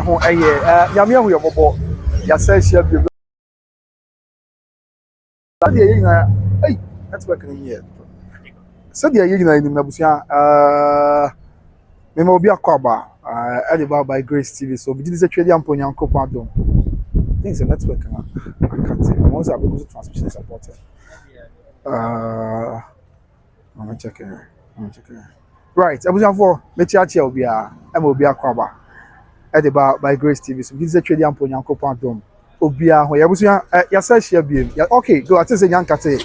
ho nyame ahu ye bobo ya say share bi Daddy na hey network ni here said ye na ni na busia me ma obi akwaba by Grace TV so bi say twedi ampo nyankopon adom things network na akate mo say abeku transmission support I'm checking right abusia for me chiachi obi a e ma obi akwaba by Grace TV so bi say twedi ampo nyankopon adom obia ho ya busia ya say share bi okay go ati say nyankate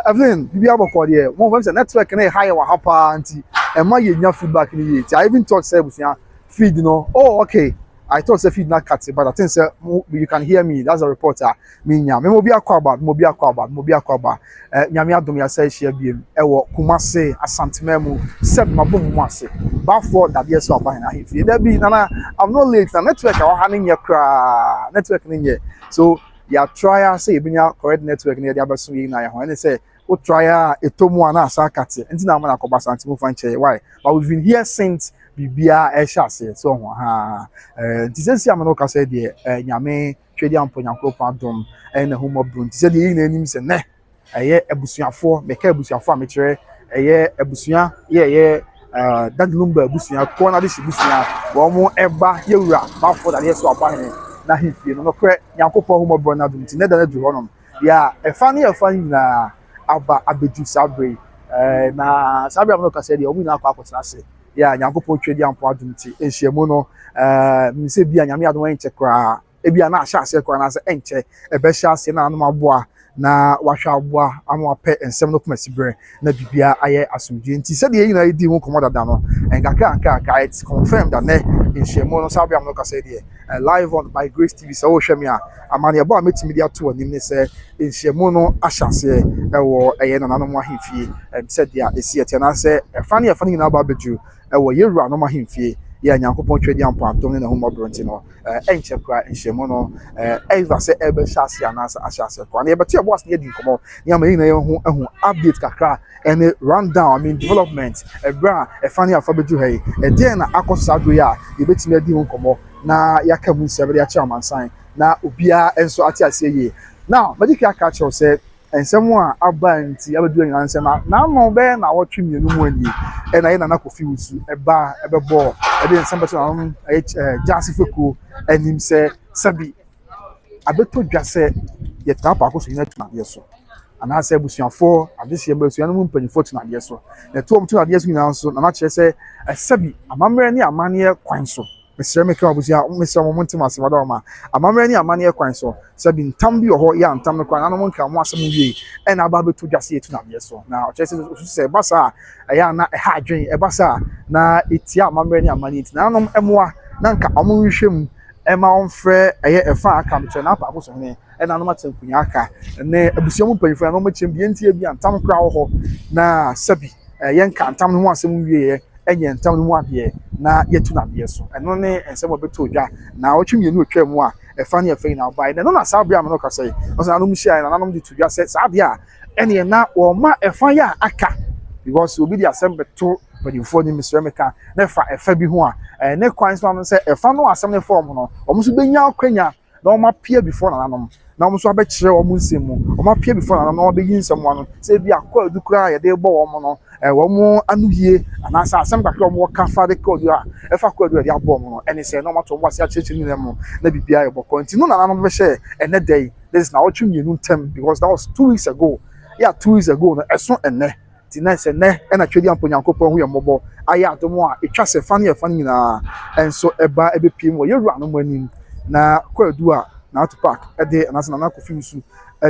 Evelyn bibi aboko de mo fam say network na high wa hapa anti e ma ye nya feedback ni ye I even thought say busia feed no oh okay I thought say feed na cut but I think say you can hear me that's a reporter me nya me mo bi akwaba nyame adom ya say share bi e wo Kumase Asantememu seb mabom mu ase ba for Dadiesoaba na hefi there be na I'm not late na network I ha nye kra network ni nye so ya try say ebinya correct network ni dey abeso yi na ya ho and say o try etomu ana asa kate enti na na akoba Asantemu fanche why but we've been here since bibia e sha say so ho ha enti say am no ka say dey nyame twedi ampo nyankopon adom na humo bru enti say dey yi na anim say ne eye abusuafo meka abusuafo a me kire eye abusua ye dad Lumba abusua ko na de shibusua wo mo eba yewura ba for Dadiesoaba he na hifie no kre nyankopon humo bru na dum ti ne da na du honom ya efani na aba abeju sabre na sabre am no ka say dey omu na akwa ase ya nyankopon twedi ampo adum ti ehyiemu no mi se bia nyame adom enche kra ebia na ahya ase kra na se enche ebe hya ase na anum aboa na wahwa aboa ama pe ensem no kuma sibre na bibia aye asumdwe nti se de yina edi ho komoda da no enka it's confirmed that ne ehyiemu no sabre am no ka say dey live on by Grace TV so hwe me a amane abo a metimi dia to anim ne se ehyiemu no ahya ase ewo eye na nanom ahemfie se dia esi ete na se efane na ba beju ewo yewura no mahemfie ya nyankopon twedi ampo adom na humo bronti no enche kra enhyemu no eva se ebe hyase anasa ahyase kwa na ebeti abo asne di nkomo ni ama yina yehu ehu update kakra and rundown I mean development ebra efani afabeju hey dey na akosado ya ebetimi adi nkomo na yakamu sebere ya chairman na obia enso ati ase ye now magic ya catch you say ensem a aba nti abedu nyina nsem na no be na wotwe mienu mu ani e na ye na kofi wusu eba ebebo ebe nsem beto na jasi feku anim se sabi abeto dwase ye tapa akoso nyina tuna yeso ana se busuafo adehye mbasu no mu mpanyifo tuna yeso na to tuna yeso nyina nso na kire se sabi amamre ni amane kwan so Mr. Meka abusia Mr. Momentum asemada ma amamre ni amane kwan so sabi ntam bi ho ya ntam no kwan anom nka mo asem wie e na aba beto dwase etu na yeso na o chese se basa ya na ha adwen e basa na etia amamre ni amane eti na anom emoa na nka omo nhwehwem ema onfre eye efa aka mche na apa akoso ne e na anom atankunya aka ne abusia mu panifo na omo chem bi entie bi ntam kra ho na sabi ye nka ntam no ho asem wie enye ntam no mu ade na yetu na yeso eno ne ensem obeto odwa na otwemienu otwa mu a efa ne efa na bai no na sabia am no ka sai o sa anum shia na anum di tudwa se sabia ene na o ma efa ya aka because obi di asem beto panifo ni Mr. Meka na efa bi ho a ne kwan so am se efa no asem ne form no o mo so benya akwanya na o ma pia before na nanom na o mo so abekire o mo nsem mu o ma pia before na nanom na o be yin nsem no se bi akwa adukura ye de bo o mo no wo anuhie anasa asem kakra wo ka fa de code a efa code de abom no ene se no mato wo ase acheche ni nemu na bibia e boko nti no na nanom be she ene day this is now what you new term because that was 2 weeks ago yeah 2 weeks ago no eso ene ti na se ne na twedi ampo nyankopon hu ye mobo aya adomo a etwa se fane na enso eba ebepiem wo yewura no manim na kwadu a na Tüpac de anasa na kofi musu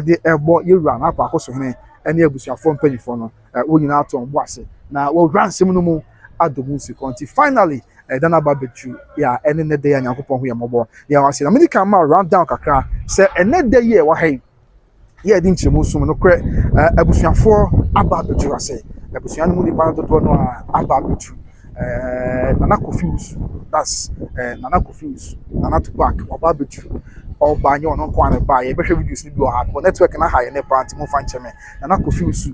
de ebo yewura na apa akoso hene ene abusuafo mpanyifo no wo nyina aton bo ase na wo ransem no mu adomu si konti finally dana babeju ya ene ne de ya nyankopon hu ye mobo ya wase na medical ma round down kakra se ene de ye wa hai ye di nchemu sum no kre abusuafo ababeju ase abusuan mu di pa do no ababeju nana confuse that's nana confuse nana Tüpac ababeju oba nyo no kwa na ba ye behwe videos ni bi o ha network na high ne pa ntimo fa ncheme nana confuse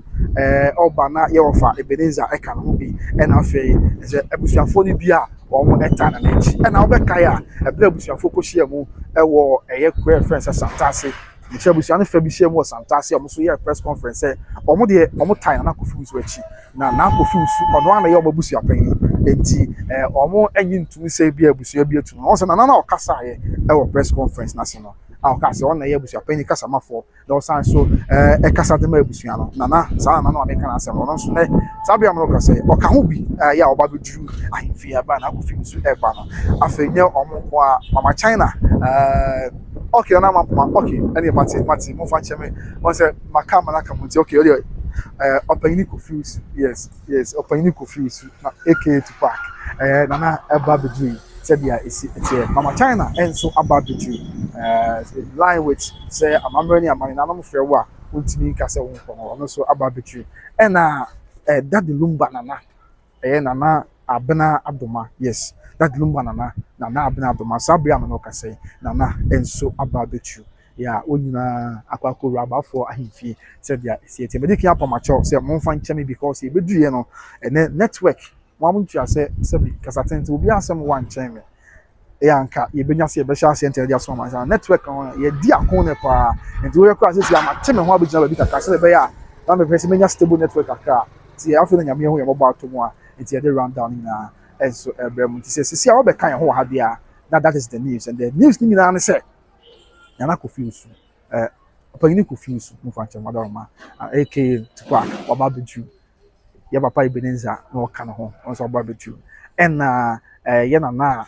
oba na ye ofa Ebenezer eka no bi and afei ze abusuafo ni bi a omo eta na nchi and na obeka ya ebere abusuafo ko hia mu ewo eye prayer friends asantase the abusuafo fa bi hia mu asantase omo so ye press conference omo de omo time na kofi usu achi na kofi usu ono ana ye omo abusuapan enti omo enyi ntu se bi abusua bi atu no so na okasa ye ewo press conference na se no akase on na ye abusuapan kasa mafo na osan so kasa de ma abusua no na sa na ameka na asem no so ne sabi am no kasa oka ho bi ya oba bedu ahimfi aba na kofi usu eba no afenye omo ko a mama China okay na mama okay any mati mo fa cheme won say makama na kamuti okay odi opani confuse yes opani confuse na aka Tüpac nana eba bedu said ya isi mama China enso aba bedu line with say amamrani amani na no fe wo a untimi ka se won ko no so aba bedu na Daddy Lumba nana nana abena adoma yes that Lumba nana abena adoma sabri am no ka say nana enso aba bedu ya onyina akwako raba for ahimfi said ya esi mediki apa macho say mo fan cheme because e bedu ye no network mo amuntu ase sabi kasatente obi asem wan cheme anka ye benya se be sha center dia so ma network on ye di akon ne pa enti we kwa se ama teme ho abugina ba bi kaka se be ya na me pese menya stable network aka ti afi na nyame ho ye mobile to mo a enti ye dey run down na enso ebrem ti se a we be kan ho ha dia that is the news and the news ni na say yana confuse opani confuse mo fa nche madama aka Tüpac waba beju ye papa Ebenezer no ka no ho onso waba beju na ye na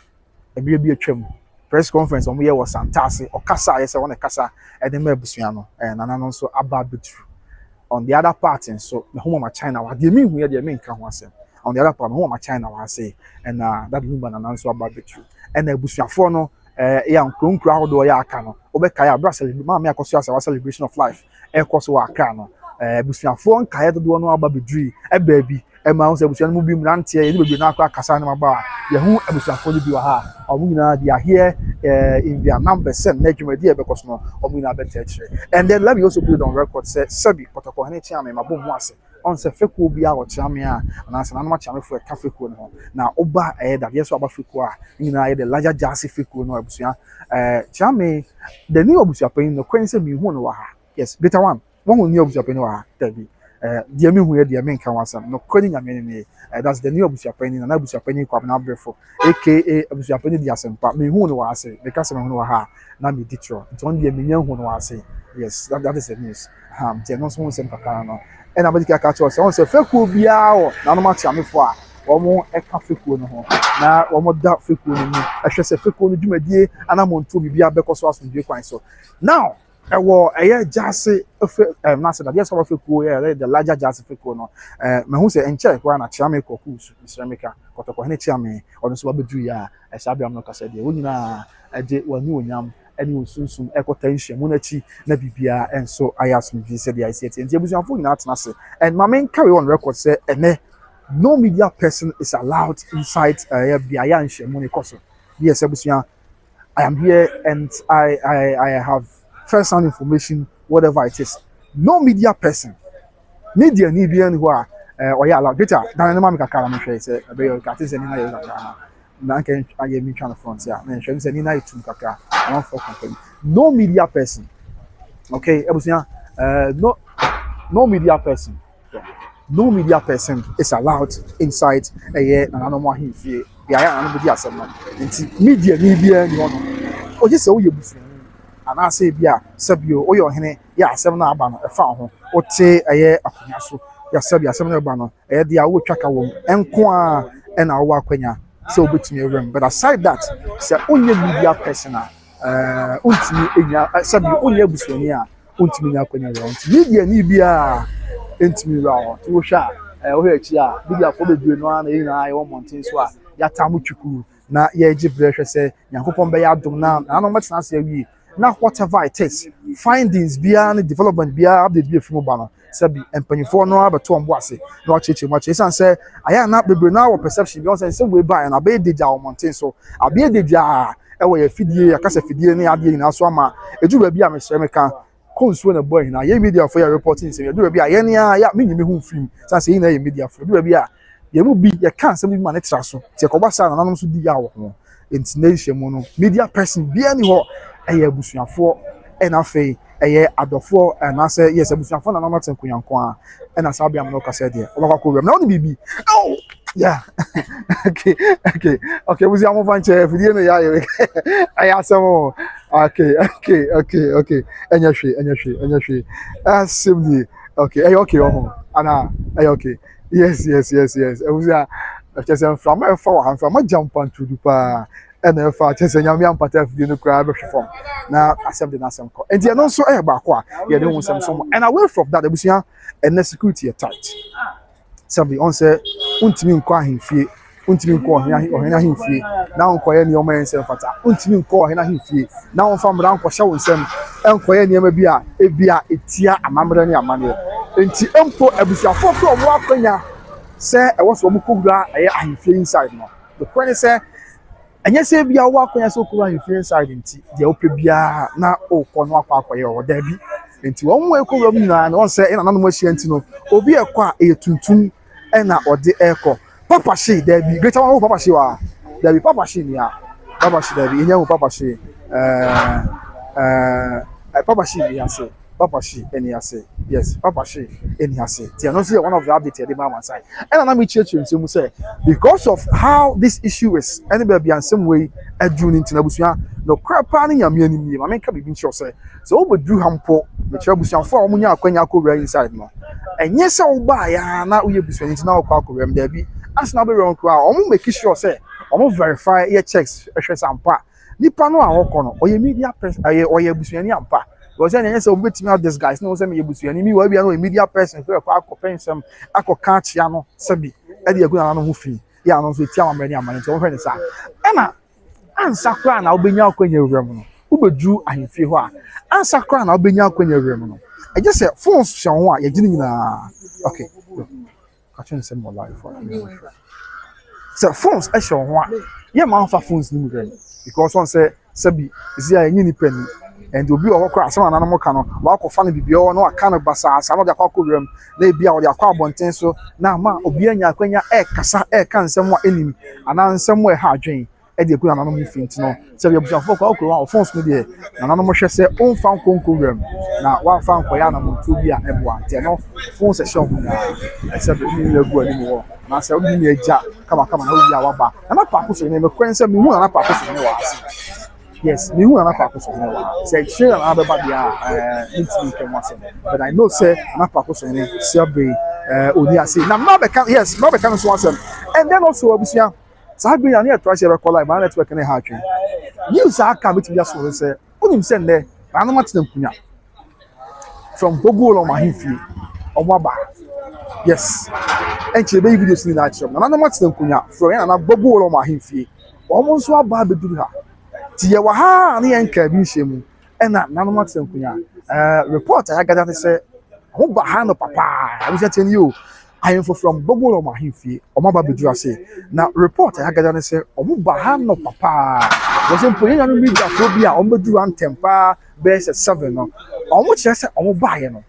ebie bi atwam press conference omo ye was santase okasa ye se won kasa e de ma abusua no nana no so aba beju on the other part so me home ma China wa de mi hu ye de me nka ho asem on the other part home ma China wa say and that Lumba nana so aba beju na abusuafo no ya nkronkro ahodo ya aka no obeka ya bra celebrate ma me akoso asa celebration of life ekoso wa aka no abusuafo nkae dodo no aba bedui eba bi ma ho se abusuafo mu bi mrante ye bebre na akwa kasa na maba ye hu abusuafo ni bi wa ha omu nyina they are here in their numbers and na dwumadi e bekoso no omu nyina beta kire and then let me also put it on record say sabi protocol hene chia me mabom ho ase on se feko bi a wo chia me a na se na no chia me fo ka feko no na oba Dadiesoaba feko a nyina ye the larger jazz feko no abusua chia me the new Abusuapanin no kwen se mi hu no wa ha yes better one won new Abusuapanin wa ha tabi dia mi hu ye dia me nka wasam no kwen nyame ne that's the new Abusuapanin na Abusuapanin kwa na brefo aka Abusuapanin dia sempa mi hu no wa ase me ka se me hu no wa ha na mi ditro nton dia mi nya hu no wa ase yes that is the news dia no so sempa kana no and abadi ka catch us on se feko bia o na no ma chia me fo a omo eka feko no ho na omo da feko no ni ehwe se feko no dwumadie anamonto bibia bekoso asundwe kwan so now ewo eye jase na se Dadiesoaba feko ye the larger jase feko no me hu se enche kwa na chia me koku su misramika kotoko hene chia me ono so babedu ya esabe am no kasa de wonyina ade wani onyam any usunsum ekotension munachi na bibia enso ayasum vi said the ICT and abusuafo nyina atnase and my main carry on record say no media person is allowed inside biaya nhemu koso yes abusua I am here and I have first hand information whatever it is no media person media ni bia ni ho a oya allowed data dan na mamika kala me hwe say be yo ka tese ni na yo na can I me trying to front here na hwe say ni na itum kakra one for company no media person okay abusua no media person no media person is allowed inside na no mo ahimfie ya na no bi asem no nti media ni bia ni ono o je se wo ye busu ana se bia sabio o ye ohene ya asem na aba no e fa ho o te akonya so ya sabia asem na aba no dia wo twaka wo enko a na wo akwanya so betumi rem but aside that say onye media person untimi enya sabio onye busuani a untimi nya akwanya ro media ni bia entimi ro to hwa o hwa chi a media fo bedu no na ina ayi wo mountain so a ya tamu twukuru na ye gibre hwe se Nyankopon be ya dum na no metena se awie na whatever it is findings bia na development bia update bia from ba no sabi empanyfo no abeto ombo ase na wacheche mache san say aya na bebre na our perception bia say we buy na be deja o mountain so abia deja e wo ye fidie akasa fidie ne ade nyina so ama eju ba bia me sere meka konsuo na boy na ye media for your reporting say do be a ye na ya me nyime hu film say na ye media for do be a ye mu bi ye kan some bi ma ne tra so tie ko ba sa na nanom so di ya wo ho intination mu no media person bi ani ho eye abusuafo e na fe eye adofo na say yes abusuafo na nanom tenkunyanko a e na sa bia mo no ka say de o ba ko na won bibi oh yeah okay we see am fan che video no ya ye aya samo okay enya hwe asimni okay oh ana okay yes e we see just from from jump on to pa and if I just nyame ampata video no kra be hwe form na asem de na asem ko enti no so e ba ko a ye de hu sem so and away from that ebusia and security tight sabi on say untimi nko ahemfie untimi nko ohena ahemfie na onkoye ne omo ensem fata untimi nko ohena ahemfie na onfa mra nko hye wonsem enkoye ne ma bia etia amamre ne amane enti empo abusuafo ko omo akonya se e wo so omo kogura eye ahemfie inside no the point is say anya se bia wo akonya so kogura ahemfie inside enti de ope bia na okọ no akoye o da bi enti wo mo ekogura mu na on say ina nanu mahia enti no obi ekọ a etuntum ena ode eko papa she there be greater one papa she wa there be papa she ni a papa she there be enya papa she papa she ni ase papa she eni ase yes papa she eni ase ti no see one of the update the mama side and na me church nsem say because of how this issue is anybody be some way adru ni ntina busua no krapa ni nyame ani mi ma me ka bibi ncho say so obedru hampo me kira busua fo omunya akwanya akowura inside no enye se wo ba ya na uye busua ntina wo kwa akowura m da bi as na be run kwa omu make sure say omu verify your checks ehwe sampa nipa no a wo kono oye media person oye busua ni ampa because any say obetimi out this guys no say me yebusuani mi wa bia no media person for akopensem akoka chia no sabi e de aguna no ho fi ya no so tia amani amani so hwe ne sa e na ansa kra na obenya akwanya wura mu no ubedu ahemfie ho a ansa kra na obenya akwanya wura mu no I just say phones hye ho a ye gini nyina okay catch you some more live for so phones hye ho a ye ma fa phones ni mu because one say sabi isi ya nyini pani and obi okwa asem ananamo ka no wa akọfa no bibia no aka no basa asa no de akọkọwem na ebia wo de akọ abonten so na ma obi anya akwanya kasa ka nsem wa enim ana nsem wa ha adwen e de akọ ananamo finti no se bia buafo kwa okọ phones no de ananamo hwe se onfa nkonkowem na wa fa nkoya na montu bia eboa te no phones se show na se be ni egu ani wo na se obi ni eja kama na obi a waba na pa ko so ne me kwense me hu na pa ko so ne wa ase yes, me who na pa ko so ne wa. Say share na be ba dia intimi ke mo say. But I know say na pa ko so ne se be oni ase. Na ma be kan yes, ma be kan so asem. And then also obusia sa be ya na try share call live ma network ne ha twen. You sa ka be ti ya so say onim say ne na no matem kunya. From Gborgu ma himfi omo ba. Yes. And che be videos ni na chom. Na no matem kunya from ya na Gborgu ma himfi. Omo so aba be duru ha. Ti ye wa ha na ye nka bi hyemu ena nanu matenkunya report I gather to say ho ba ha no papa I was telling you I am from Gborgu ma himfie o ma ba bedu ase na report I gather to say o mu ba ha no papa was in ponya no media phobia o bedu antempa base 7 no o mu kire say o mu ba ye no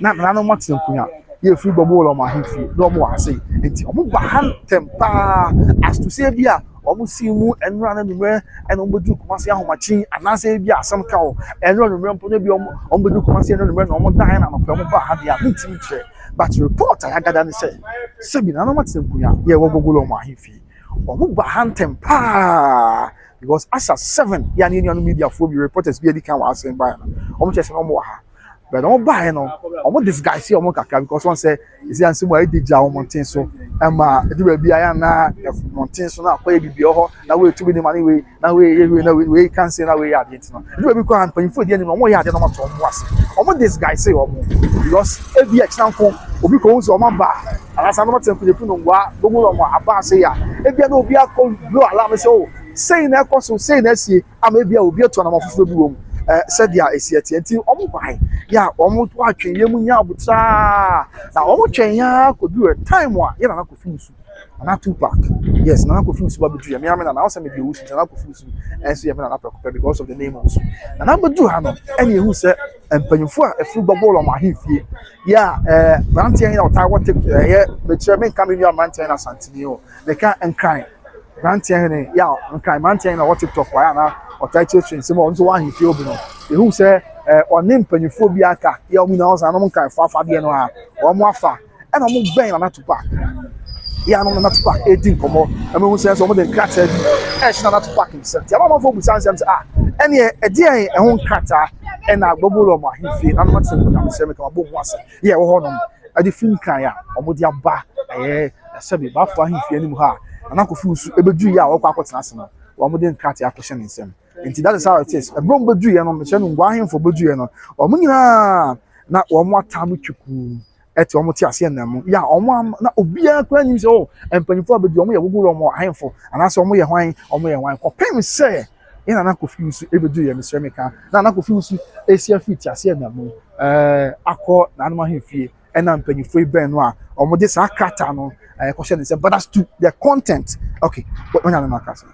na nanu matenkunya ye free Gborgu ma himfie no mo ase enti o mu ba ha tempa as to say bia omo simu enra na numre eno mbedu kumase ahomachi anase bia asem ka o enra numre mpo na bi omo mbedu kumase enra numre na omo dan na no pe omo ba ha dia mitimi kire but report I gather ni say sebi na no matem kunya ye wo Gborgu ma himfi omo ba hantem pa because as 7 ya ni media phobia reporters bi edi kan wa asem ba na omo chese no mo ha but omo ba he no omo disguise see omo kaka because one say isi ansem wa edija omo tin so ema ediba bia ya na mountain so na akwa bibia ho na we tubi ni mani we na we can say na we ya dit no ediba bi ko han panfo die ni no mo ya de no mato mo ase omo disguise say omo because ebia chanfo obi ko unso omo ba ala sa no mato kujepu no wa Gborgu mo aba say ya ebia na obi akọ blow alarm say o say na ekoso say na sie ama ebia obi eto na mafofo bi wo said ya esieti enti omo bai ya omo to atwen yemu nya abutra na omo twen ya ko du time wa ya na ko finsu Nana Tüpac. Yes, Nana Kofi Usu Babedu. Me amena na also me be Usu Nana Kofi Usu. Enso ye me Nana Prekope because of the name Usu. Nana Bedu ha no ene ehu se empanyufo a efu bobolo ma hifie. Ya brantie na ota what ye me chere me nka me nua brantie na santini o. Me ka enkran. Brantie ne ya enkran brantie na what TikTok wa ya na ota church se mo nso wa hifie obi no. Ehu se ɔne mpanyufo bi aka ya omu na ɔsan no nkan fa de no ha. Ɔmo afa. Ena ɔmo bɛn Nana Tüpac. Yeah, no, not Tüpac 18 come on. I mean, we say some of the cats said, not Tüpac himself. The amount of focus on and yeah, a dear a home cutter and a bubble of my history. I'm not saying I'm saying about once. Yeah, hold on. I defend Kaya, or would you buy a seven buff for him anymore? And Uncle Fus, a Bedu ya or Quack's national, or wouldn't cut your question in some. And that is how it is. A brown Bedu and I'm saying why him for Bedu or Munina, not one more time with you. Eti omo ti ase na mu ya omo na obia kwa nim se o empanifo abedi omo ye Wulormo ahenfo anase omo ye hwan kopem se ina na Kofi Usu ebedu ye mesre meka na Kofi Usu esi afiti ase na mu akọ na anuma hemfie ena empanifo ben no a omo de sa kata no question say but as to the content okay when na kasa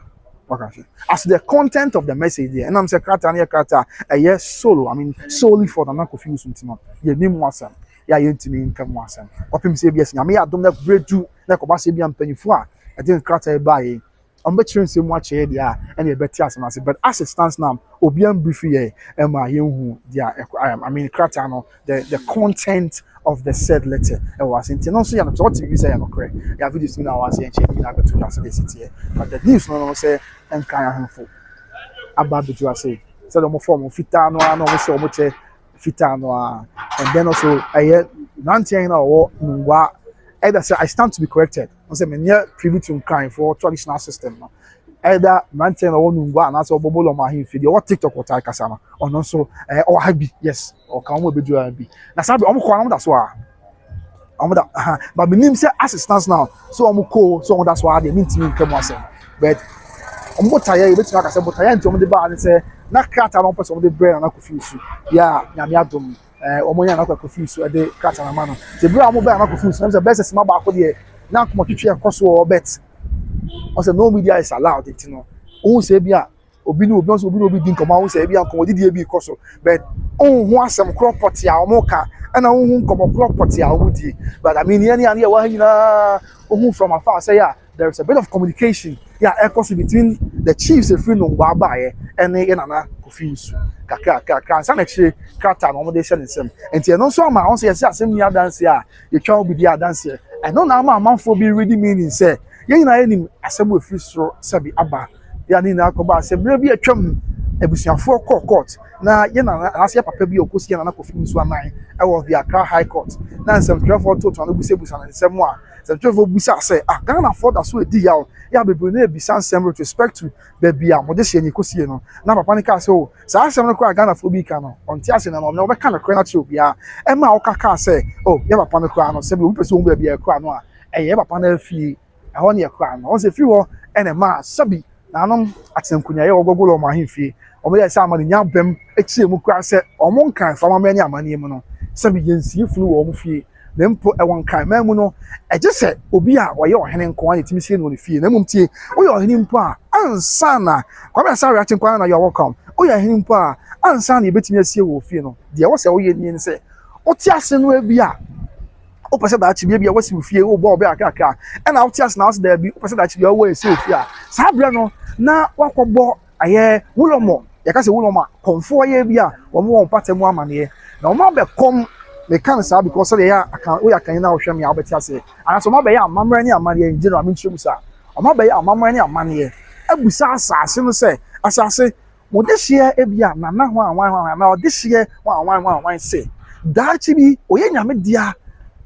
okay as the content of the message there and I'm say kata na kata yes solo I mean solely for na Kofi Usu ntino ye nim wasam ya yentimi nkam wasam opim se bias nyame adom na bredu na ko ba se bia mpanyifo a e dey krata e bae on be chire nsem wa che dia and e beti asem but as it stands now obian brief here e ma yenhu dia I mean krata no the content of the said letter e was inti no so ya no what you say ya no correct ya video seen na was here che na betu ase dey sit here but the news no say enkan ahemfo aba betu ase say the mo form fita no no mo so mo che fitano and then also nantian na wo ngwa either say I stand to be corrected I say me near privy to crime for traditional system no either nantian na wo ngwa na so bobolo ma himfi de what TikTok what kasa no ono so or habi yes or kan mo bedu habi na sabi omo ko na mo da so a omo da but me nim say assistance now so omo ko so omo da so a de mintimi nkam asem but omo taye e betima kasa but taye nti omo de ba ni say na krata no person de brain na Kofi Usu ya nyame adom omo nya na Kofi Usu e de krata na ma no se bra omo ba na Kofi Usu na best ma ba ko de na ko twetwe ekoso o bet o say no media is allowed it no o say bia obi no obi din koma o say bia ko didi e bi koso but on ho asem property a omo ka na on ho komo property a omo di but I mean any wa hina o from afar say yeah there is a bit of communication between the chiefs of Free Lumba and Nana Kofi Usu. Kaka, some actually cut on accommodation in some. And you know, so my own says, same year dance here, you can't be there dance here. I know now my mouth for be ready meaning say, you know, any assemble free Sabi Abba, Yanina Koba, say, maybe a chum, Abusuapanin court. Now, you know, I say, Papa be a Kosi and Kofi Usu and I was the Accra High Court. Now, some 12 to Abusuapanin and some more. The 12 Busa say, I can't afford that so a deal. Ya be brune be san sem with respect to baby a modesi ani kosie no na papa ne ka say o sa asem no kwa Ghana phobia no onti ase na no be ka no kra na che obia e ma o kaka say oh ya papa ne kwa no se be wo pese wo baby e kwa no a e ye papa na fie e ho ne e kwa no o se fie wo ene ma sabi na anom atenkunya ye wo gogolo ma himfie o me ye sa ma ne nya bem e chie mu kwa say o mo nkan fa ma ne amane mu no sabi yensie funu wo mo fie nempo e won kan mamu no e je se obi a wo ye ohene nko an etimi sie no ne fie na mumtie wo ye ohene mpo a ansa na kwame sa reaction kwa na you welcome wo ye ohene mpo a ansa na ebetimi asie wo fie no de wo se wo ye ni se wo ti ase no abi a wo pese da achi bia wo si wo fie wo bo obi akaka e na wo ti ase na wo se da bi wo pese da achi bia wo esi wo fie a sa bra no na wakobo aye Wulormo ya ka se Wulormo konfo ye bi a wo mo won patemu amane na wo ma be kom me can say because they are we are can now show me about say and so ma be ya mamra ni amane in general me nchemu sa o ma be ya mamra ni amane abusa asase no say asase mo de hie e bia na na ho anwan na o de hie anwan say da chi bi oye nyame dia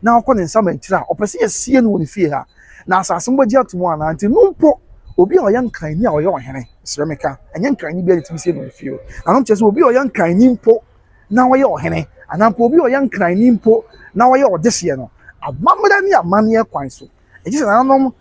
na okọ ne nsama ntira o pese yesie no ni fie ha na asase mo gya tumo ana nti numpo obi o yan kan ni a o ye ohene sremeka enye kan ni bia de tibi sie no ni fie na no chese obi o yan kan ni mpo na o ye ohene anampo obi o yan kan ni mpo na wo ye odehye no amamra ni amane kwan so e gise na nanom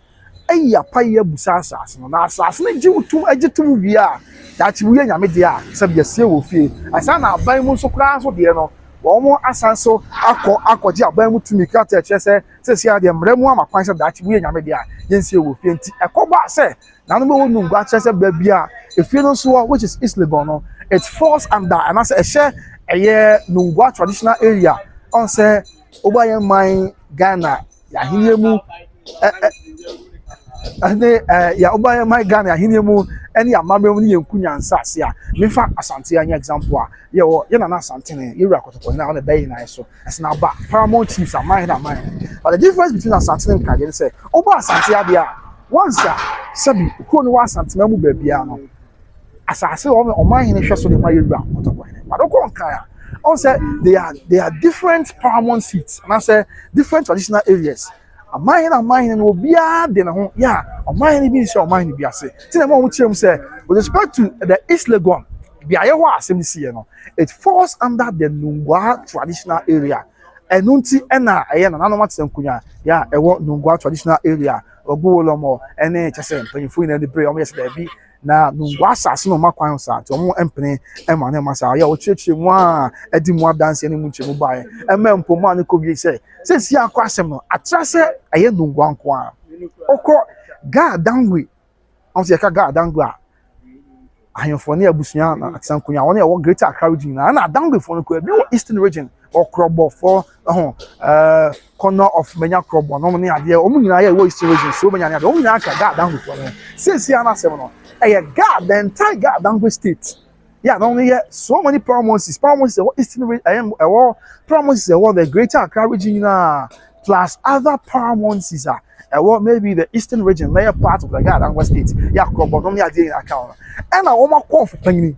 ayi apai abusa asase no na asase na jiwutum agitum wi a da chi wo nyame de a sabe yasie wo fie asa na aban mu so kra so de no wɔn asanso akɔgye aban mu tumi krata kyerɛ sɛ sɛ ade mmerɛ mu ama kwan sɛ daakye mu yɛ nyame de a yɛnsie wɔ fie nti ɛkɔba sɛ nanom bɛ wɔ nungua kyerɛ sɛ baabi a efie no nso which is East Legon no it falls under anaasɛ ɛhyɛ ɛyɛ nungua traditional area ɔn sɛ ɔba yɛn man Ghana yɛahenie mu ya ɔba yɛn man Ghana yɛahenie mu ɛne amammerɛ mu ne yɛn kunya nsase a mefa asante anya example a yɛwɔ yɛn nana asante ne yɛwura kɔtɔkɔ na ɔne bɛyɛ nan so ɛsena ba paramount chiefs aman na aman but the difference between asante ne nkagye ne sɛ ɔba asante adeɛ a once a sɛbi kuro ne wɔ asante mu baabiara no asase ɔman hene hwɛ so de ma yɛwura kɔtɔkɔ hene but ɔkɔ nkan a ɔn sɛ they are different paramount seats and I say different traditional areas. Aman no obiara de ne ho ya ɔman hene bi nhyɛ ɔman hene bi ase ti na mo kyerɛ mu sɛ with respect to the East Legon biayɛ hɔ asɛm sie no it falls under the Nungua traditional area ɛno nti ɛna ɛyɛ nananom atena nkunya ya ɛwɔ Nungua traditional area Wulormo ɛne kyɛ sɛ mpanyinfo nyinaa de bere ɔmo yɛ sɛ daabi na Nungua asase no ma kwan sa nti ɔmo mpene ɛma ne ma sa ya ɔkyerɛkyerɛ mu a ɛdi mu adanse ne mu nkyɛn mu bae ɛma mpomu a ne kɔ bi sɛ si akɔ asɛm no atra sɛ ɛyɛ Nungua nko a ɔkɔ Gborgu ɔmo sɛ ka Gborgu a ahemfo ne abusua na atena nkunya wɔn ɛwɔ Greater Accra region na Gborgu fo no kɔ bi wɔ Eastern region Okrobo for corner of Menya Krobo no ne adeɛ ɔmo nyinaa yɛ wɔ Eastern region so menya ne adeɛ ɔmo nyinaa ka Gborgu for no since ya na asɛm no ɛyɛ the entire Gborgu state yeah no yɛ so many provinces ɛwɔ Eastern region ɛwɔ provinces ɛwɔ the Greater Accra region na plus other provinces ɛwɔ maybe the Eastern region na yɛ part of the Gborgu state yeah Krobo no ne adeɛ in account ɛna wɔn akɔ for panyin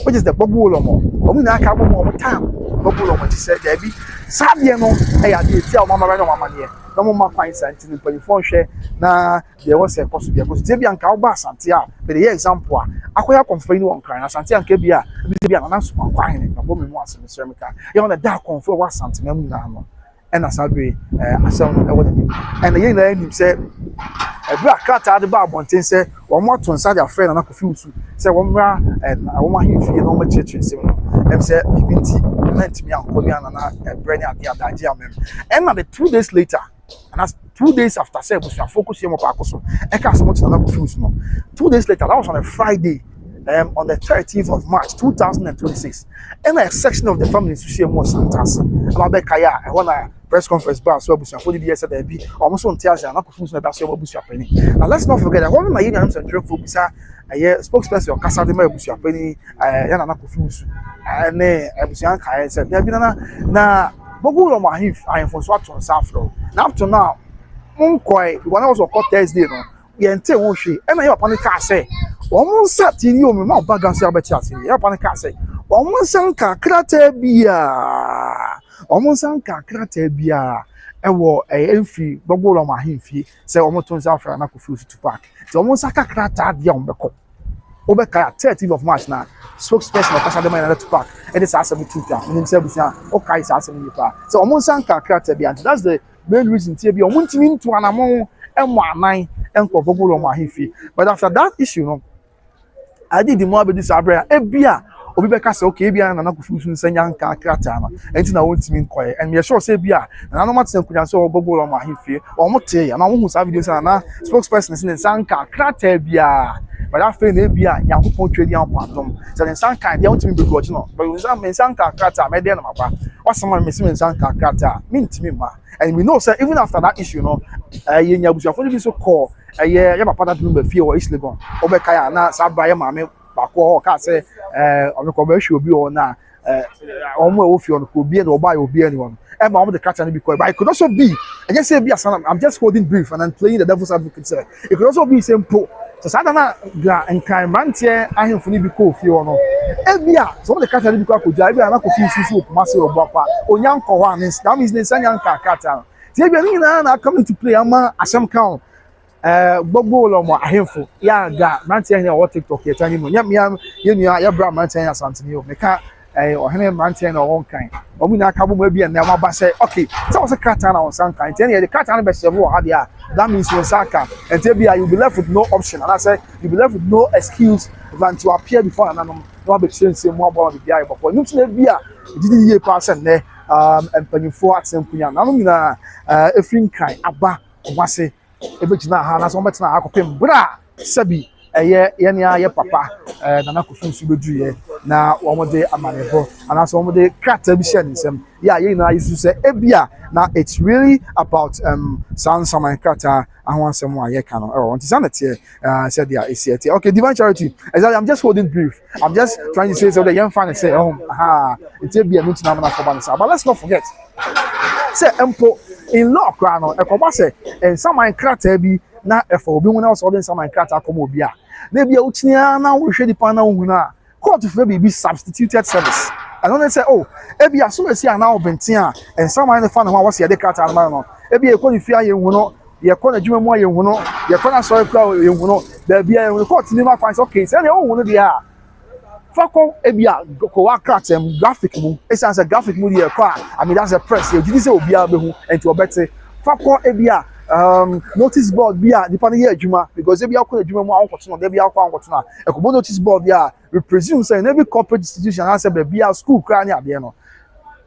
which is the Wulormo ɔmo nyinaa ka ɔmo time Wulormo ti sɛ dabi sadeɛ no ɛyɛ adeɛ ti a ɔmo amara na ɔmo amaneɛ na ɔmo ma kwan santi ne mpanyinfoɔ nhwɛ na deɛ wɔ sɛ kɔso deɛ kɔso tebi anka ɔba asante a bɛde yɛ example a akɔyɛ akɔmfo yi wɔ nkran asante anka bi a bi a nana nsoma kwan na bɔ me mu asɛm sɛ me ka yɛ ɔna da akɔmfo wɔ asante na mu nyinaa no ɛna sabe asɛm no ɛwɔ n'anim ɛna yɛn nyinaa anim sɛ ɛbra krataa de ba abɔnten sɛ wɔn ato nsa de afrɛ na nakɔfi usu sɛ wɔn mmra wɔn ahemfie na wɔn akyerɛkyerɛ nsɛm no ɛm sɛ bibi nti na ntumi ankɔ bi anana ɛbrɛ ne ade adagye amem ɛna the 2 days later and that's 2 days after sɛ abusuafo kɔ sie mo paako so ɛka asɛm to na nakɔfi usu no 2 days later that was on a Friday on the 30th of March 2026 and a section of the family to share more santas about Kaya I want a press conference bar so abusuafo di said there be almost on tears and nakɔfi na da so abusuapani now let's not forget that one na yɛn nyam central for bisa spokesperson kasa de ma abusuapani yana nakɔfi usu ne abusuan kai said there be na Wulormo ahemfo so ato nsa afro now up to now monkoi one was on Thursday no yɛnte wo hwe ɛna yɛ papa ne ka sɛ wɔn nsa ti ni omi ma ɔba ganso abɛti ase yɛ papa ne ka sɛ wɔn nsa nka krata bia ɛwɔ ɛmfi Wulormo ahemfie sɛ wɔn to nsa afra na kɔfi osu Tüpac sɛ wɔn nsa ka krata deɛ wɔn bɛkɔ obɛka 30th of March na spokesperson of Kasha Dema na Tüpac ɛde saa asɛm tuta nim sɛ busia ɔkai saa asɛm nipa sɛ wɔn nsa nka krata bia that's the main reason tie bia wɔn ntimi nto anamɔ ɛmɔ anan ɛnkɔ Wulormo ahemfie but after that issue no I did the more be this abra ebia obi bɛka sɛ okay ebia na nakɔfi usu nsanya nka krata na ɛnti na wɔntimi nkɔɛ and me sure sɛ ebia na no matter nkunya sɛ Wulormo ahemfie ɔmo te ya na ɔmo hu saa video sɛ na spokesperson sɛ nsanka krata bia but after na ebia yankopɔn twedi ampandom sɛ nsanka deɛ wɔntimi begrudge no but nsanka krata me deɛ na maba wasama me sɛ nsanka krata me ntimi ma and we know sir even after that issue no yɛnya abusuafo no bi so call yɛ papa that number fie wɔ East Legon ɔbɛka ya na saa ba yɛ maame baako ka sɛ ɔmekɔ bɛhwɛ obi wɔ na ɔmo ɛwɔ fie no ko obi na ɔba yɛ obi ani wɔ no ɛma ɔmo de krata no bi kɔ but it could also be and just say bi asana I'm just holding brief and I'm playing the devil's advocate sir it could also be sɛ mpo sɛ saa da na nkran mmeranteɛ ahemfo no bi kɔ fie wɔ no ebia sɛ ɔmo de krata no bi kɔ akɔgya ebia na kɔfi susu okuma sɛ ɔboapa onyankɔ hɔ a that means ne nsa nyanka krata no tie ebia ne nyinaa na come into play ama asɛm count Wulormo ahemfo ya ga mmeranteɛ ne ɔwɔ TikTok yɛ tani mu yɛnua yɛbra mmeranteɛ ne asantene o meka ɔhene mmeranteɛ na ɔwɔ nkan ɔmo nyinaa ka bɔ mu ebia na ɔmo aba sɛ okay sɛ wɔsɛ krata na wɔnsa nkan nti ɛne yɛde krata no bɛhyɛ wɔ ha deɛ a that means wɔnsa aka nti ebia you be left with no option and I say you be left with no excuse than to appear before another no be change more about the guy but no to be a did ye pass and penny for at some kunya na no nyina efrin kan aba omase ebegina ha na so betina akopem bra sabi ye ne aye papa nana kofunsu beduye na womode amanebo ana so womode krata bi hye nsem ya ye na yisu se ebia na it's really about some krata ahwansem wa ye kan o want is said dia esiete okay divine charity exactly I'm just holding brief I'm just trying to say so that young fan say it's ebia no tina na for bansa but let's not forget say empo in law kra no ekoba say some krata bi na efo obi hu na so den some krata akomo obi a na bia utinia na wo hwe dipa na hu na court for be substituted service I don't say oh ebi aso esi ana obenten a and someone the fan ho was ye de krata na no ebi e ko ni fia ye hu no ye ko na dwuma mu ye hu no ye ko na so kra ye hu no da bia ye hu court ni ma fan okay say na hu no dia fako ebi a ko wa krata graphic mu esa say graphic mu ye ko I mean that's a press you did say obi a be hu and to obete fako ebi a notice board bia depend here adwuma because ebi akọ adwuma mu ankoto no dey bia akọ ankoto na ekobo notice board bia we presume say in every corporate institution answer be bia school kra ni ade no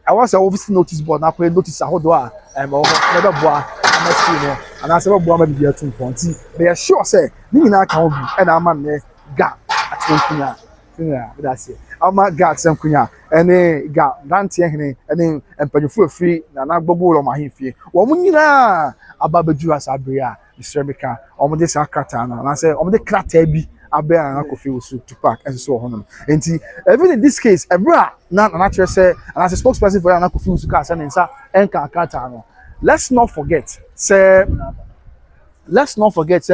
I was obviously notice board na ko notice ahodo a never boa na school no and answer boa ma bia tun fonti be sure say ni nyina ka obi e na ama ne ga atenkunya that's it ama ga atenkunya ene ga dantie hene ene empanyefo afiri na gbogbo lo ma hemfie wo mu nyina ababeju asabria Israelika omode sakata na say omode krata bi abe an akofi usu Tüpac so hono enti even in this case ebra na naturally say and as a spokesperson for an akofi usu ka say nsa enka krata no let's not forget say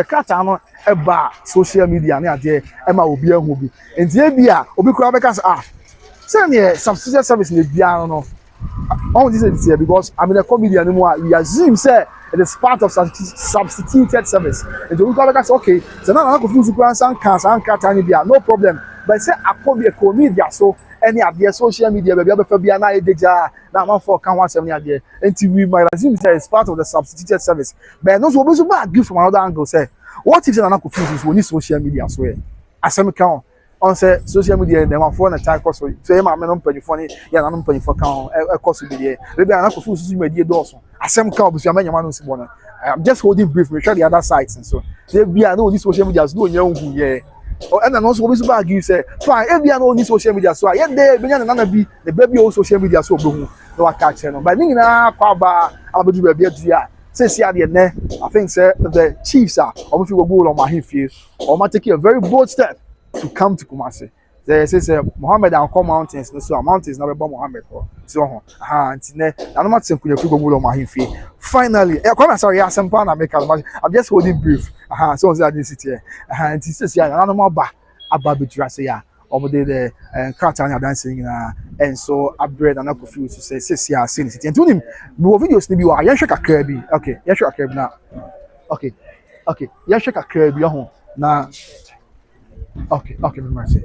krata no eba social media na ade ema obi ahu bi enti e bia obi kura be ka say na substitute service na bia no all this is here because I mean a comedian anymore we assume say it is part of substituted service and we go say okay so now I go feel to answer can be no problem but say I could be a comedian so any of the social media baby be na edeja na man for can one 7 there until we might assume say it's part of the substituted service but no so we bad give from another angle say what if na go feel we need social media so asem kan on say social media dem wan for na tie course so e ma me no mpanyfo ni ya na no mpanyfo kan e course bi dey maybe na ko fu social media do so asem kan obusu amanya ma no si bona I'm just holding brief me share the other sides and so they be no this social media no nya hu ye o and no so obusu bag you say fine e be no this social media so ye dey be nya na bi the baby o social media so obo hu no wa catch no but ni na kwa ba abedu ba bia dia say see ade ne I think say the chiefs are obufi go Wulormo ahemfie o ma take a very bold step to come to Kumasi. They say Mohammed and come mountains. So mountains never born Mohammed. So antine. I don't want to say Wulormo ahemfie. Finally, sorry, I'm just holding brief. So I didn't sit here. And he says, yeah, I don't know about Ababitra say yeah. Over the Kratania dancing and so I bread and I confused to say yeah, seen it. And to him, more videos maybe why you shake a kirby. Okay, you shake a kirby now. Okay, you shake a kirby now. Okay, mercy.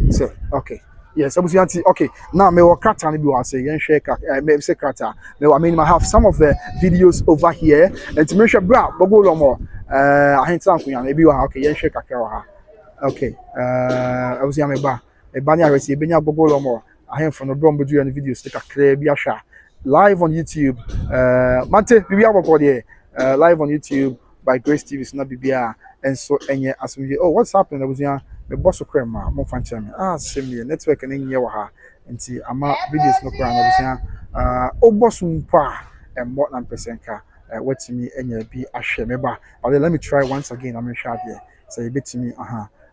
So, okay. Yes, okay. Now me wa krata ni bi wa say yen share me say krata. I mean I have some of the videos over here and to make sure bra Wulormo ahintan kunya na bi wa okay yen share kakra wa ha. Okay. Abusia me ba ni aresi e benya Wulormo ahinfo no bro mbodu ya videos take kakra bi ahwa live on YouTube. Mante bi aboko there live on YouTube by Grace TV so na bibia and so enye asumje oh what's happening Abusia me boss crema mo fancha me same network na nye wa ha nti ama videos no kra na Abusia o boss mpa and more than percent ka wetimi enye bi ahwe me ba but let me try once again I'm sure there say betimi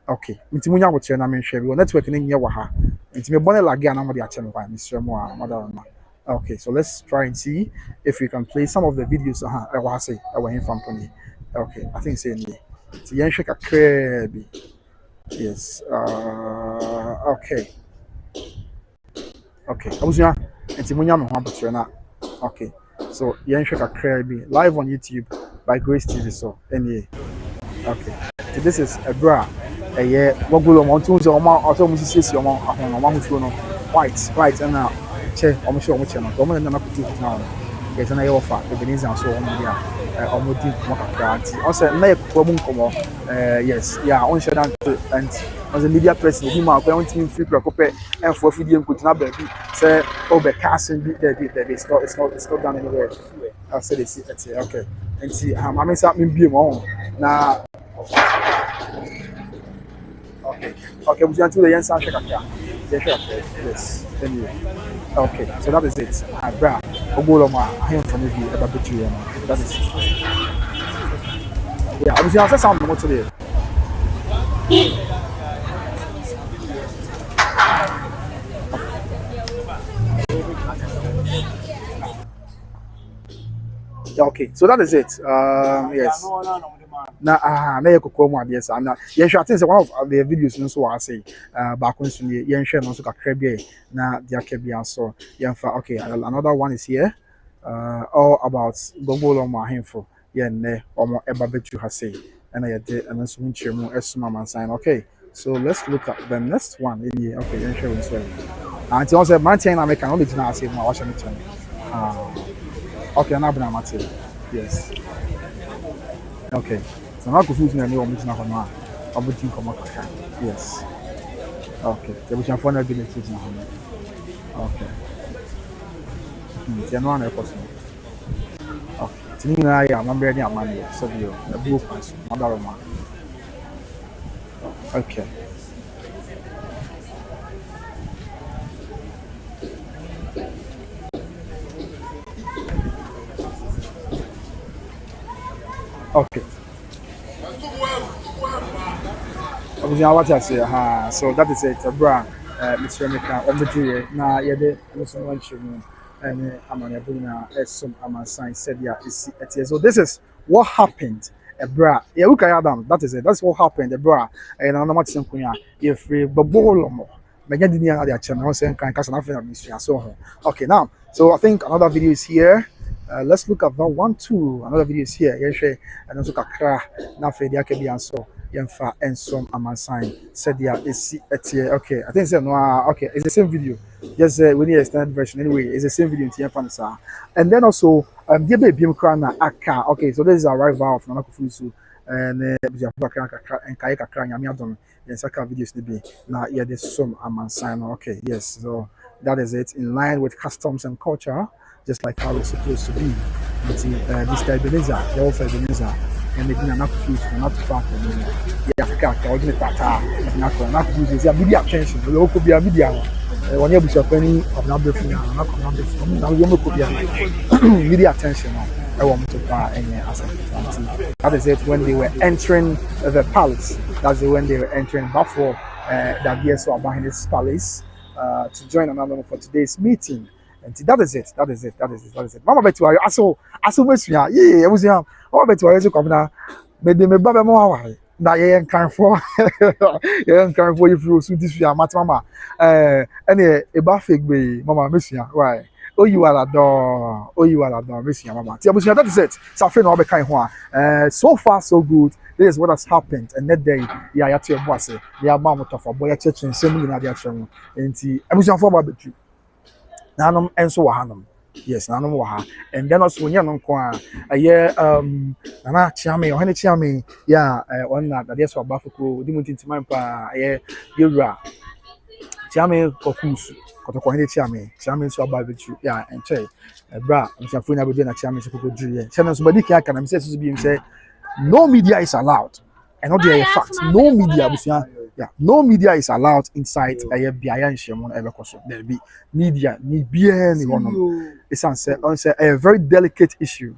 okay nti munya woche na me hwe bi network na nye wa ha nti me bone lage na mo de ache me ba me sremo madam. Okay, so let's try and see if we can play some of the videos I was say I went from Pony. Okay, I think say me. So yen shake a crabby. Yes. Okay. Abusia, enti munya me ho abotire na. Okay. So yen shake a crabby live on YouTube by Grace TV so any. Okay. So this is a bra. Wulormo tun so ma auto mu sisi o ma hu no white and now che o mo sure o mo che no to mo na na kutu na o. Get na your offer, the Benin so on media. omodi komo kakra nti on say na ekwa mu komo yes yeah on share that and as a media person bi ma kwa want me free kope enfo afidie nkotuna ba bi say obe casting bi there it's not done anywhere I said it's okay nti I mean say me bi mo na okay we until the yen sound check kakra yes anyway okay so that is it bra Wulormo I am from the about between that is yeah I was just sound more today okay so that is it yes na yekoko mu ade sa na ye hwa things one of the videos no so wa say back on so ye hwe no so kakra bi na dia ka bi aso ye fa okay another one is here all about Wulormo ahemfo ye ne omo eba betu ha say and ye de and so nchiremu esuma man sign okay so let's look at the next one here okay ye hwe so and also maintain na make an original say ma wa hwe me chen okay na bna mate yes okay so now confused na me o mutuna ho no a obutin komo kaka yes okay so we can find out the message na ho okay so no na person okay tini na ya mambe ni amani so bio na buo pass madaro ma okay okay what I say so that is it bra Mr. Meka ombeje na yede so lunch and amane buna some amansan said yeah so this is what happened bra yeah we can Adam that is it that's what happened bra and na normal tin kunya if Wulormo menya dini na dia channel say kan kasa na fe na mission so okay now so I think another video is here. Let's look at that one too. Another video is here. Yes, and also kakra na fe dia ke bi anso yemfa ensom amansan said dia is okay I think say no okay it's the same video just we need a standard version anyway it's the same video in yemfa and then also dia be bi mkra na aka okay so this is a rival of Nana Kufusu and bizia kakra and kai kakra nyame adon yen saka videos ni bi na ye de som amansan okay yes so that is it in line with customs and culture just like how it's supposed to be. Mr. Ebenezer, the old Ebenezer, and they did not confuse not Tüpac. Yeah, ordinary tata, not confuse. Yeah, media attention. The local media. When you Abusuapanin of Nabefina, not Nabefina. Now you could be media attention. I want to buy any asset. That is it when they were entering the palace. That's when they were entering before Dadiesoaba in his palace to join another for today's meeting. And that is it. Mama betu ayo aso mesua. Yeah, was him. Mama betu ayo so come na. Me de me baba mo wa. Na ye kan for. Ye kan for you so this year mat mama. Ene e ba fake be mama mesua. Why? Oh you are adore mesua mama. Ti abusia that is it. Safe na obe kan ho a. So far so good. This is what has happened and that day yeah ya to ebo ase. Ya ma mo tofa boy ya church nsem ni na dia twem. Enti abusia for ba betu. Nanom enso wa hanom yes nanom wa ha and then also when no nko a ye nana chiame ohene chiame yeah on na Dadiesoaba fuko di muntintiman pa ye yura chiame kokusu kotoko ohene chiame so aba betu yeah enche bra msiafo na be na chiame so kokodu ye channel so badi aka na me say bi say no media is allowed and not the fact no media busia yeah no media is allowed inside biaya nhemu na ebekoso there be media ni bia ni wono it's a very delicate issue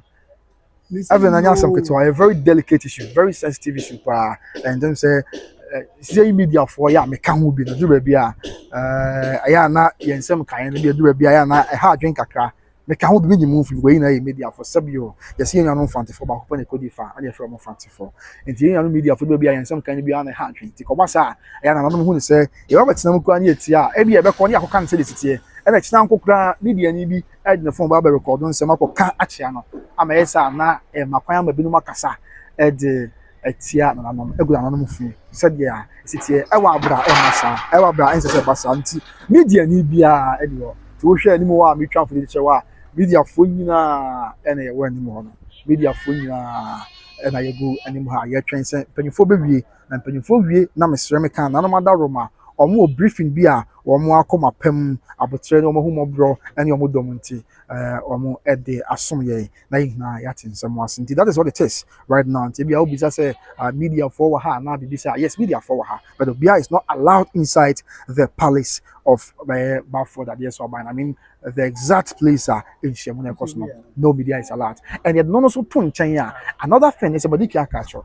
even anya some a very delicate issue very sensitive issue and then say media for ya me kan ho bi na do ba bia aya na yensem kan na do ba bia na e ha adwen kakra me kan ho bi nyi move we na media for sabio yes yen no fanti for ba ko ne kodi fa ade from fanti for enti yen no media for bia yensem kan bia na ha adwen ti ko ba sa aya na no hu ne say e ba betina mu kwa ne eti a e bia be ko ne akoka ne se de titie e na kina nkokra media ni bi e de phone ba be record nsem akoka achia no ama yesa na e makwan ma binu makasa e de etia na nanom egura nanom fu said ya sitie e wa abra e masa e wa abra ense se basa nti media ni bia e de wo to hwe ani mo wa me twa fu de che wa media fo nyina ene ye wani mo no media phone na yegu anim ha ye twen se panyimfo bewie na panyimfo wie na mesrɛ me kan na no mada roma omo briefing bi a omo akoma pam abotre no omo humobro ene omo domunti omo ede asom ye na yina yati nsɛm asinti. That is what it is right now. Nti bia obi say media for ha na bibi say yes media for ha, but the bia is not allowed inside the palace of Balfour Dadiesoaba. I mean the exact place in Shemune Cosmo. No media is allowed. And yet no so tun chen another thing is about the culture.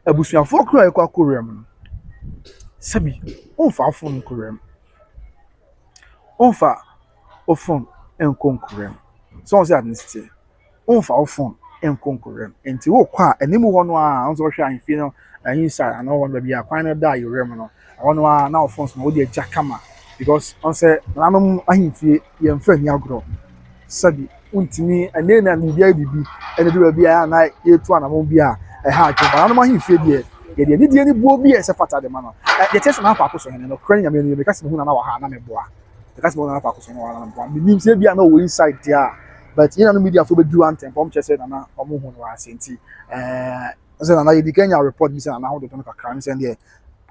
Abusuafo kura ekwa kurem. Sabi onfa afun kurem. Onfa ofun enkon kurem. So on say administrative. Onfa ofun enkon kurem. Enti wo kwa enimu ho no a on so hwe anfi no inside and all one baby akwan no da yorem no. Ono a na ofun so wo de jakama because on say nanom ahimfie ye mfa ni agro. Sabi untimi ene na bibia bibi ene de bibia na yetu anamon bia ha atwa nanom ahimfie de ye de die ni buo bi e se fata de ma no ye tese na akwa akoso hene no kran nyame no me kase hu na wa ha na me boa me kase mo na akwa akoso no wa na me boa me nim se bia na wo inside there but you know media for be do antem pom chese na omo hu no wa asenti say na ye di Kenya report bi say na how do no kakra me say there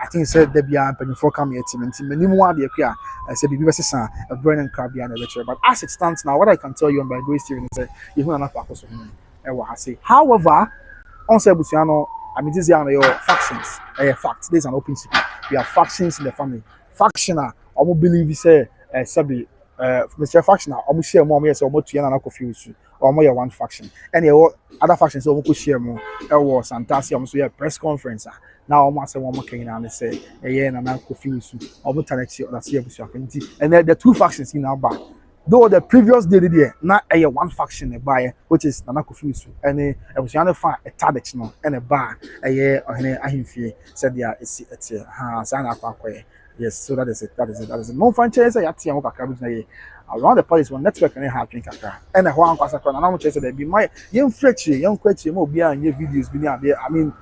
I think said there be a penny for come here team and minimum one the queer said be versus a burning crab and a lecture. But as it stands now, what I can tell you by Grace Steven is you will not focus on say. However, on Sebusiano, I mean this is your factions. Facts. There's an open secret. We have factions in the family. Factioner, I won't believe you say Sabi Mr. Factioner, I will share more yes or more to yana confuse you. Or more one faction. And your other factions over share more. Was Santasi almost a press conference. Now almost one more king and say and I'm confused. Almost that's here and the two factions in our back. Though the previous day there, not a one faction a buyer, which is Nana confused. And I was trying to find a target no and a bar a year or a him fee said yeah, it's Sana Quay. Yes, so that is it. That is it. No franchise. I had around the place one network and have drink and a one class and I'm chasing there be my young Fletchy, young Quetchy, more behind your videos being there. I mean,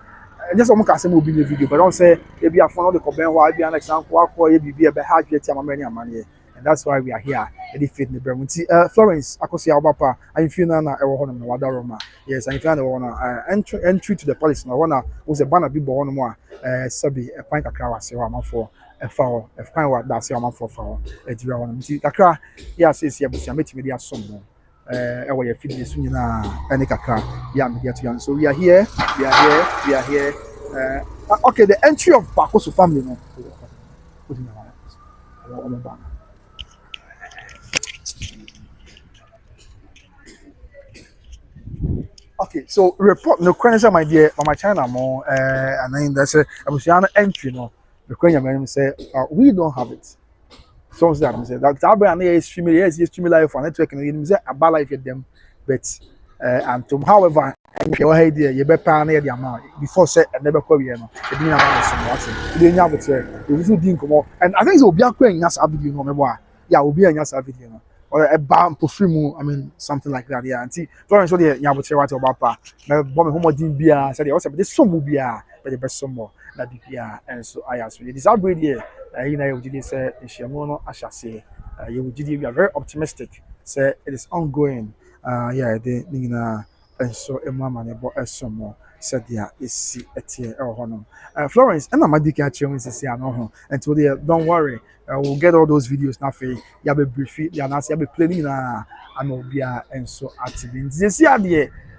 just almost can say video, but don't say if you have found the Coben, why be an example, or you be a hard get your money, and that's why we are here. Eddie fit in the Bremunti. Florence, I could see our papa. I'm feeling na Ewohon Wadaroma. Yes, I'm feeling the entry to the palace. No one was a banner be born more. Sabi a pint of crowd, for a foul, a fine what that's your man for foul. A drone. Kakra, yes, yes, yes, I met media some. Our fitness, you know, and Kakra, yeah, get young. So we are here. Okay, the entry of Paco's family. No. Okay, so report no question my dear on my channel more and then there's a Abusiano entry no the question say we don't have it. So that say that Abraham is streaming live for network and you say about life with them but and to however your idea you better na the amount before say never call you no e bin na some what you nya but you do din komo and I think so obi akwa nya sa video no me boa yeah obi nya sa video no or a bam perfume I mean something like that yeah and see Florence so the nya but what about pa me bo me homo din bia say the this some bia but the best some more na bia and so I ask you this outbreak here you know you did say nhemo no ahase you did we are very optimistic say it is ongoing yeah the nina and so mama nebo esomo said yeah is etie hono Florence and amadika chewin say no ho and so there don't worry we'll get all those videos now for ya be brief ya na say be playing na anobia and so active this year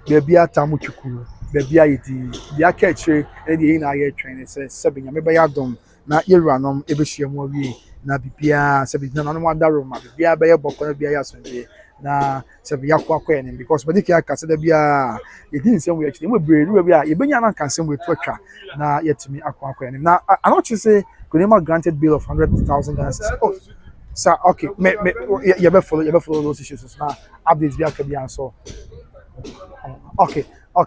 there be atamu chukuru there be ayidi dia kechire e dey na ye train say sebenya me be ya dom na yewuranom e be hyiamu awie na bibia sebenya na no adaro ma bibia be ye bokọ bia ya sonje na sebenya kwakọ ene because body kia kase da bia e din nsem we actually we brere bia ye benya na kansem we to atwa na yetumi akwakọ ene na I not say Kunema granted bill of 100,000 dollars. Oh, sir, okay, you better follow those issues. Now, updates be able so. Okay. I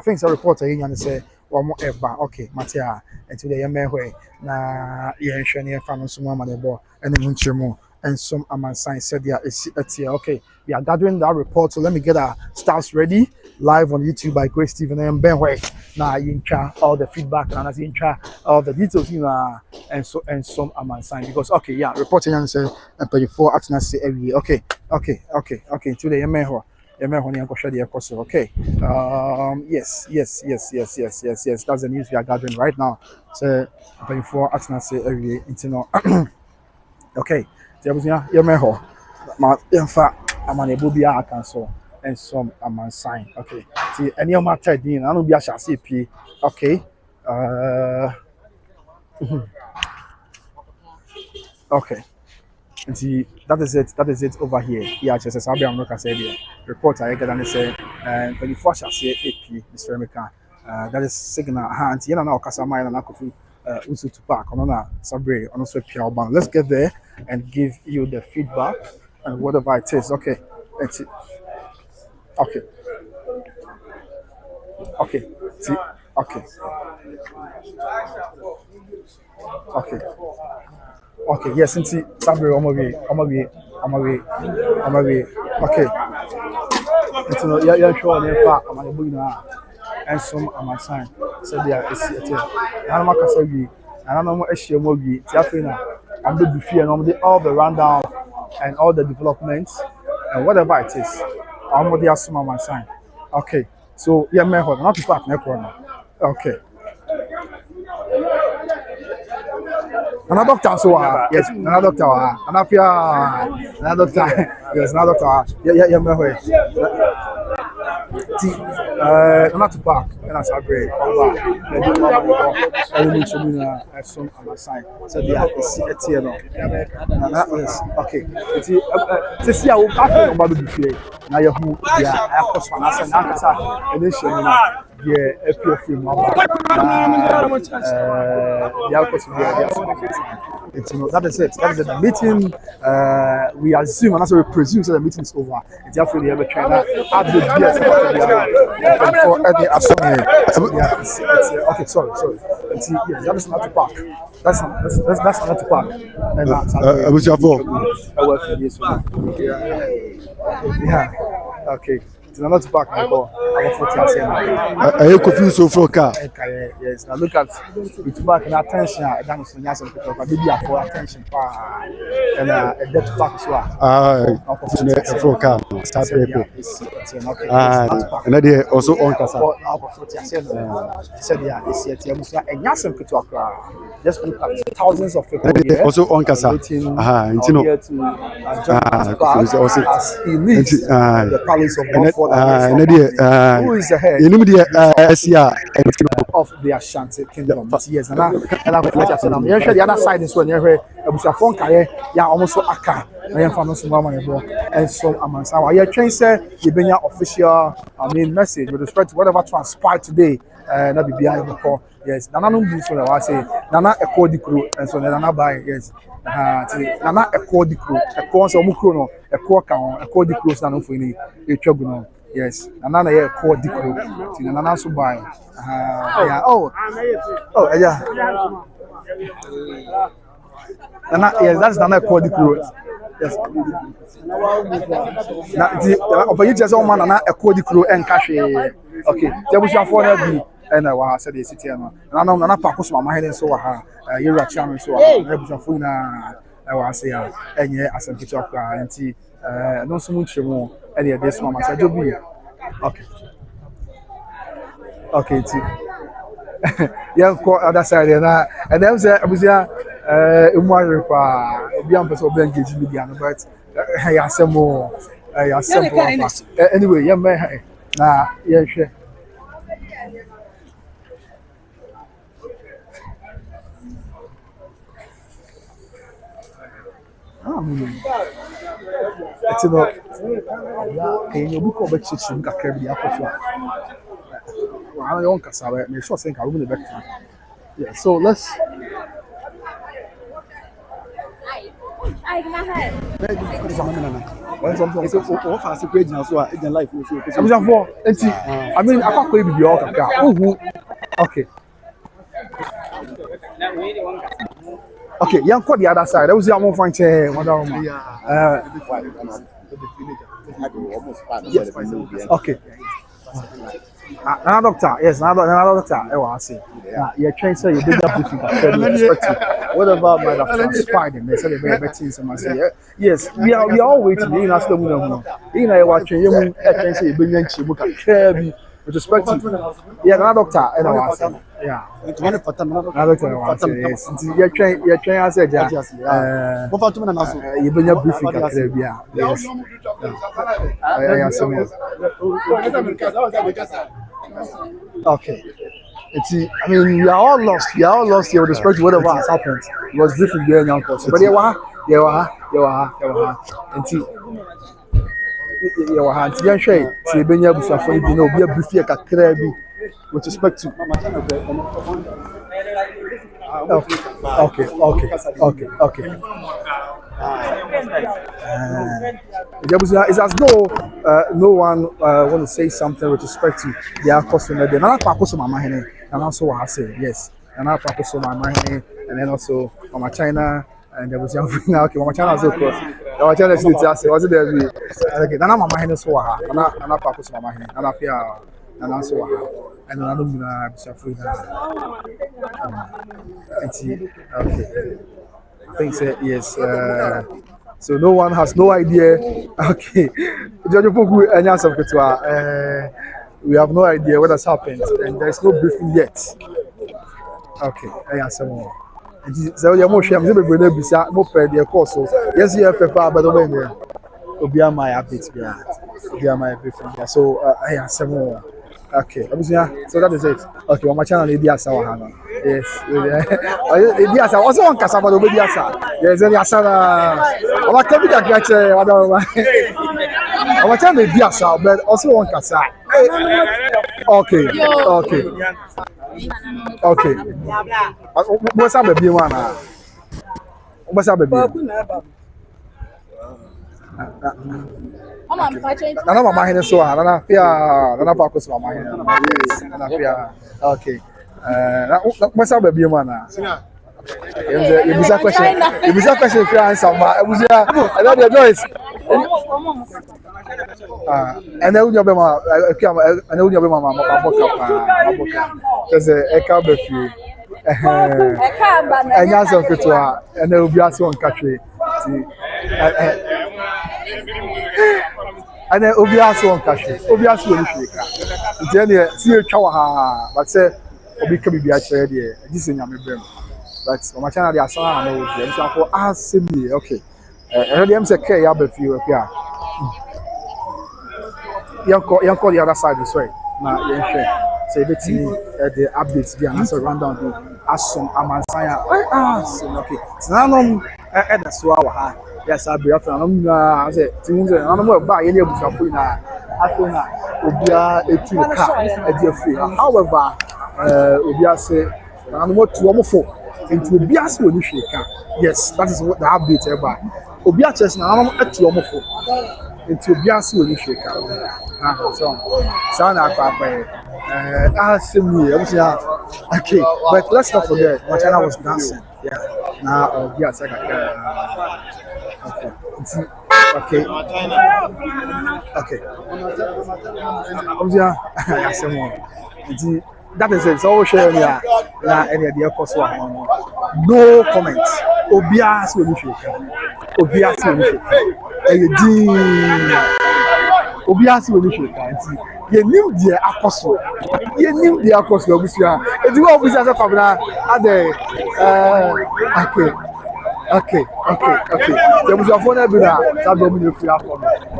think the reporter here and say one more eba. Okay, Matia, and today you may way na you share family some money bo and then munchimo and some aman sign said yeah it's here. Okay, we are gathering that report. So let me get our stars ready live on YouTube by Grace Steven and Benway. Now you can all the feedback and as you can all the details you know and some aman sign because okay yeah reporting and say and pay for attendance every year. Okay. Today you may Yeah, man, honey, Uncle Shady, of course. Okay. Yes. That's the news we are gathering right now. So, before asking us every internal. Okay. So, yeah, man, my in fact, I'm unable to be a cancel and some I'm on sign. Okay. See, any of my third, I don't be a chassis P. Okay. Okay. And see, that is it over here. Yeah, just I'll be on look at say report I get and say and 24 shall say AP Mr. American. That is signal hands. You know now Kasama and Nakofi Usu Tüpac on Sabre on also Pure Band. Let's get there and give you the feedback and whatever it is. Okay. Let's see. Okay. Okay. See. Okay. Okay. Okay, yes, since Sabre on my way. Okay. It's no, yeah, sure, I'm on the book now. And some on my sign. So they are it's I'm not Kasabi. I don't know what issue will be. Tiafina. I'm the buffet and all the rundown and all the developments and whatever it is. I'm what they are some on my sign. Okay. So yeah, man, not to pack neck corner. Okay. Another doctor, so yes, another doctor, another doctor, yes, another doctor. Yeah, my not to park, and that's a great. I need to be some on my side. So they are it's here now. Okay. It's see, I will pack on Babu Buffet. Now you're who, yeah, I have cost one. I said, now, and this year, yeah, a few more. The alcohol, that is it. That is the meeting. We assume, and that's what we presume, that the meeting is over. It's after the ever trying to add the BS for any assembly. Okay, sorry. Yes, that is not to park. That's not to park. And that's yeah. Okay. It's not to park. Are you confused so for car? Yes. Now look at with back and attention. That is when you maybe for attention. And a debt to park as well. For car. Start and then also on Casa. Said yeah, it's yet. And Yasim could talk. Just look at thousands of people here. Also on Casa. As he leaves the palace of God. Who is the head of the Ashanti Kingdom? Yes, and I said, I'm here. The other side is when you're here. Abusuapanin, yeah, almost aka. I am from and so Amansawa. Your train said you bring your official, message with respect to whatever transpired today. That be behind the call. Yes, Nana no do so. I say Nana echo the crew, and so Nana buy. Yes, Nana echo the crew. Echo so mukro no. Echo the crew. Nana for any. You yes, Nana echo the crew. Nana so buy. Yeah. Oh, yeah. Nana, yes, that's Nana echo the crew. Yes. Now, but you just want Nana echo the crew and cash. Okay, there was your phone. And I said the city, and I know Nana Pacos, my head and so you're a charming so I was here, and yeah, as a picture of and see, no so much more, and yeah, this one, I said, you'll be okay, yeah, other side, and then I was here, beyond the so engaged media, but I have some more, anyway, yeah, man, yeah, sure. It's about can you book over chicken kakra bi akoso I don't cassava me sure think I will be back. Yeah, so let's I mean I can't be your kakra okay. Okay, young call the other side. That was your move find okay. Another doctor, yes, another doctor. I want to say, you're trying to say you did that briefing perspective. Whatever might have transpired, and they said they were betting some. I say, yes, we are all waiting. You know, still moving. You know, watching you. Trying to say you bring in chibuka. With respect to, yeah, another doctor. I want to say, yeah. Another doctor. I want to say, yes. You're trying to say, you bring your briefing. Yes. Okay. I mean, we are all lost. We are all lost here with respect to whatever has happened. It was different there in young person. But you are. See, Ben Abusuapanin, you know, be a brief here, with respect to. Okay. It's as though no one want to say something with respect to their customer. Then another person, my mind, and also I say yes. Another person, my mind, and then also Mama China, and there was young okay, Mama China also cross. Mama China is was it there? Okay, then my mind is so hard. Another person, my mind, and I feel, and also and I don't know okay. I think so, yes. So no one has no idea. Okay. We have no idea what has happened, and there is no briefing yet. Okay. So you're more sure. I'm going to be more per the course. Yes, you have paper, but over there. Obia my updates. Obia my briefing. So I have some more. Okay, so that is it. Okay, on my channel, Yes, Diasa. Also on Casaba, Diasa. Yes, Diasa. Our capital catcher, our channel, Diasa, but also on Casa. Okay. What's up, baby? What's up, baby? Nana mama hene so ha nana pa mama hene nana pia okay na masa ba bi mu na you bisa question cry answer ma Abusia I know the Joyce and then you be ma and then you be mama boka cuz e ka be fi anya so fitwa and then obi aso on katwe and then Obiaso on Cläshes. Obiaso on Shika. Then see a chow, but say Obi can be actually there. This is Yami Brim. But my channel, they are so I know them. So for us, me okay. And them say, "Okay, I'll be few here." You call the other side this way. Now, you share. So the the updates there and so run down to Asom Amansaya. Okay. So now at the Swaha. Yes, I'll be after. I said, "Things I'm not buy any Abusuapanin na after Obia a dear free." However, Obia say, "I'm not too almost into Obia so shake." Yes, that is what the update about. Obia chess now I'm at two almost into Obia so shake. So now okay, but let's not forget, my channel was dancing. Yeah, now Obia said okay. That is it. So share me any idea course no comments. Obias will shake. Obias will shake. You knew the apostle. You knew the apostle. It's the officers of okay. There was a phone every day.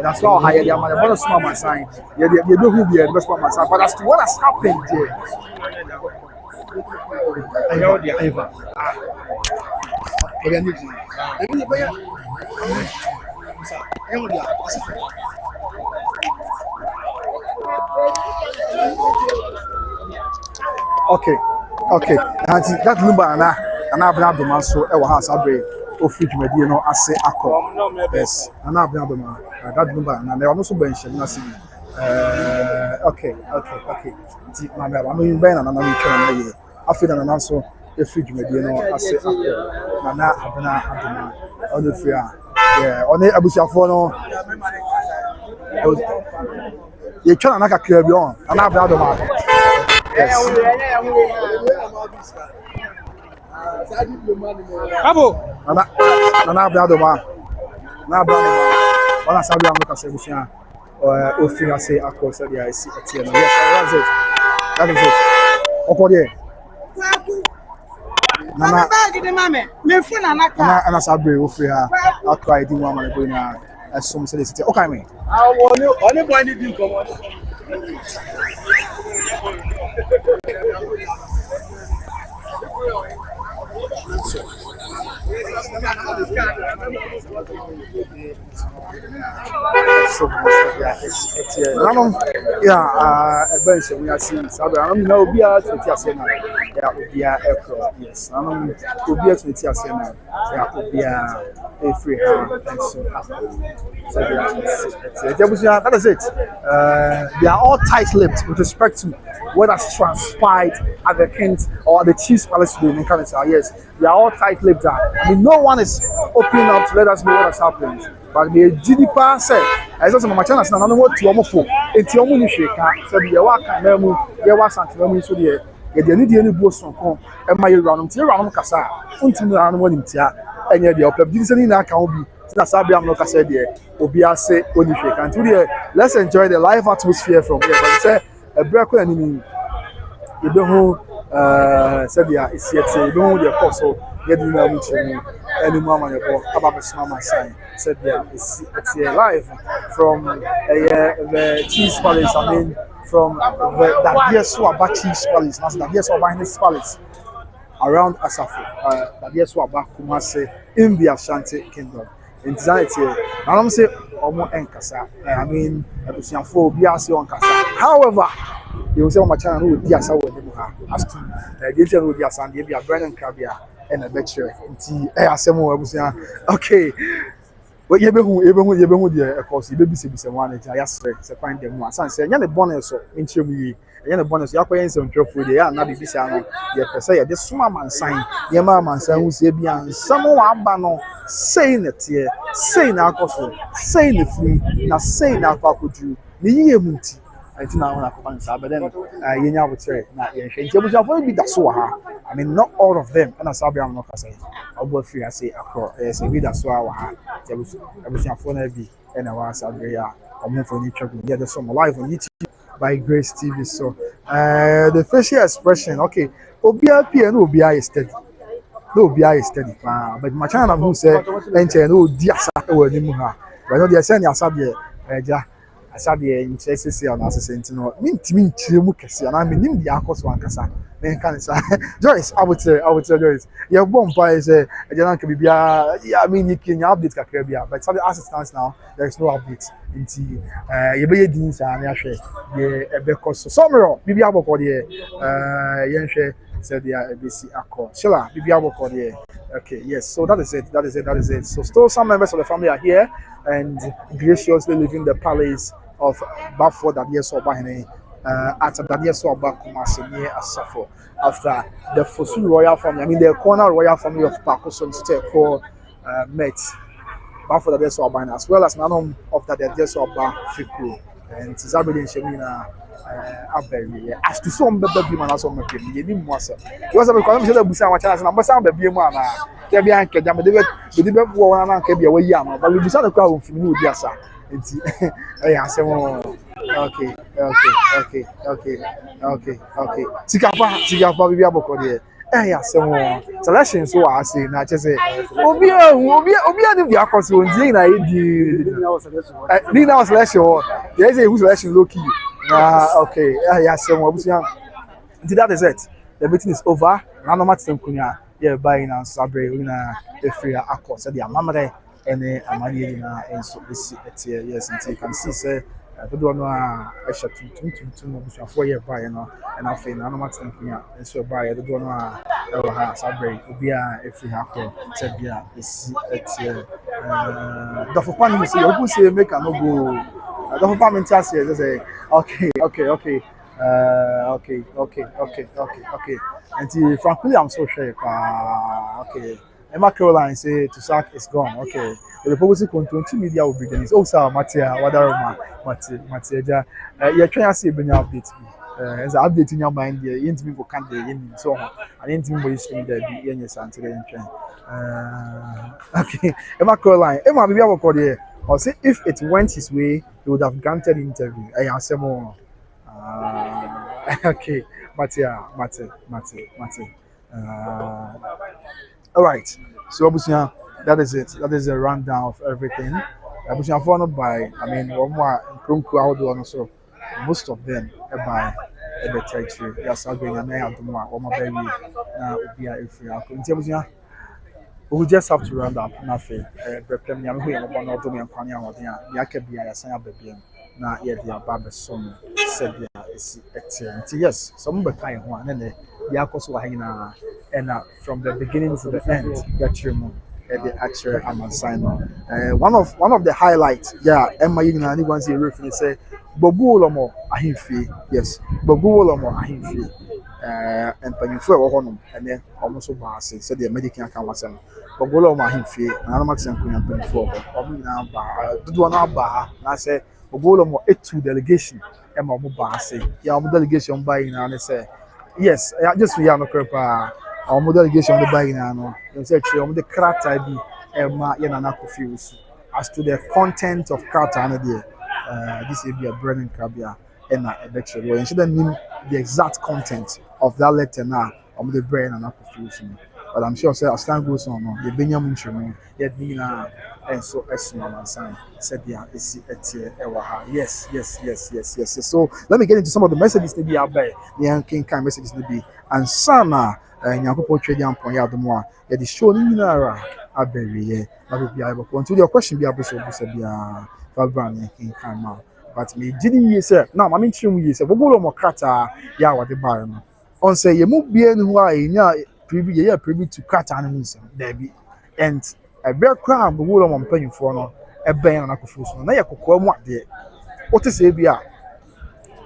That's why I hired them. I want to smell my sign. You know who be the best my sign. But as to what has happened here, okay. And that Lumba and I've been the man so ever has a break. Offered me, you know, I say, yes, and I've been that Lumba and they are also benching. Okay. I'm in Ben and I'm in China. I feel an answer. The fridge, you know, I say, and now on the fear. Yeah, on the Abusuapanin. You try to clear beyond, and I've done the market. Bravo. And I've done the market. Now, when I saw you, I'm going to say, if you say, of course, I see a team. Yes, that's it. That is it. Okay, Nana, and I saw Bray, if you are, I'll cry, the woman going as some say, okay, me. I want you. Only boy need to come on. So yeah, a bunch of we are seeing. So I don't know, be out with your son. Yeah, be a aircraft. Yes, I don't know, be out with your son. Yeah, be a free hand and so. So that is it. They are all tight-lipped with respect to what has transpired at the Kent or the Chiefs Palace today in Canada. Yes, they are all tight-lipped. I mean, no one is opening up to let us know what has happened. But the GDP said, I said, my channel is not what to almost for. It's your money shaker. So the work and memo, there was something so there. The any boss from home, and my round Cassa, until I want him to, and yet the upper didn't account be. That's how I'm not said there. Obia say, when you shake. And today, let's enjoy the live atmosphere from here. But say, a break enemy. You don't know, said, yeah, it's yet, you don't know the apostle, get in there with you, any mama, about the mama sign. Said, yeah, it's live from the Chiefs Palace, I mean, from the Dadiesoaba Chiefs Palace, that's Dadiesoaba his palace around Asafo, Dadiesoaba Kumase in the Ashanti Kingdom. Anxiety, and I'm saying, almost enkasa. I mean, Abusuapanin biasi on kasa. However, you say on my channel who biasa with them as to the channel with biasa and they be a brand and crabia and a lecture. Okay. But you be there, of course, you be someone. I just find them once and say, "You're bonus in Chimney." You're bonus. You're going to drop with the other. This is say this small man sign. Your man sign who say beyond someone bano saying it here, saying our cost, saying the free, now saying our package. The munti. I think now I can answer, but then you know what's right. Now you be that so hard. I mean, not all of them. And as I'm not saying, I'll free. I say across. Yes, we that's so our. Everything phone heavy and I was there. I'm for you trouble. Yeah, there's some live on YouTube by Grace TV. So the facial expression, okay. Obia and Obia is steady. No Obia is steady. But my channel who said enter no diasa or nimuha. But no they are saying Asabi Asabi in Cläshes on assistant no mean chimu kesi and I mean the akos one kasa. Then can say Joyce, I would say Joyce. Your bomb is a general can be yeah, I mean you can update Kakabia, but some assistants now there is no update into you be deans and Yashe, the because somewhere Bibia Boko Yanshe said they are ABC Accord. Shilla, Bibia Boko okay, yes, so that is it. So still some members of the family are here and graciously leaving the palace of Bafo Dadiesoaba at Dadiesoaba Kumase near Asafo after the Fosu royal family, I mean the corner royal family of Pakoson State called met Bafo Dadiesoaba as well as none of the Dadiesoaba Fiku and Tizabedi and Shemina Abbey. As to some baby man, as on my baby, you didn't want to. Was a because of Busan chance and I'm some baby man. There be anche, the debate war and can be away young, but we decided to go from New Yasa. Okay. Sikapa, we be able to hear. Yeah, some selection. So I say, not just say, Obia, the across one day. I did. Nina selection. There's a who's selection low key. Okay. Yeah, some that is it. The meeting is over. None of my team kunya. Yeah, buying and Sabre, the free accord. So the Mamma and Amania and so this year, yes, and you can see, say, I don't know, I shall to 4 year buy, and I think I'm not thinking, and so buy, I don't know, Sabre, Ubia, if you have to, said, yeah, it's the fun you see, you say, make a no go. The family tells you, say, okay. Okay. And frankly, I'm so sure. Okay. Emma Caroline say Tüpac is gone. Okay. The policy control media will be then. Also, Matia, Wadaroma, Matia. You're trying to say when you update me. As I update in your mind, the intimate can be in so on. And intimate is in the yes and today. Okay. Emma Caroline, Emma, we have a call here. Or say if it went his way, he would have granted interview. I answer more. Okay. Matia. All right. So Abusia, that is it. That is a rundown of everything. Abusia followed by, I mean, one more crowd also. Most of them by the territory. That's how going and I have one more baby. If we are continuing, we just have to round up. Nothing. Prepare me. I'm going to do me and the Akabia, Saya baby. Now, yet the Ababa son said, yes, some of the kind one, and the Akos and from the beginning to the end, get you the actual Aman sign on. One of the highlights, yeah, Emma anyone say referee say Wulormo ahimfi, yes, Wulormo ahimfi. And Panyufo Honum, and then almost Basi said the American can was him. Wulormo ahimfi, and I'm not saying Panyufo, do one bar, and I say Wulormo 2 delegation, Emma Basi, yeah, delegation buying, and I say, yes, just we are no crap. Our delegation the buying now. Say the character be Emma Yanana confused as to the content of character and this will be a Brennan Kabia and a lecture. You shouldn't mean the exact content of that letter now the brain and not confused me. But I'm sure say as time goes on, the Benjamin Chimon, yet Nina and so and sign said yes. So let me get into some of the messages to be out there. The King kind messages to be and Sana. Nyankopɔn twɛdi ampɔn yɛ adomo a yɛde show no nyinara abɛwie na baabi a yɛbɛkɔ nti your question bi abɛsɛ obusa biara fa bra ne kan ma but me gidi yie sɛ na ma me nkyerɛ mu yie sɛ Wulormo krataa yɛ a wɔde bae no on sɛ yɛ mu bie no ho a yɛnya privy to krataa no mu nsɛm daabi and ɛbɛrɛ koraa Wulormo mpanyinfoɔ no ɛbɛn na nakɔfo so no na yɛ kɔkɔɔ mu adeɛ wote sɛ bi a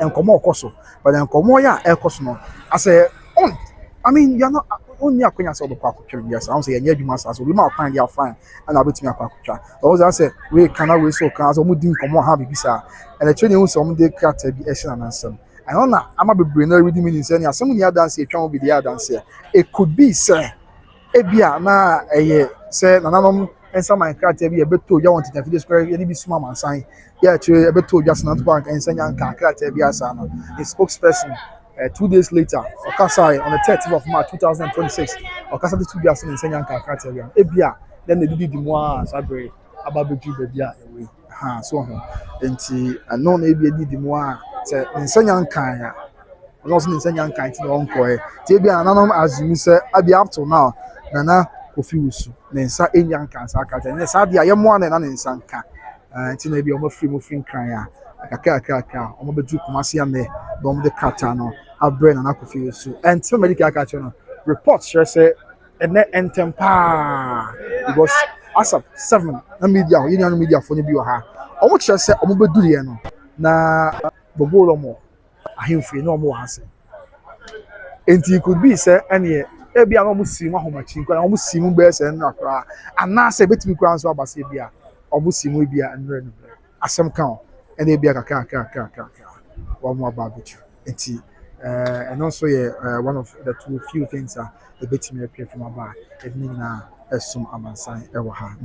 nkɔmɔ ɔkɔ so but nkɔmɔ yɛ a ɛkɔ so no asɛ on I mean, you're not only a queen as the park. Yes, I don't say any human as we might find you fine, and I'll be to me a quack. But I say, we cannot wait so cars or moving come on, have bisa, and the training some day cat be action and answer. I don't know, I'm a brainer reading means any some near dance, a will be the other dancer. It could be, sir. Ebia, na a year, say, and some my cat be a bit too young to the square, any be small and sign. Yeah, a bit too just not bank and send young cat, a spokesperson. 2 days later, Okasai on the 30th of March 2026, Okasa the 2 years in Senyan Kakatelian. Ebia, then they did the more Sabre, Ababuju Bebia away. So on. And no, maybe did the more in Senyan Kaya, and also in Senyan Kaya to the Onkoy. Tibia, and as you say, I be up to now, Nana Kofiusu, then Sa Indian Cancer, and Sadia, young one and an Sanka, and maybe almost free moving Kaya. Kaka, Omobeju Kumasiane, Bom de Katano, a brain and Akufiusu, and so many Kakachano reports share say, and net and tempa. It was as of 7 media, Union media for the Bioha. I would just say, Omobeduliano, na Wulormo, a him free no more answer. And he could be, sir, and yet, maybe I almost see my home machine, I almost see Mumbers and Nakra, and now say, bet me grounds of Basibia, almost see Mubia and Ren, as some count. And they be a one more barbecue. And also, one of the few things that the bit me appear from my back. It means some Amansan ever had.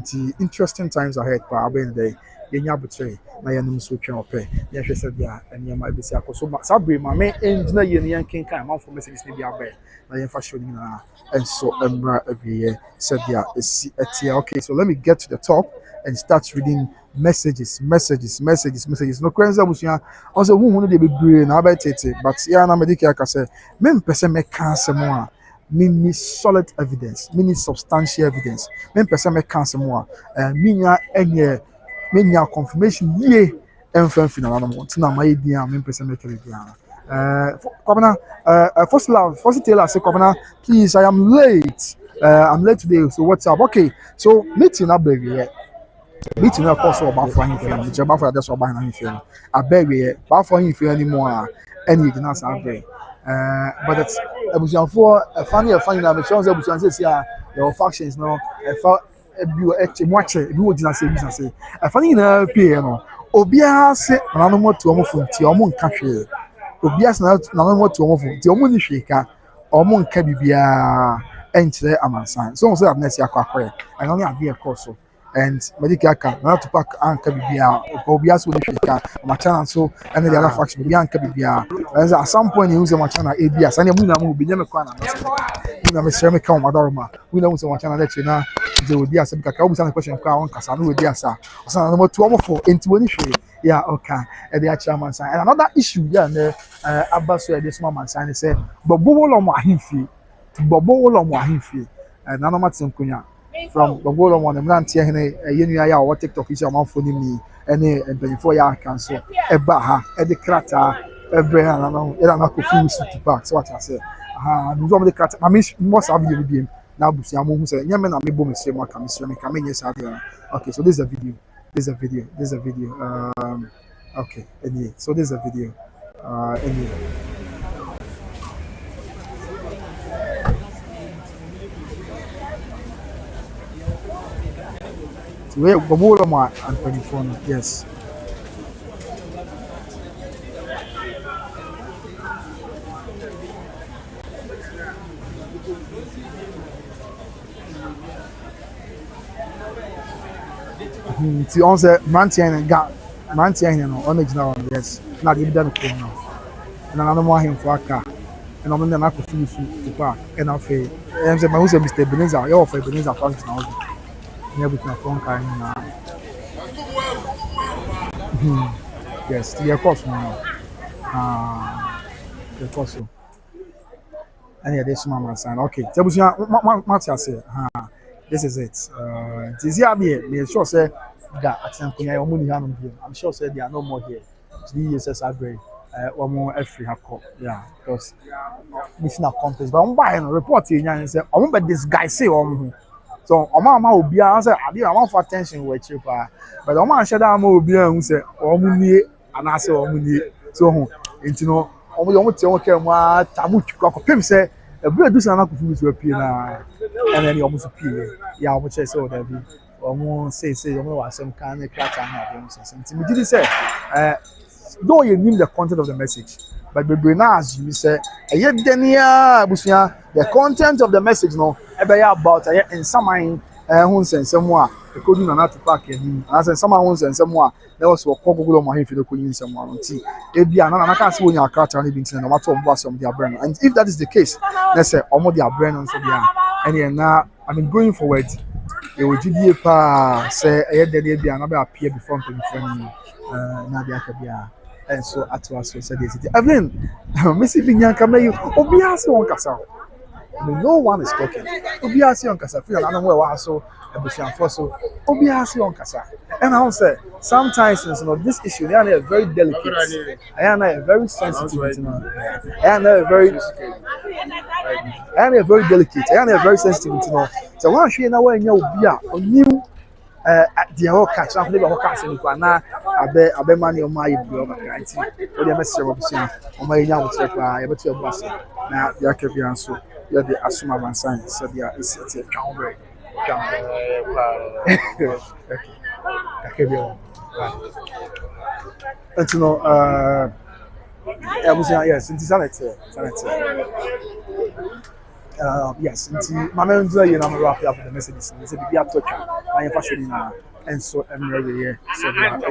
Interesting times ahead, but I'll be in the day. You betray. Na ya num so twa opɛ ya hwɛ sɛ bia ɛne ma bi sɛ akoso sabre ma me engyina yɛ ne yankin kan ma for messages ne bi abɛ na yɛn fa show ni na and so emra abiye said bia esi etia. Okay, so let me get to the top and start reading messages. No kwenza busua also hu de bebre na abetete but ya na medike aka say me mpese me ka asɛm a me solid evidence, me substantial evidence. Me mpese me ka asɛm a me nya enye me nya confirmation ye emfa final na mo tina my dia me mpese me kele dia Governor, first tell us, Governor, please, I am late. I'm late today, so what's up? Okay, so meeting up baby. Meeting up also about for him, which about for that's about him. I beg you, about for him anymore. Any can answer. But it's for a funny, I'm sure Abusuan says, yeah, your factions no ɛfa ebi ɛkyɛ mu akyɛ ebi wɔ gyina se ɛfa ne nyinaa pie no obiara se nananom atu ɔmo fo nti ɔmo nka hwee obiara se nananom atu ɔmo fo nti ɔmo ni hwee ka ɔmo nka bibiara ɛnkyerɛ amansan so ɔmo sɛ abena si akɔyɛ ɛno ne adeɛ ɛkɔ so and medical aka na Tüpac anka bibiara obiara se wɔn hwee ka ɔmachana so ɛne the other faction obiara anka bibiara ɛnso at some point ehu sɛ ɔmachana ebi asa ne mu na mu obi nyɛ me kwan na na me sɛ me ka ɔmadaroma mu na mu sɛ ɔmachana na kyerɛ na the odi asa because ka obusa na question kwa on kasa no odi asa osa na mo to omo for enti woni hwe yeah okay e dey chairman sign and another issue yeah na abaso e dey small man sign say Wulormo ahimfie na no matin kunya from Wulormo na mrantie hene yenua ya o TikTok isi omanfo ni mi ene empanifo ya kan so e ba ha e dey krata ebre na no e na ko fu Tüpac so what I say no zo mo dey krata ma me mo sa video bi na busia mo hu say nyame na mebo mesre mo aka mesre me ka menye sa dia okay so this is a video okay anyway so this is a video anyway so we Wulormo and 24 yes ti on say mantian no on original one yes na give them ko no na no mo ahemfo aka na mo na ko fi Tüpac and afi em say ma say Mr. Ebenezer you offer Ebenezer function now near between phone car na yes the course no the course and yeah this mama sign okay tebusia ma say this is it this year me sure say that atenkonya omo ni hanom here I'm sure say they are no more here 3 years as agree omo every hakọ yeah because mission accomplished but omo buy no report enya say omo be this guy say omo so omo ama obia say ade am for attention we chepa but omo an sheda ama obia hu say omo nie ana say omo nie so hu enti no omo tie won ka mu tabu twiko pem say ebure du sana ko fu pie na and then omo so pie ya omo che say o da bi omo say omo wa some kind of crack and omo say enti me did say though you name the content of the message but we now assume say the content of the message no e be about in some hu nsensem a e ko du na Tüpac ani as in some hu nsensem a there was what Gborgu mo him fi ko yin nsem a nti e bia na ka se wonya character na bi ntina no matter omo asom dia brand and if that is the case let's say omo dia brand on so dia and na I mean going forward e wo gidie pa say e de bia na be appear before me na dia ka bia and so at was said this Evelyn Missy Binyanka may obiase on kasa no one is talking obiase on kasa feel na no we so Abusuapanin so obiase on kasa and I say sometimes you know this issue they are very delicate they are very sensitive and very delicate and very sensitive you know so one shey na we nya obia onim the whole catch up never catch any na abe mani o mai bro right o dey message obusia o mai nya wo trepa e betu obu ase na ya ka bia nso ya dey asuma bansan so dia is it counter okay bia and you know obusia yes it is sanity yes, my man do you know wrap up the messages. It's a big touch. I am fashion and so I'm ready here.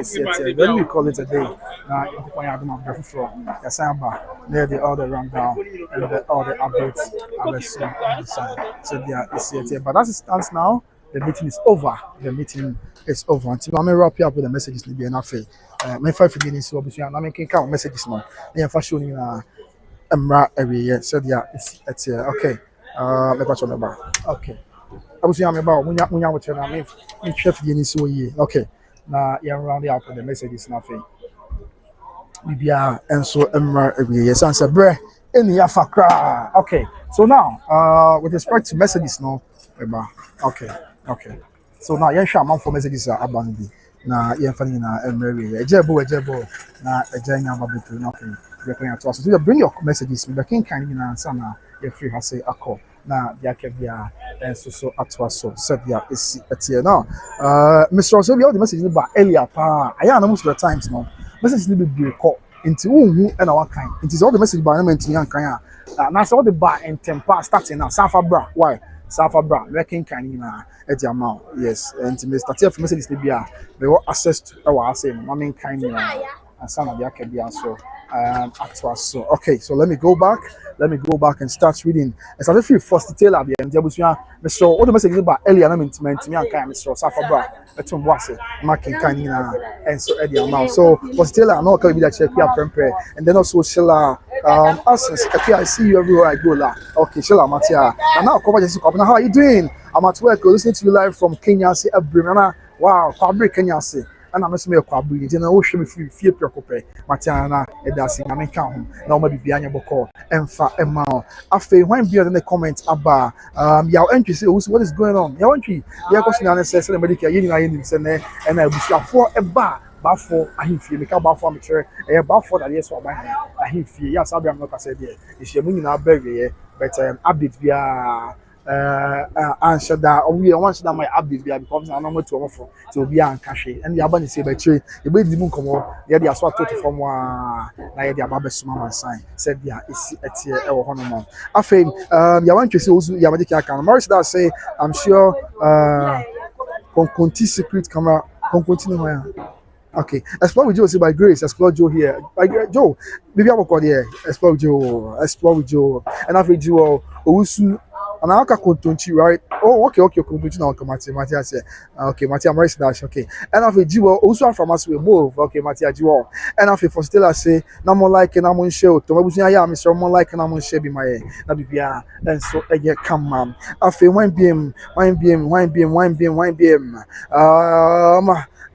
So when we call it a day, now I have my breath from the samba, near the other rundown and all the updates I will see on the side. So it's here. But as it stands now, the meeting is over. Until I wrap up with the messages to be enough. My 5 minutes so obviously I'm making count messages now. I am fashion every year. So it's here. Okay. Okay. Abusuapanin munya wote na me chef ye ni so ye. Okay. Na ya round up the messages na fe. Bibia enso emra every year. So answer bre eni ya fakra. Okay. So now with respect to messages no okay. So now yen sha man for messages aban bi. Na yen fa ni na emra every year. Ejebo na ejanya mabetu nothing. So bring your messages. We can kind of answer now. Free has say a call. na dia kebia enso so atwa so sebia esi etie now Mr. Osobia the message ba earlier pa aya na most of the times no message ni be call nti wonhu na wakan nti so the message ba na mantini ankan a na so the ba in temper starting now safa bra why safa bra working kan na edia ma yes nti me start for message ni bia be access to our say ma men kan na asana dia kebia so atwa so okay so let me go back and start reading. It's a few first detail at the end. Mr. All the message about earlier, I mean, Mr. Safabra, Betum Wase, Marking Kanina, and so Eddie Amount. So, first detail, I know can be that check and then also Sheila, okay, I see you everywhere I go. Okay, Sheila Matia. And now, how are you doing? I'm at work, listening to you live from Kenya. Say, wow, Kwabri Kenya. Say. And I'm a kwabri je na wo hwe me fie prekope matiana edasi na me kan ho na o ma bibia nya boko emfa ema o afi when be on the comment aba yaw entry say what is going on yaw entry ya ko sina na say say medical yin na yin say na na abusuafo eba bafo ahimfie me ka bafo am kire e bafo Dadiesoaba ahimfie ya sabe am no ka say there e hye mu nyina bagwe but update via answer that we want that my update because I know what to offer to be an cash and the abani say by trade the way the moon come on yeah they are sort to from one na the ababa suma sign said yeah is at e wo hono mo afem ya want to say also ya medical can Morris that say I'm sure conti secret camera continue. Okay, explore with Joe, say by grace, explore Joe here. By Joe, maybe I will call here. Explore with Joe, and after Joe, Owusu, and I can continue, right? Oh, okay, continue now. Matia say, okay, Matia, I'm right dash, okay. And after Joe, also from us we move, okay, Matia Joe, and after for still I say, no more like and I'm on show. To Abusuapanin, yeah, Mr. More like and I'm on show be my, na bibia, and so I get come, man. After wine BM,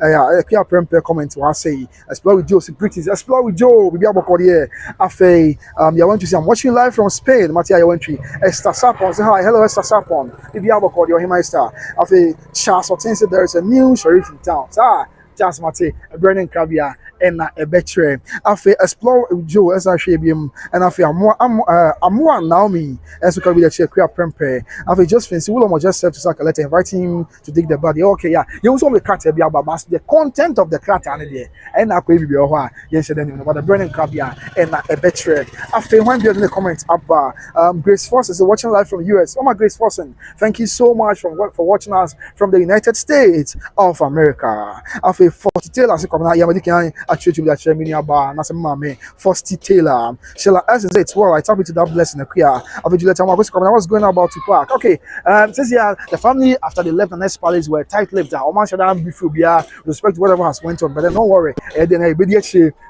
yeah, I can't comment to say explore with Joe, securities, explore with Joe, we be able to here. Afe, you want to say I'm watching live from Spain, Matia Yawentry, Esther Sapon, say hi, hello Esther Sapon, we be able to your him Esther. Afe, Charles Otin said there is a new sheriff in town. Charles Mate, a burning crabia, and a betray. Afe, explore with Joe as I shave him, and Afe, I'm one now me, as we can be the check, Prempe. Afe, just fancy Wulormo just said to sack a letter inviting him to dig the body. Okay, yeah, you also the cat about the content of the cat and I could be over. Yes, then about the burning crabia and a betray. Afe, when you're in the comments about Grace Forson is watching live from the US. Oh, my Grace Forson, thank you so much for watching us from the United States of America. Afe, for detail as a comment, yeah, actually that share mini about na some mame first Taylor Sheila as say it's well I tap into that blessing queer of Juliet what's going on about Tüpac. Okay, says here the family after they left the next palace were tight-lipped. Oman should have before be respect whatever has went on, but then don't worry then I be there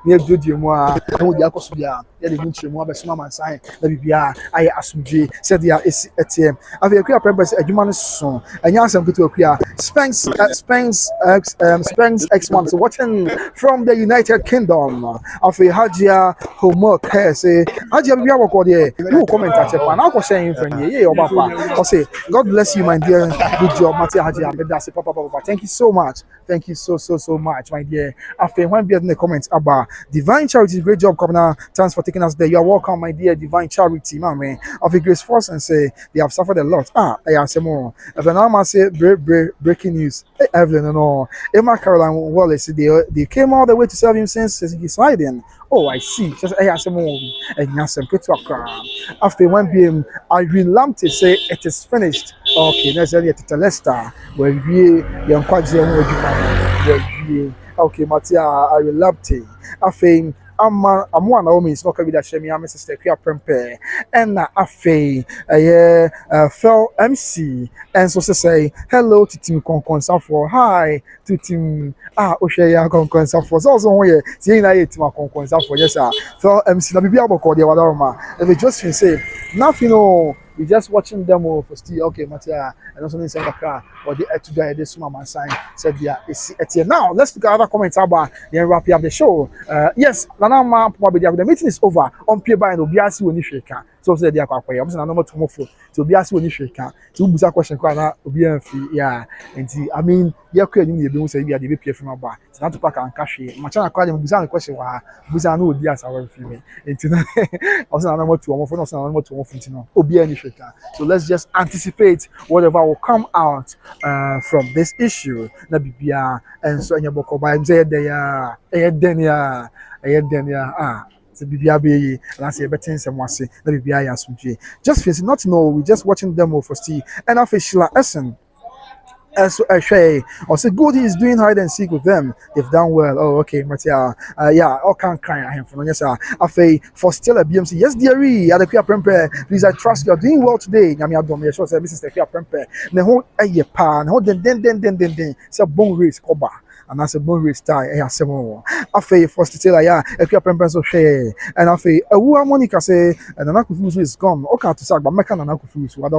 near good you more and the akosubia yeah the winch more be smama sign na bibia I asumje said there is etie have a queer purpose adwuma so anya asem keto queer Spence X1 so watching from the United Kingdom of a Hajia homework say Hajia we have got there you comment at it and I'll share in friend yeah or papa or say God bless you my dear good job Matia Hajia but that's papa thank you so much so much my dear after when be in the comments about Divine Charity great job Governor thanks for taking us there you are welcome my dear Divine Charity man of a Grace Force and say they have suffered a lot I say more if an arm say breaking news Evelyn no Emma Caroline Wallace they came all the way to serve him since he's hiding. Oh, I see. Just I asked him and Yassam Petra. After one BM, I relumped to say it is finished. Okay, necessarily at Leicester where we young Quadzian okay, Matia, I relumped. After I'm one of me, so can be that shame. I'm Mr. Queer Prempe, and Afe, fell MC, and so say hello to Tim Concon for hi to Tim Oshaya Concon for also here. Seeing I Tim Concon for yes, sir. Fell MC, let me be able to call the Wadarma. If it just say nothing, no. We just watching them for still okay, Matia, and also in the car or the to guy this mama sign said yeah, it's here. Now let's look at other comments about then wrap up the show. Yes, Nana probably the meeting is over on P by and Obiasi when you shake. So said they are quite I'm saying no tomorrow to Obiasi when you shake. To busa question quite Obian yeah, and see I mean you're creating the don't say we are the VP from about it's not to pack and cash it. Machana call him busa question why busa no Obiasi our film. And also no to one for no to one for Obian. Africa. So let's just anticipate whatever will come out from this issue. Na bibia and so anya boko ba mze Denia so bibia be and I say betin some wase na bibia ya asumdwe. Just face not know we just watching them for see and official Essen. As or say good is doing hide and seek with them. They've done well. Oh, okay, Matia. Yeah, all can't cry at him from yes, Afe for still a BMC. Yes, dearie, Adequia Prempe. Please, I trust you are doing well today. Yamia Dom, your show services, the Prempe. The whole a pan, hold then. It's a bone race, Koba. And that's a bone race tie. I have several. Afe for still, yeah, a Prempe so share. And Afe, a woman Monica say, and an Akufu is gone. Okay, to say, but Mekan and Akufu, what I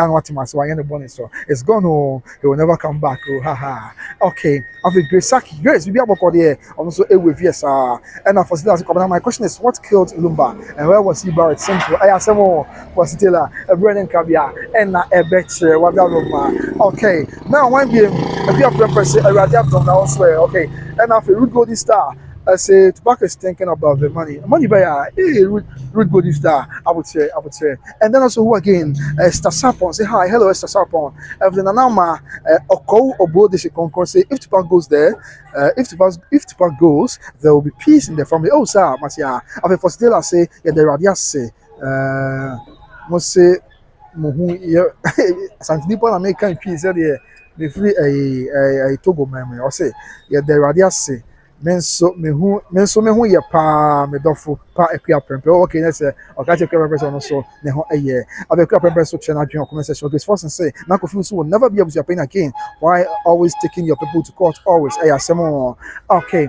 am what my so I end the bonus. So it's gone home. He will never come back. Oh, haha. Okay. Have a great Saki. Grace, we be able to there. Also, with yes, and for that, my question is, what killed Lumba and where was he buried? Simple. I have some more for still a Brennan Cabia and a betch. Okay. Now, one game, if you have purpose, I rather have done elsewhere. Okay. And after Root Goldie Star. I say Tüpac is thinking about the money. Money by Root Goldie Star, I would say. And then also who again? Esther Sapon. Say hi, hello, Esther Sapon. Then Anama Oko Obo de Concourse. Say if Tüpac goes there, if Tüpac goes, there will be peace in the family. Oh, sir, Masia. After for still I say, yeah, the radias say, must say, Mohu, Santipo American peace. They free a Togo memory. Or say, yeah, the radias say. Menso me hu ye pa me dofo pa ekua prempe okay let's say okache ekua prempe so so ne ho eye abekua prempe so chena adwen comment section this person say na ko will never be Abusuapanin again. Why always taking your people to court always okay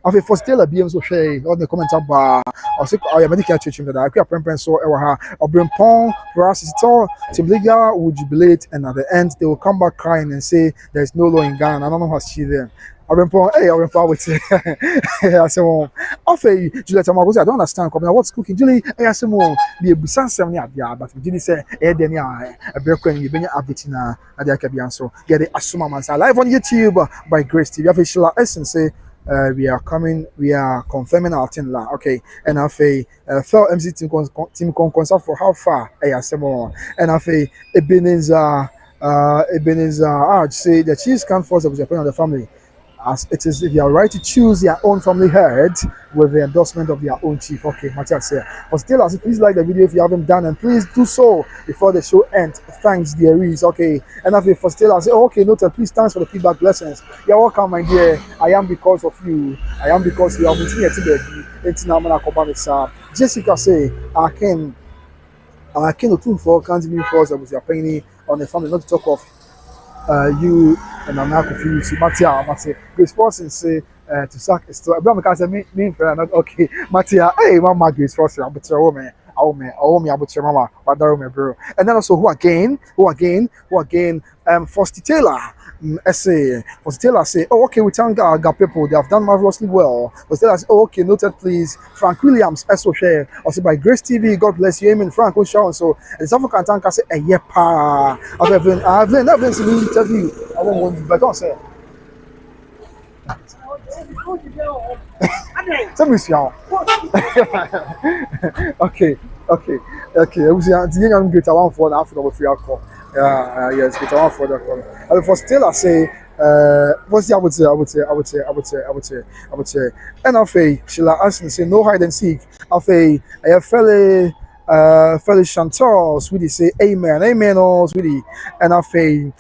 afi for still a BM so share on the comment bar or say I am medical church that ekua prempe so e wa ha obrempon process it all team legal would jubilate and at the end they will come back crying and say there is no law in Ghana. I don't know how she there. I've been with it. I said, okay, Juliet, I don't understand. What's cooking? Julie, I said, the Busan 70 but Julie said, then a break you've been updating at the Akabian. So get it Asuma Mansa live on YouTube by Grace TV. Official Essence say, we are confirming our team la. Okay, and I've fell MC team consult for how far? I said, and I've Ebenezer, say the Chiefs can't force Abusuapanin on the family. As it is if you are right to choose their own family head with the endorsement of their own chief. Okay, Matthias here. But still, as please like the video if you haven't done, and please do so before the show ends. Thanks, dear Reese. Okay, and after for still, I say, okay, noted. Please thanks for the feedback, blessings. You're welcome, my dear. I am because of you. I am because you have been here today. It's now Jessica say, I can tune for can't even force Abusuapanin on the family, not to talk of you and I'm not confused. Matia, Grace Forson say to sack is to Abraham can say me friend not okay. Matia, hey, Mama Grace Forson, I'm better woman. Oh me, about your mama, what bro. And then also who again? Foster Taylor. Essay. Foster Taylor say, oh okay, we thank our people, they have done marvelously well. Foster Taylor say, oh okay, noted please. Frank Williams, SO share. Also by Grace TV, God bless you. Amen. Frank Oshaw so and South African tank say, yeah pa. I've never seen an interview. I won't but don't say. Tell me okay. I was young great one for after the free alcohol. Yes, get one for the call. And for still I say what's the I would say. And I say Sheila Aston say no hide and seek. I say a fellow Chantal, sweetie say amen, oh sweetie. And I say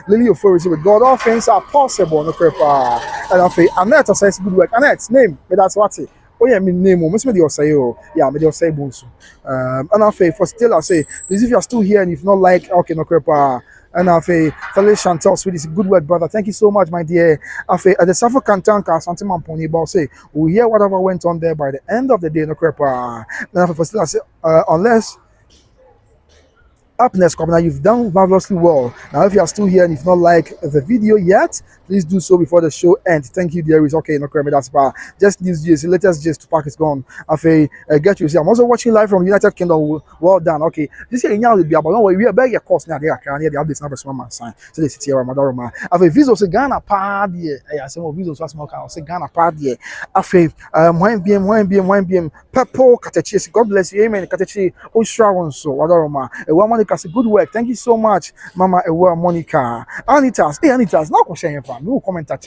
Lily of Forest with God, all things are possible, no prepare. And I say Annette says good work. Annette's name, but that's what it. Oh yeah, my name. Must be your say. Oh yeah, me your say bonsu. And I say for still I say, if you are still here and if not like okay, no crepa. And I say, fellow Chantal, sweetie, good word, brother. Thank you so much, my dear. I say at the South African tanker, something man pony about say we hear whatever went on there by the end of the day, no crepa. And I for still I say unless Up next, Kwabena, you've done marvelously well. Now, if you are still here and you've not liked the video yet, please do so before the show ends. Thank you, dear. It's okay, no crime, that's bad. Just these days, the latest just Tüpac is gone. Get you. See, I'm also watching live from United Kingdom. Well done. Okay, this year, will be about we are beg your course now. They are the updates number one sign. So they sit here, my daughter. Afe visa say Ghana party. I say more visa was small. Can say Ghana party. Afe wine BM. Purple Katechi. God bless you. Amen. Katechi. Oshra so. Wadoroma. Monica say good work. Thank you so much, Mama. Monica. Anitas. Anitas. Now question you from. No comment at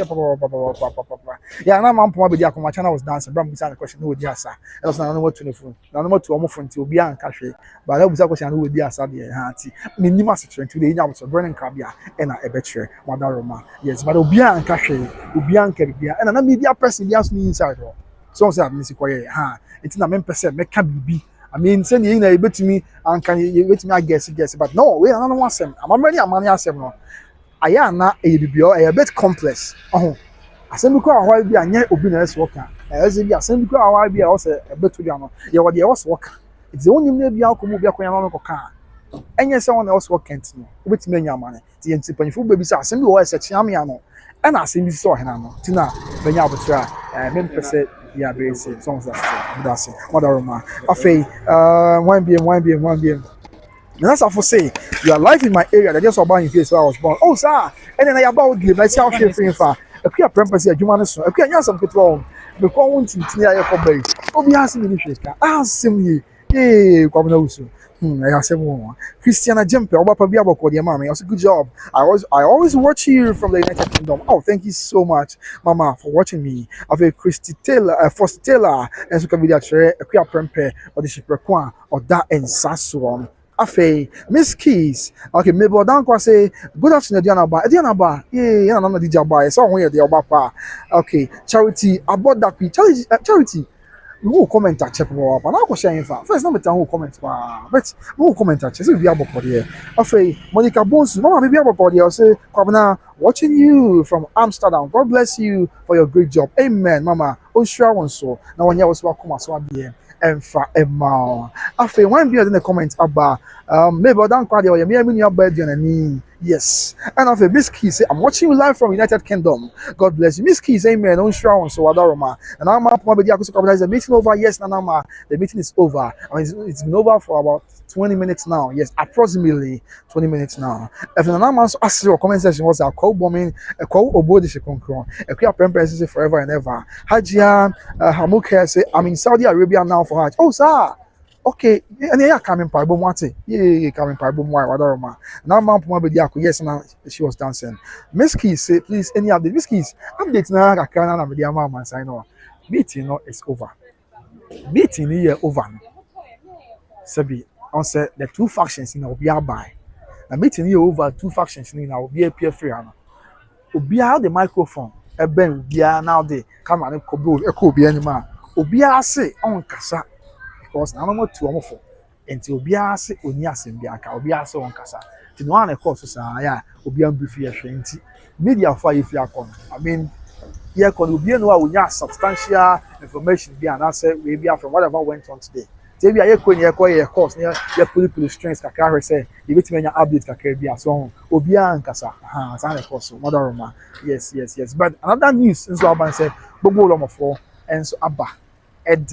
yeah, now man be there. My channel was dancing. Bram beside the question. No dear sir. Else na no more to the phone. Na no more to almost phone till be an cash. But I was question no dear sir there. Hanti. Minimum situation today. Now was burning crabia and a betre. Madaroma. Yes, but obi an cash. Obi an keribia. And na media person be as inside. So say I'm quiet. It's na men person make be. I mean, send you in to me and can you wait me? I guess, but no, we are not one sem. I'm already a money as no. I am not a BBO, a bit complex. Oh, I send me call why be a near obedience worker. As if you are sending call why be also a bit to be on. You are the house worker. It's the only maybe I'll come over your car. And yes, someone else working with me your money. The anti-penny baby says, send you as a chamiano. And I send you saw him. Tina, when you have a try, men yeah, basic songs that's it. Madaroma. Afe, 1 BM. That's how for say you are live in my area. That just about in face where I was born. Oh, sir, and then I about give. I see how she free for. A clear purpose here. Human so. A clear some people. Because one thing clear your coverage. Oh, we have some issues. Ask me. Hey, come also. I have some more. Christiana Jempe, good job. I always watch you from the United Kingdom. Oh, thank you so much, Mama, for watching me. I have Christy Taylor, Foster Taylor, and so can be that a queer prempe or the shipwreck or that and Sassuon. Afe, Miss Keys. Okay, maybe I don't say good afternoon, Diana. Yeah, I'm not DJ Ba. So when you're the Obapa. Okay, Charity about that. Charity. Who comment at check up and I'll share in fact. First number who comment but who comment at we have about here. Afe Monica Bones, Mama maybe about body. I'll say Kwabena watching you from Amsterdam. God bless you for your great job. Amen, Mama. Oshra one so now when you was welcome as well here. And for Emma. Afe one be in the comments about maybe I don't quite or your birthday on yes. And after Miss Key say, I'm watching you live from United Kingdom. God bless you. Miss Key say, amen. On Shroud, so Adaroma. And I'm up with the meeting over. Yes, Nanama. The meeting is over. I mean, it's been over for about 20 minutes now. Yes, approximately 20 minutes now. If Nanama ask your comment section was a call bombing, a call obodi concron, a clear purpose forever and ever. Hajia Hamuke say, I'm in Saudi Arabia now for Hajj. Oh, sir. Okay, and yeah, coming parbo mwate. Yeah, coming parbo mwa wadaroma. Now mom be diako. Yes, now she was dancing. Miss Keys say, please, any update. Miss Keys, update na kakana na media mama say no. Meeting no is over. Meeting here over. Sabi, on say the two factions in Obia by. The meeting here over 2 factions in Obia peer free. Obia the microphone. Ben Obia now the camera and kobo ekobi anima. Obia say on kasa. Because na no to omofo enti obi ase oni asem bia aka obi ase won kasa ti no an course sa ya obi an brief ye hwe enti media for if you akon I mean here kon obi no a onya substantial information bia na say we bia from whatever went on today te bia ye ko ni ye course ni ye pull strengths kakra hwe say you bit me nya update kakra bia so obi an kasa sa na course Motheroma yes but another news nso aban say gbogbo Wulormo enso aba ed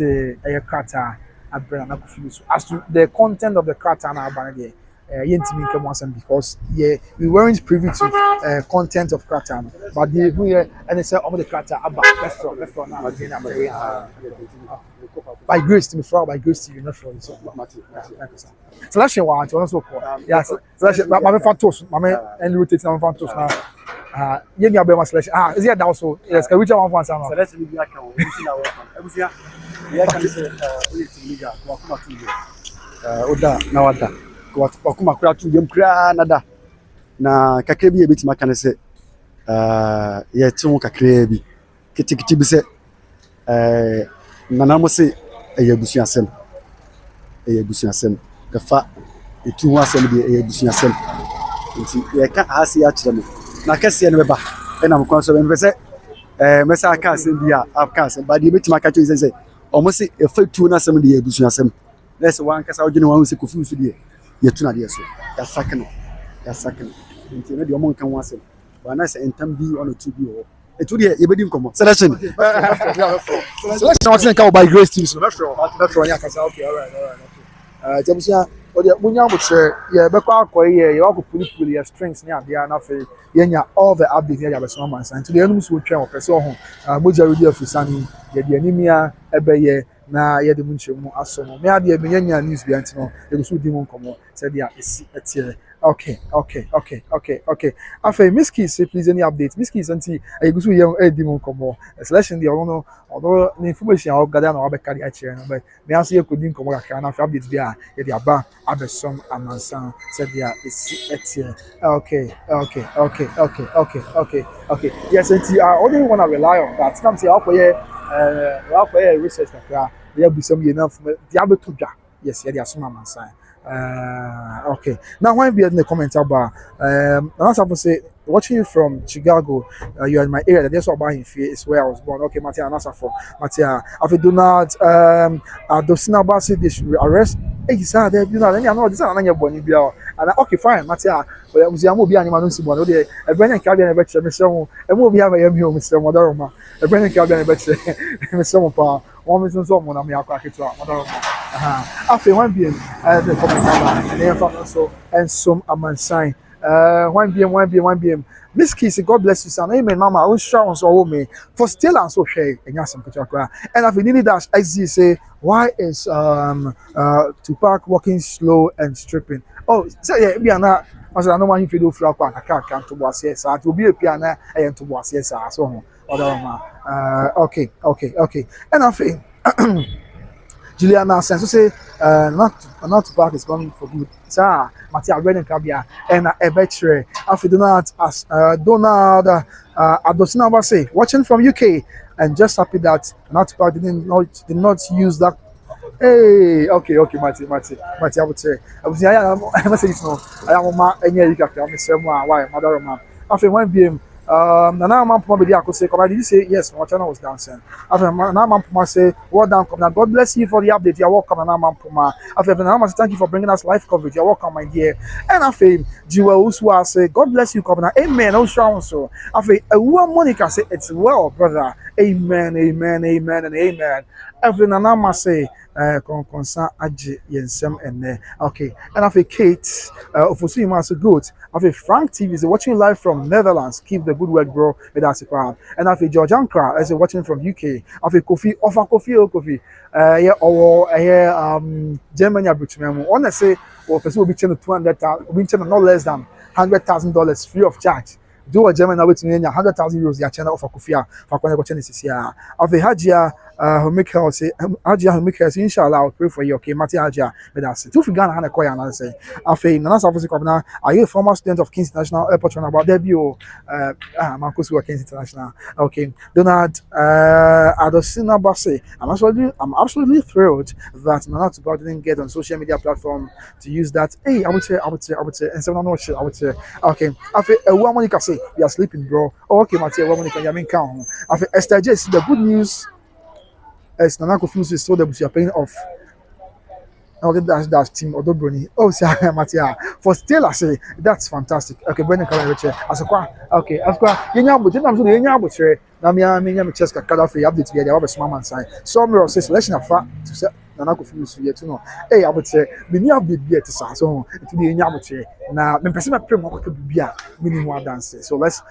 krata as to the content of the carton because we weren't privy to content of carton, but they and they said the carton about by grace to me by grace to you not for so let's share what also yes let's my phantos and rotate my phantos now you need to slash is it also yes can we jump on so let's be back Abusia yeah can say liga kwa kuma tu oda na wada kwa kuma kura tu yem kura nada na kakra bi ebitima kan say ye tu kakra bi kitikiti bi say nana mo say eyabusuasem the fa etu ho asem bi eyabusuasem nti ye ka ase ya kire me na kase ne beba e na mo kon so be say mesa aka asem bi a aka asem ba de ebitima ka kire say almost say a fake two na some the ebusuasem let's one kasa odwene wan se kofi so de yɛtu na deɛ so yɛasake no nti ne deɛ ɔmo nka ho asɛm but anaasɛ ntam bi ɔno tu bi wɔ ɛtu deɛ yɛbɛdi nkɔmmɔ selection selection ɔtene ka wɔ by grace team so mɛfrɛ ɔnyɛ akasa okay alright jabusua ɔde munya abokyerɛ yɛbɛkɔ akɔyɛ yɛwakɔ pulipuli yɛ strings ne adeɛ na afei yɛnya all the updates yɛ yɛabɛsoma mansa nti deɛ ɛnum so wotwɛn wɔpɛ sɛ ɔho mogya redi afirisa no yɛde animia ɛbɛyɛ na yɛde mu nkyerɛmu asɔ mo me adeɛ menyanya news bia nti no yɛde so di mu nkɔmmɔ sɛdeɛ ɛsi ɛteɛ okay afei Miss Keys say please any updates Miss Keys nti ɛyɛgu so yɛ di mu nkɔmmɔ selection deɛ ɔno ne information a ɔgada na wabɛka de akyerɛ no but me nso yɛkɔdi nkɔmmɔ kakra na afei update bi a yɛde aba abɛsɔm amansa sɛdeɛ ɛsi ɛteɛ okay yes nti I only want to rely on that nam sɛ wakɔyɛ research kakra yɛabusam yɛ na de abɛto dwa yes yɛde asom amansa okay. Now, when we had in the comment about, I say, watching you from Chicago, you're in my area. That's what about him is where I was born. Okay, Matia, Nasa for Matia. After do not, Dosina Basi, they should arrest. Hey, sir, you know, I know this is an born in and okay, fine, Matia. But I was young, be animal, no simon. Okay, a Brennan Cabin, a better, Mr. And we'll be having a Mr. Modaroma. A Brennan Cabin, a better, Mr. Mopa. One Mr. Someone, I'm here, after 1 p.m. The comment and then also and some amansign 1 p.m. Miss Kissy, God bless you, son. Amen, Mama. I will show us all me for still and so share and yes, and if you need that, I say, why is Tüpac walking slow and stripping? Oh, so yeah, we are not. I don't want you to do flock. I can't to was yes. I will be a piano and to was yes. So, okay. And I think. Juliana says to say, not Tüpac is gone for good. Sir, Matia Brennan Cabia and a betre. After Donald Donald Adosinaba say, watching from UK and just happy that Tüpac did not use that. Hey, okay, Mati, I would say, I must say, no, I am any why, Mother man. After 1 p.m. Nana man probably I could say, did you say yes? My channel was dancing. After Nana man Puma say, well done, come now. God bless you for the update. You're welcome, Nana man Puma. After Nana man, thank you for bringing us live coverage. You're welcome, my dear. And after Jewel Uswa say, God bless you, come now. Amen. Oh, so after one Monica say, it's well, brother. Amen. After Nana man say. Concern Aji Yensem and okay, and after Kate, Ofosu Imasu good. After Frank TV is watching live from Netherlands. Keep the good work, bro. That's it, and after George Ankara is watching from UK. After Kofi, Germany, Abusuapanin. Honestly, or person will be channel 200,000, will be channel not less than $100,000 free of charge. Do a German away to €100,000 your channel of Kofia for Genesis here. After Hajia, who make her say, Hajia, who make her say, inshallah, I'll pray for you. Okay, Mati Hajia, but that's it. Two figure and a coin, and say, after Nana South Africa, are you a former student of King's International Airport? About debut, Marcus King's International. Okay, Donald Adosina Basse. I'm absolutely thrilled that Nana Tüpac didn't get on social media platform to use that. Hey, I would say, and so I would say, okay, after a woman you can say. You are sleeping, bro. Oh, okay, Matia, woman, you can count. After Esther J, the good news is Nana confused with so the Abusuapanin of. Okay, that's team Odobroni. Oh, see, Matia. For still, I say that's fantastic. Okay, Brennan Richard. As a okay, I've got Yenya, but I'm doing Yenya, but Namia, Cheska, Kadafi, update here. They have a small man sign. Some of us selection of fact to say Nana confused yet to know. Hey, I would say, the new update yet to say so to the Yenya. Now, when person pray more could be a minimum dances. So let's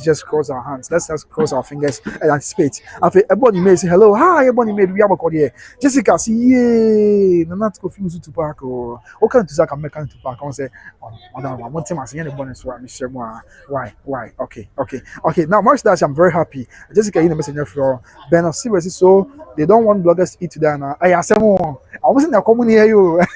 just cross our hands. Let's just cross our fingers and anticipate. After everybody may say hello, hi, everybody may we have a call here. Jessica, see, yay, not confused to Tüpac or okay to Zach American Tüpac. I say, one time I say any bonus for Mr. Why? Okay. Now, much that I'm very happy. Jessica, you know, messenger for Ben of seriously so they don't want bloggers to eat today now. I asked them, I wasn't a common here, you. I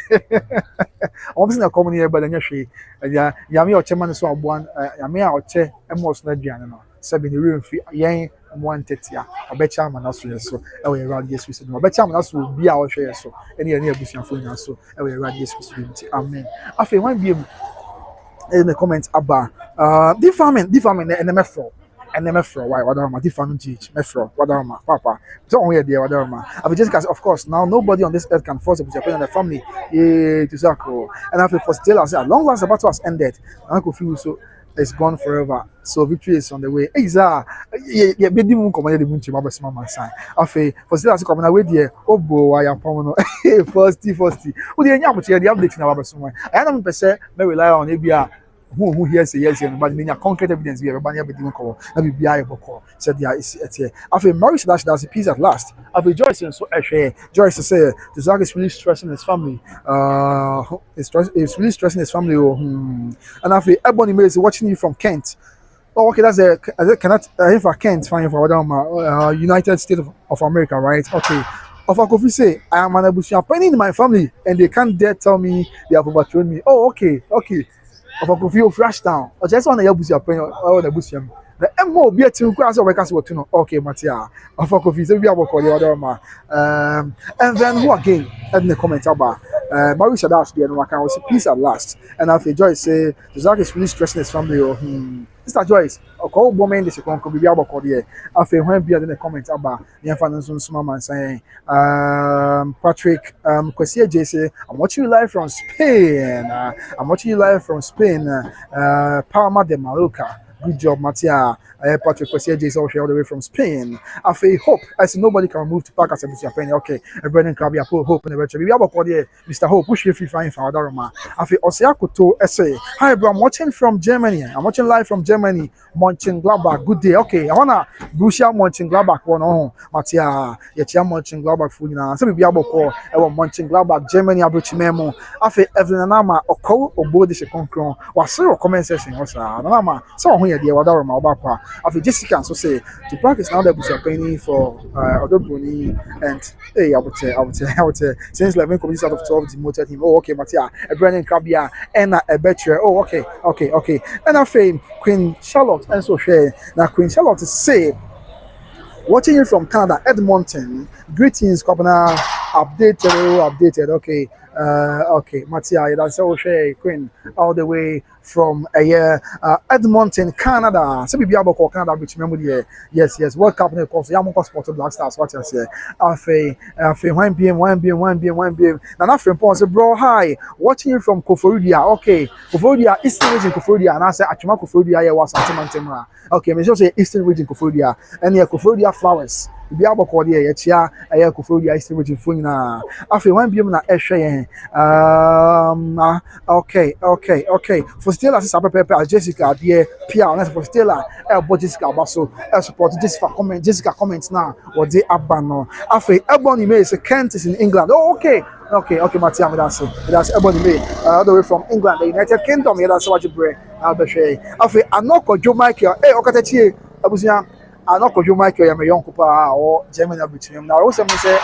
wasn't a common here, but then you Yami or chairman is one, Yami or chair, and most Nadiana. 7 room fee, yang 130. I bet you man also so. I will around yes we said. I bet you man also will be our share so. Any business phone so. I will around yes we said. Amen. After one be in the comments about the farming and the method. and then me from why whatever my different teach me from whatever my papa so on here there whatever my I just of course now nobody on this earth can force Abusuapanin on the family to circle and after for still I say as long as the battle has ended I could feel so it's gone forever. So victory is on the way. Exactly. Yeah, be dimu komanya de bunchi mabes mama sign. Afi, for still as come na way there. Oh boy, I am pomo no. Firsty. Who the nya much the update na mabes mama. I am person me rely on ebia who hears yes but me concrete evidence we everybody be dimu ko. Na be bia e boko. Said there is it. Afi marriage that's a peace at last. Afi Joyce so Joyce say Tüpac is really stressing his family. It's really stressing his family. And Afi everybody is watching you from Kent. Oh, okay, that's cannot if I can't find for United States of America, right? Okay. Of Kofi say I am an Abusuapanin in my family and they can't dare tell me they have overthrown me. Oh, okay. Of Kofi will flash down. I just want to Abusuapanin or the Abusuam. The MO be a team class of workers what to know. Okay, Matia. Of Kofi say we have call the other and then who again in the comment about Maurice Adash there no can was peace at last. And after Joyce say Tüpac is really stressing his family. Mr. Joyce, okay, woman this can be able to there. After when be in the comment about the influence man saying Patrick Cläshes say I'm watching you live from Spain. Palma de Mallorca. Good job, Matia. Patrick Cläshes is all the way from Spain. I feel hope. I see nobody can move to Tüpac as Abusuapanin. Okay, Brendan Krabby, I put hope in the retro. We have a call here, Mr. Hope. Push if you find for Odobroni. I feel Osiakuto essay. Hi, bro. I'm watching from Germany. I'm watching live from Germany. Mönchengladbach. Good day. Okay, I wanna Borussia Mönchengladbach. One on Matia. Yet Mönchengladbach. Food now. So we have a call. I want Mönchengladbach, Germany. Abuchimemo. I feel Evelyn Nama. Oko Obo this concron. Was your comment section also. Nama. So here the Odobroni Obapa. After Jessica so say Tüpac is now the Abusuapanin for Odobroni and hey I would say since 11 communities out of 12 demoted him. Oh okay, Matia, a Brendan Krabby and a betcher. Oh okay. And I fame Queen Charlotte and so share. Now Queen Charlotte say watching you from Canada, Edmonton. Greetings, Kopana. Updated. Okay, Matia, that's all share Queen all the way from Edmonton, Canada. So we be able to call Canada, which memory. Yes. World Cup in the course. Yamoko Sport Black Stars. What I say? Afe 1 p.m. Now after pause, bro. Hi, watching you from Koforidua. Okay, Koforidua, Eastern region Koforidua, and I say Achuma Koforidua. Yeah, was Antimantemra. Okay, me just say Eastern region Koforidua, and yeah, Koforidua flowers. We be able to call here. Chia, Koforidua Eastern region Funina. Afe 1 p.m. na eshe. Okay. For Stella, as Jessica, dear Pia, for Stella, Jessica Basso, support Jessica comments now, or they abandon. After Ebony May is a Kent is in England. Oh, okay, Matia, that's Ebony May, all the way from England, the United Kingdom. Yeah, that's what you bring. I'll be sure. After Anoko Joe Michael, Okatachi, Abusia, Anoko Joe Michael, I'm a young couple or Germany between them. Now, also, say,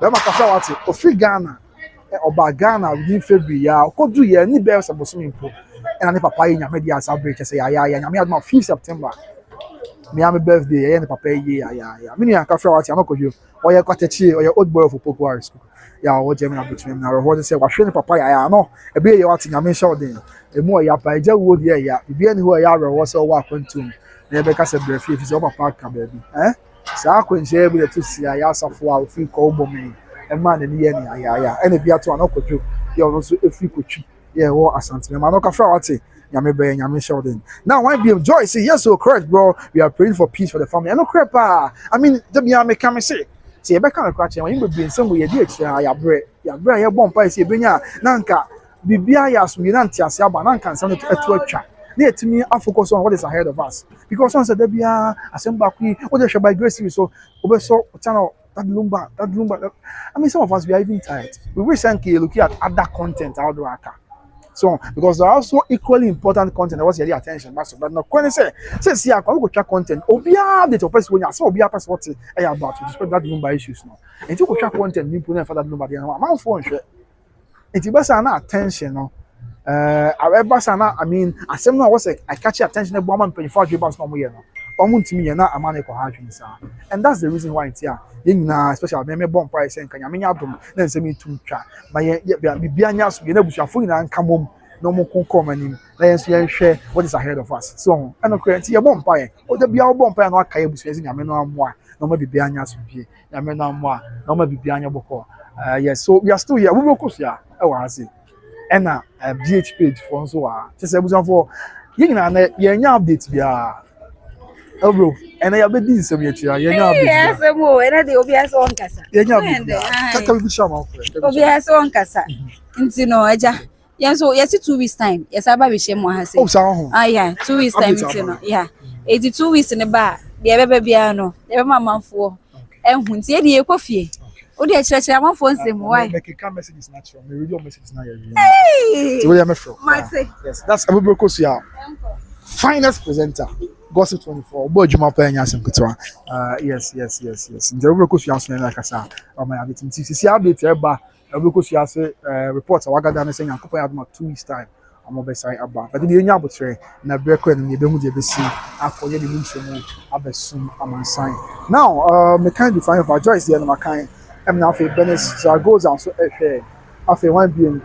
Bema Kafawati, or free Ghana. Oba Ghana within February ya okodu ye ni be so boso mpo na ne papa nya me dia celebrate say ya nya me had my 5th September me am birthday ya ne papa ye ya me nya ka fra wati amakoju oye kwatechi oye old boy of Popular school ya o German between na ro say wa hwe ne papa ya no e be ye wati nya me show den e mu ya pa eja wo die ya bibia ni ho ya ro so wa kwantum na be ka se brefi fi so papa ka baby sa kwenje e be to sia ya safo a fi ko bo me man and yeah, and if you are to an okojo, you're also a free coach. Yeah, or a sentiment. Manoka Frawati, Yamebe and Yami Sheldon. Now, why be Joy? Say, yes, so correct, bro. We are praying for peace for the family. I know, crap. I mean, the Miami come and say, a back on a crash, and you will be in some way, dear, ya bread, your bomb pie, say, Benya, Nanka, Bibia, Sminantia, Sabanan can send it to a chat. Near to me, I focus on what is ahead of us. Because once the Bia, Assembly, or the Shabby Gracie, so over so channel. That Lumba. I mean, some of us we are even tired. We recently looking at other content out there. So because there are also equally important content that was your attention. But no, when I say see, I go track content. Obia the person when you saw Obia pass what about to discuss that Lumba issues now. And you go track content, you put for that Lumba. I'm phone share. It's best na attention, no. I mean, as someone was I catch your attention. The woman pay for dribbles no more, no. And that's the reason why it's here. Especially me bomb price and can you mean then say me to try. But yeah, be anyas, you know, we are fully and come home. no mo come anim na yen so yen hwɛ what is ahead of us so ɛno currently ye bom pae o da bia o bom pae na aka ebusua zi nyame no amoa na mo bibia anya so bie nyame no amoa na mo bibia anya bɔkɔ yes so we are still here we will course ya e wa ase ɛna BH page for nso wa kyɛ sɛ ebusua for yin na na yen nya update bia bro and I be this some yet ya nya update yes mo ena de obi aso on kasa yen nya update kaka bi shama obi aso on kasa nti no aja yen so yes 2 weeks time yes aba be shemo ha say oh sa ho yeah 2 weeks time nti no yeah 82 weeks ne ba de bebe bia no de be mamanfo ehun nti e de ekofie o de chirechire amanfo nsem why make can messages natural me read your messages now hey so we am from yes that's Abusuapanin ya finest presenter Gossip 24 bo juma pa nya asem kutwa yes nje Abusuapanin ya so na kasa o ma abit nti sisi update e ba Abusuapanin ya say report awagada na say Nyankopon adoma 2 weeks time amo be sai aba but the nya abotre na breko en be hu de be si akoye de munchemu abesum amansan now me kind define of our joyce here na makan em na fe Benes Zaragoza so afe one being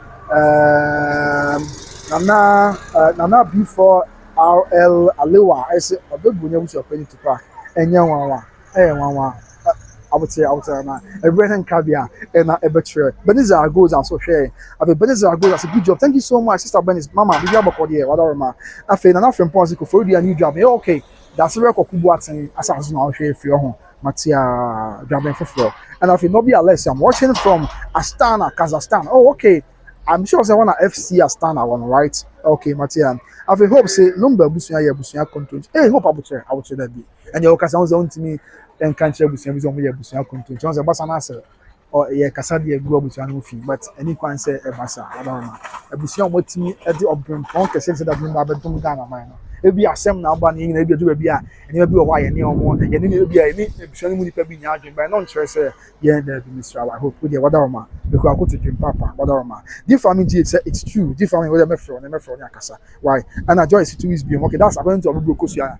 nana before RL Alewa I say obebunya Abusuapanin Tüpac enye wanwa wanwa abutere na everything kabia na ebetre Benes Zaragoza so share afi Benes Zaragoza say good job thank you so much sister Benes mama bi abakọ de wadaroma afi na friend pause ko for do a new job okay that's where kokubu atin asanso na hwe fi ho matia Draben Foforo and afi no be Alex I'm watching from Astana Kazakhstan oh okay I'm sure say one FC Astana one right okay Matia afi hope say Lumba Abusuapanin control hey hope abutere that be and you kasa on to me and can't share Abusuapanin control so basa na say or ye kasa de egu Abusuapanin fi but any kwan say e basa adama Abusuapanin motimi e de obrim pon kese say that Lumba bedum Ghana man no ebi asem na aba ni na ebi adu bia ene bi o wa ye ne omo ye ne ebi a ni Abusuapanin mu ni pa bi nya adwen by no nkyere say ye na bi Mr. I hope we dey wadaroma because I go to dream papa wadaroma the family say it's true the family wey me from akasa why and I joy situ is be okay that's according to Abusuapanin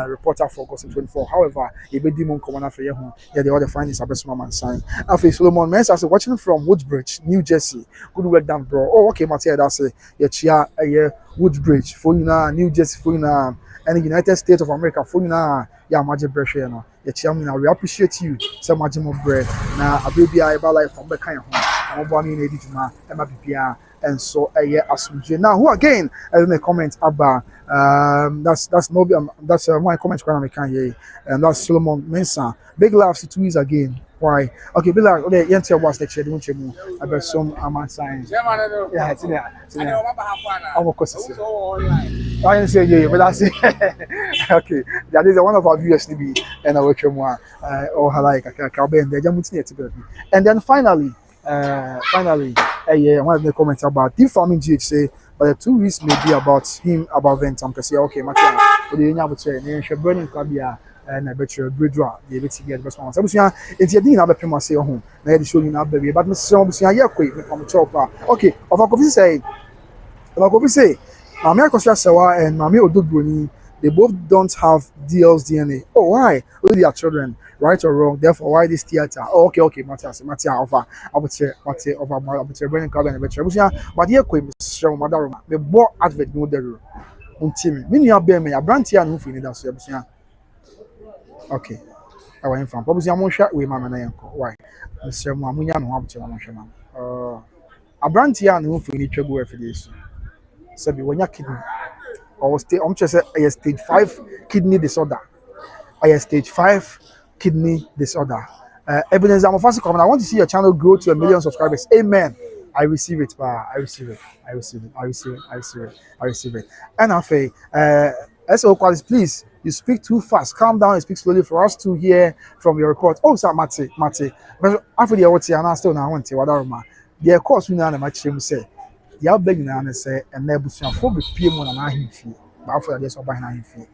reporter for Gossip 24 however e be di mon common after ye ho ye the other find is abesuma man sign after Solomon Mensah say watching from Woodbridge New Jersey good work done bro oh okay Matia that's ye chia Woodbridge for you na New Jersey for you na and United States of America for you na ya maje breshe no ye chia me na we appreciate you say maje mo bread na abebia e ba life from be kan ho ambo ni na edituma e ma bibia and so asumje now who again in a comment about that's no that's my comment when I can hear and that's Solomon Mensah big laughs to is again why okay be like okay yente was the chede munchemu about some am sign yeah it's there of course I didn't say yeah but that's it okay that is one of our viewers nibi and I watch more or like ka be and and then finally one of the comments about the farming GH say but the 2 weeks may be about him about Ventam because okay Matia but the nya botre ne hwe burning kabia na betre bridwa the bit get best one so it's your din na be pema say ho na the show you na be but me so busia ye koi me from chop okay of akofi say Mami Akosia Sewa and Mami Odobroni they both don't have DL's DNA. Oh, why? Only their children, right or wrong. Therefore, why this theater? Oh, okay, Matthias, over. I would say, Brennan Cabin, but here, show Madame, the more advert no there. Until me, you bear me, a brand here and moving that's okay. I went from Probably I'm shot with Mamma Yanko. Why? Mr. Mamuya, no option. A brand here and moving each other for this. So, when you're kidding. Or I'm just say stage 5 kidney disorder. Stage 5 kidney disorder. Ebenezer Amofasi comment. I want to see your channel grow to 1 million subscribers. Amen. I receive it, I receive it. And I say, SO Qualis, please, you speak too fast. Calm down and speak slowly for us to hear from your report. Oh, sir, Mate. But after the what's here, still now want to what the course we know much him say. The outbreak na say and Abusuapanin be PM on na himfi ba for the so ba na himfi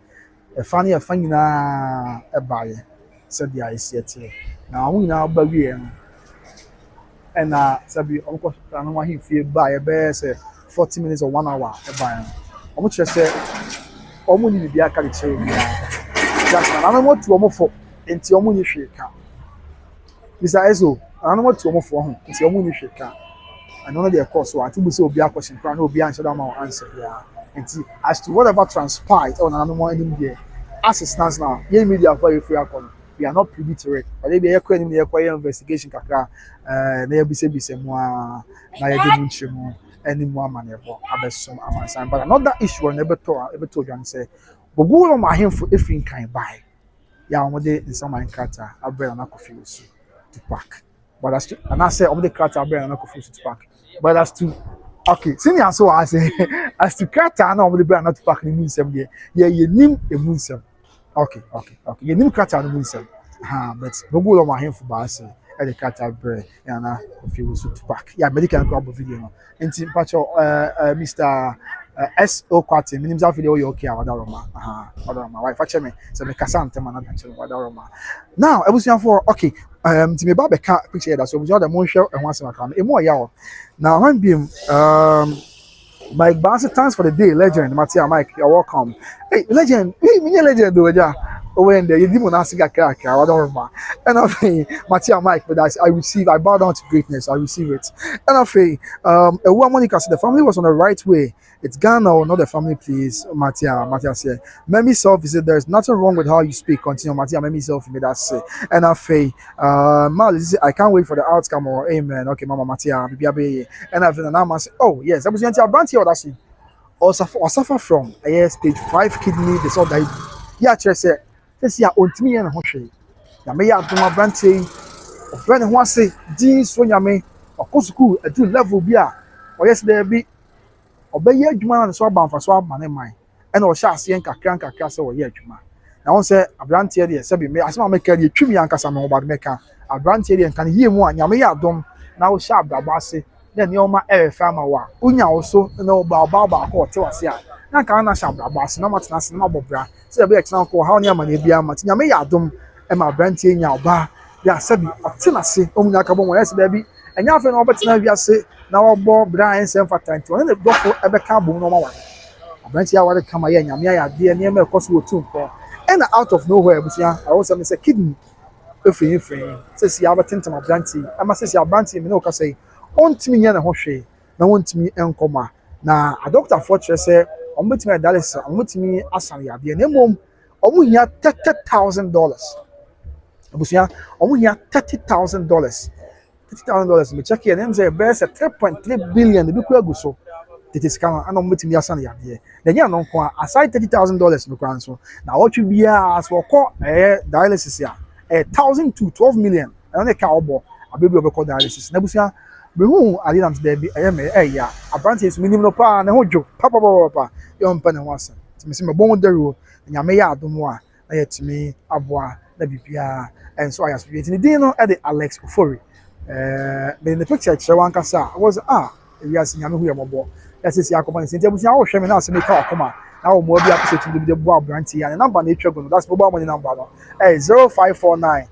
e fa nyina e baaye said the ICT na hu nyina ba wie no and sabi onko na no himfi baaye be say 40 minutes or 1 hour e baaye omo chere say omo ni bia ka chere bia just na no motu omo fo enti omo ni hwe ka bisa eso na no motu omo fo ho enti omo ni hwe ka and none of their course so I think we say obi a question plan obi answer that my answer yeah and as to whatever transpired on another one in there as it stands now yeah media very free account we are not privy to it but they be a question in investigation kakra na be say more na ya dey munchemu any more money for abesom amansan but another issue on ebeto you say Wulormo ahemfo efin kan buy ya omode nsaman kata abere na kofiusu Tüpac but that's to and I say omode kata abere na kofiusu Tüpac but that's to okay senior so I say as to kata na omode abere na Tüpac ni munsem de ye nim emunsem okay ye nim kata no munsem but Wulormo ahemfo ba say the kata abere ya na kofiusu Tüpac ya medical club video no enti pacho Mr S.O. Kwati, minimum of video you okay, Odobroni. Odobroni. Why fetch me? So me kasante man na chelo Odobroni. Now, Abusuafoɔ okay, to me ba beka picture that so we the mon show and once ma come. E mo ya o. Now, when be Mike Barnes, thanks for the day, legend. Matia Mike, you're welcome. Hey, legend, me legend do ja. When the Yidimo Nasiga Kaka, Odobroni. And I say, Matia Mike, but I bow down to greatness, I receive it. And I say, a woman can say the family was on the right way. It's Ghana or not the family, please. Matia said, Memi self is it there's nothing wrong with how you speak. Continue, Matia, Memi self, me that's it. And I say, I can't wait for the outcome or amen. Okay, Mama Matia, and I've been an say, oh yes, I was going to a branch here that's it. Or suffer from stage 5 kidney disorder. Yeah, say, this year on me and Hoshe. Yamea to my branch, friend who say, Jeans when Yame, or Kosuku, a 2 level beer, or yes, there be. Obey adwuma na so aba mfa so aba ne man e na o sha ase nkakra se wo ye adwuma na won se abrantie de se bi me asema me ka de twimi ankasa me obade me ka abrantie de nkan yie mu anyame ya dom na wo sha abrabo ase na ne o ma fa ma wa unya wo so na o ba ko te wase a na kan na sha abrabo ase na matena ase na bobra se be exam ko ha oni amane bia ma nyame ya dom e ma abrantie nya oba ya se bi otena ase o munya ka bo mo yes da bi enya afa na obetena wi ase na wo bra ensem fatanti one do fo ebeka bom no ma wa abranti aware kama ye nyame ya de ne ma ekoso wotu nko and out of nowhere busia I was say kidney efin say si abatentem abranti ama say si abranti me no ka say ontimi nya na ho hwe na wontimi enkoma na a doctor for say ombetimi dialysis ombetimi asan ya de na mom omuhia $30,000 busia omuhia $30,000 $30,000 me check here them say best 3.3 billion the big go so it is can and on meeting yasan ya there then ya no kwa aside $30,000 no kwan so na what you be as for call dialysis ya 1,000 to 12 million and ka obo abebi obekọ dialysis na busia be hu adinam there be me ya apprentice minimum no pa na hojo papa yo mpa ne wasa me se me bon dero nyame ya adom a na yetimi aboa na bibia and so I ask you in the no at the Alex Ofori but in the picture one kasa was we are seeing who yambo yes is yakoba nti abusia wo hwe me na se me ka akoma na wo mo bi appreciate to be the boa branti and number na etwa go that's mobile money number no 0549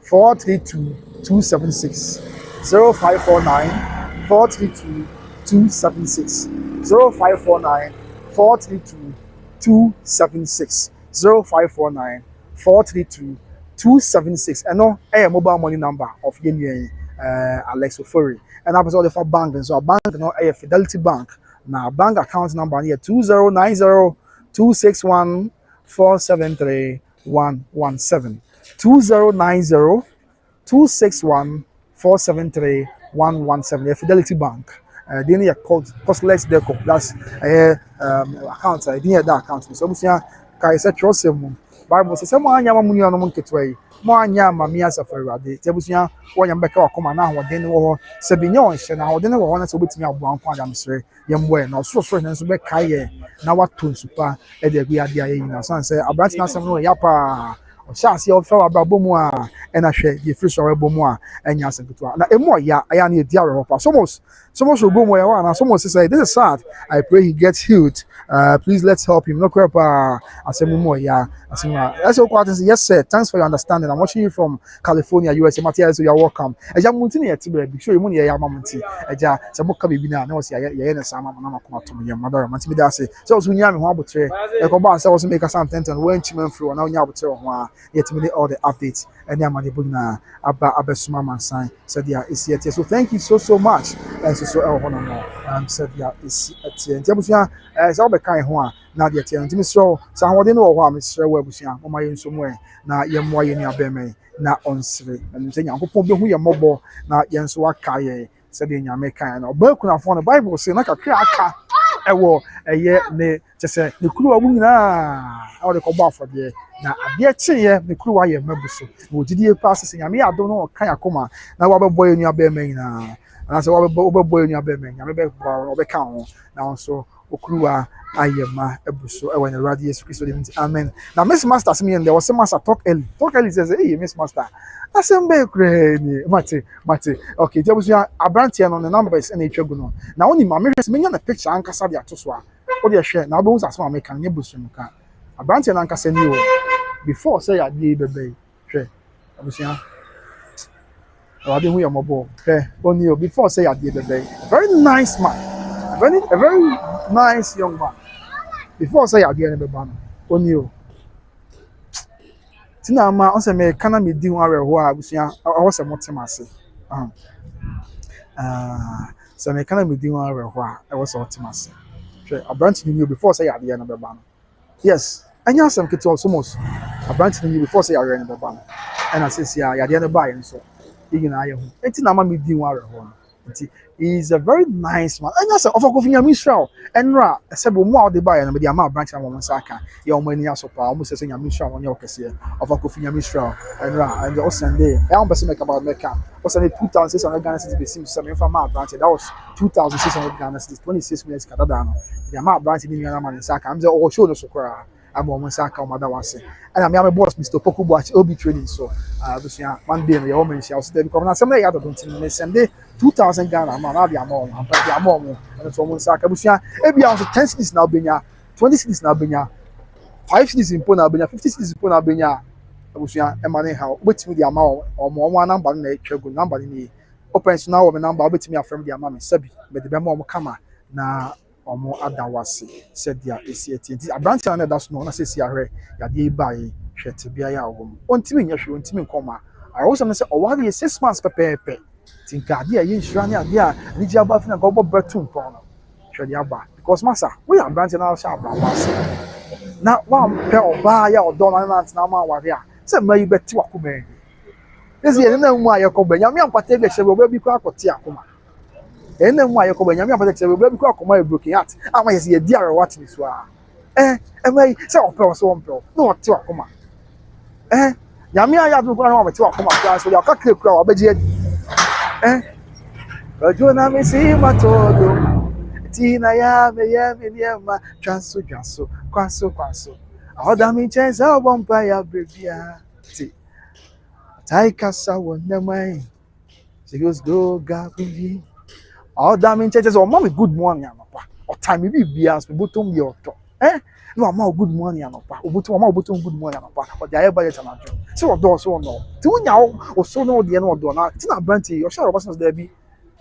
432 276 0549 432 276 0549 432 276 0549 432 276 and no mobile money number of Yenye Alex Ofori and I also for bank and so a bank no Fidelity Bank now bank account number here 2090 261 473 117 2090 261 473 117 Fidelity Bank then you called Cläshes deco that's account I didn't that account so kai se trust Bible says mo anya mamu no mo nketwa yi mo anya mami asafari ade tebusia wonya mbeka wakoma na hoden wo se binya on hye na hoden wo na se obetimi abo anko adam sere yemwe na so na so be kai na wato nsupa e de gbe ade ayi na san se abranti na sem no ya pa o chance yo fa ababo mu a e na hwe ye free so abo mu a enya asenketwa na emo ya aya na e di awe pa somos go mo ya wa na somos say this is sad I pray he gets healed please let's help him no crap asemu mo ya asemu that's all quite yes sir thanks for your understanding I'm watching you from California USA Matthias you're welcome eja munti na yeti be show you mo ya mamunti eja se boka bibi na o se ye na sama na makoma to ye madara manti bi da se so so nya me ho abotre e ko ba se wo se make some tent and when chimen free na nya abotre ho a yet me all the updates and the money buna abesuma mansan said yeah is yet so thank you so much and so hono said yeah is at ntiabusia so be kan ho a na de tie ntimi so sa hode no wo ho a mesre wo abusia mo ma yenso mo na yemmo ye ni abeme na onsre and say nyankopon be hu ye mobo na yenso aka ye said the nyame kan na obakuna fo no bible say na kakra aka ewo eye ne chese ne kuru wa nyina awde ko ba afode na ade cheye ne kuru wa ye mabuso wo gidie pass se nyame ado no kan akoma na wa bebo enu abema nyina na se wa bebo enu abema nyame be obeka ho na so okuru wa ayema ebuso ewo ne radio Yesu Kristo de amen na Miss Master se me there was some master talk early says hey Miss Master asembe kreni mate okay jebusia abrantie no the numbers na etwagu no na woni ma mehwese menya na picture ankasa de atoso a wo de hwe na obo nsasema me kan nye busu mu ka abrantie na ankasa ni o before say ya dey bebe hwe abusia awade hu ya mobo hwe oni o before say ya dey bebe very nice man a very nice young man before say ya dey bebe no oni o tina ma on se me kana me di ho areho a abusia awo se motemase so me kana me di ho areho a awo se motemase hwe abranch ni before say ya dey no beba no yes anya some kito almost abranch ni before say ya dey no beba no and I say ya dey no ba yen so igina aye ho enti na ma me di ho areho no enti he is a very nice man anya say ofako finya Israel enra sebo mu a de ba yen no be ama branch na mo nsaka ya o mani asopa o mo se nya Israel won ye okese ofako finya Israel enra and o Sunday e am bese make about meka o Sunday 2600 Ghana cedis be sim se me fa ma branch that was 2600 Ghana cedis 26 minutes kada da no the ama branch ni nyana man nsaka am say o show no sokora am o mo nsaka o mada wase and am boss Mr. Pokubuach obi training so abusia one day no ye o mention so because na some ya don't tin Sunday 2000 Ghana man na be amon am pa be amon and so mo nsaka abusia e bia on 10 cedis na obenya 20 cedis na obenya 5 cedis in pona obenya 50 cedis in pona obenya abusia e mane ha obetimi di ama o number na etwagu number ni open so na wo me number obetimi afrem di ama me sabi me de be ma o kama na omo adawase said dia esieti abranti na da so no na se si ahwe ya de bae hwete bia ya wo ontimi nya hwe ontimi nkoma I also say o wari 6 months pepepe tinka dia yin hwira ne ade a ni ji aba fina go bo betum pon no hwe dia ba because masa we abranti na sha abawase na wa mpe oba ya odo na na ma wari a se mayi beti wakoma ezi ene na mu ayekoba nyame ampate be hwe oba bi ko akote akoma ene mu ayekoba nyame ampate hwe oba bi ko akoma e broken heart ama yesi ye dia what ni so a mai se ope so ope no ote akoma nyame aya do ko na ote akoma kwa so ya ka kre kura obeji ojo na me si matodo tina ya me niema chanso kwaso ahoda mi chenza bompa ya bebia ti taikasa wona mai she goes go gabi ahoda mi chenza o mama good morning anapa o time bi bia so botom ye oto no mama good morning anapa o botom good morning anapa o dia eba ye tanajo se o do so no ti unya o so no de no do na ti na branti o share obasan there bi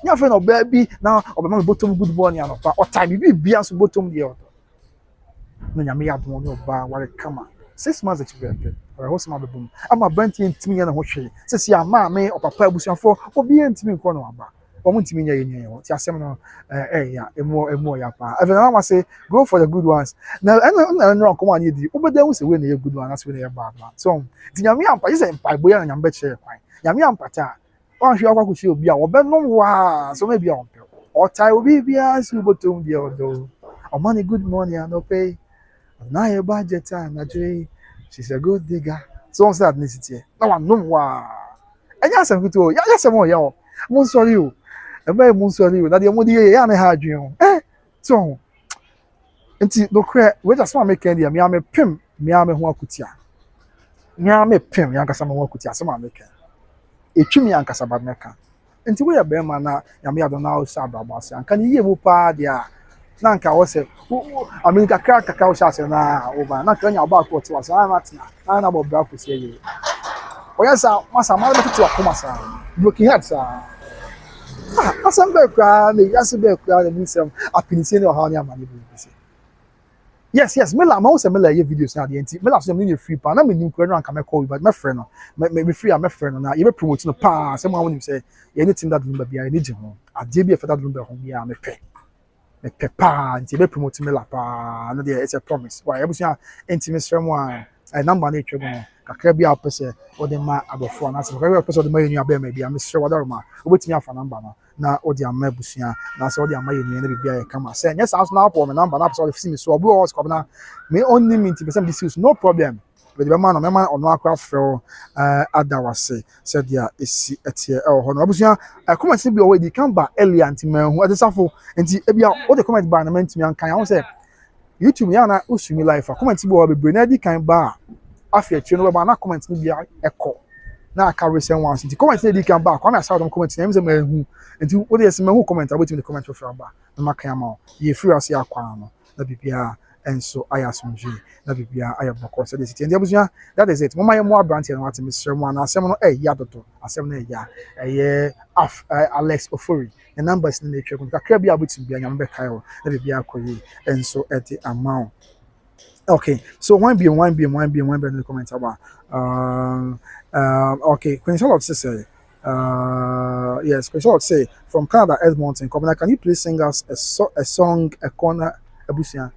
nya fe no baby na o mama botom good morning anapa o time bi bia so botom ye oto no nyame ya do no ba ware kama 6 months experience or host ma bebum ama branti ntimi ya na ho hwe se si ama me o papa abusuafo obi ntimi nko no aba o mo ntimi nya yenye ti asem no ya emo ya pa even na ma say go for the good ones na no come on di obeda hu se we na ye good one as we na ye bad one so ti nyame ampa je se mpa boya na nyame che kwan nyame ampa ta o hwe akwa kuchi obi a obe no wa so me bia on pe o tai obi bia su botom dia odo o man good morning and pay na your budget na Jay she's a good digger so on that necessity na wa no wa enya asem kuto ya asem o ya o mo sorry o e ba mo sorry o na de mo di ya na ha adwen o so enti no kre we just want make dia me pem me ho akutia me pem ya nkasa me ho akutia asem a make etwimi ankasa ba meka enti we ya be ma na ya me adona o sa ababa ase anka ni ye mu pa dia na nka wo se aminka kaka wo sha se na wo ba na kanya ba ko ti wa sa na tina na bo bra ko se ye o ya sa masa ma be ti wa ko masa broken heart sa asam be kwa ne ya se be kwa ne nisem apinise ne o ha ne amani bi se Yes, Mela, I also Mela videos now. The NT Mela so me free pa. Na me nim kura no anka me call you, but my friend no. Me free am my friend no. Na you be promote no pa. Someone when you say anything that Lumba bia any ho. Ade bia for that Lumba ho bia me pe. Me pe pa. Nti be promote Mela pa. No there it's a promise. Why ebusia NT me srem one number na etwe go. Kakra bia opese o de ma abofo na se kakra opese o de ma yenu abia ma bia me sre wada ma. Obetimi afa number no. Na odi ama busia na so odi ama yenu na bibia e kama say yes house na po me number na so see me so obi o scope na me only me person this is no problem but the man ono akwa frɛ adawase said dia esi etie ho no busia comment bi o we di kan ba earlier anti man hu adesafo nti ebia o de comment ba na man timi an kan ya ho say YouTube ya na usumi life comment bi o bebre na di kan ba afia twe no ba na comment ni bia ekɔ na aka recent ones nti comment na di kan ba kwa na sa dem comment na em say ma hu nti wo de sema hu comment abotimi the comment for ba na maka ama ye free as ya kwa no na bibia enso ayasumji na bibia ayaboko so the city nti abusua that is it mama ye mo abrant here no ati mesrem na asem no ya dodo asem na ya Alex Ofori the numbers na etwe ko kakra bia abotimi bia nyam be kai ho na bibia akoyi enso eti amount. Okay, so one be in the comments about okay, Queen Charlotte say yes, Queen Charlotte say from Canada Edmonton, can you please sing us a song, a corner, a busia?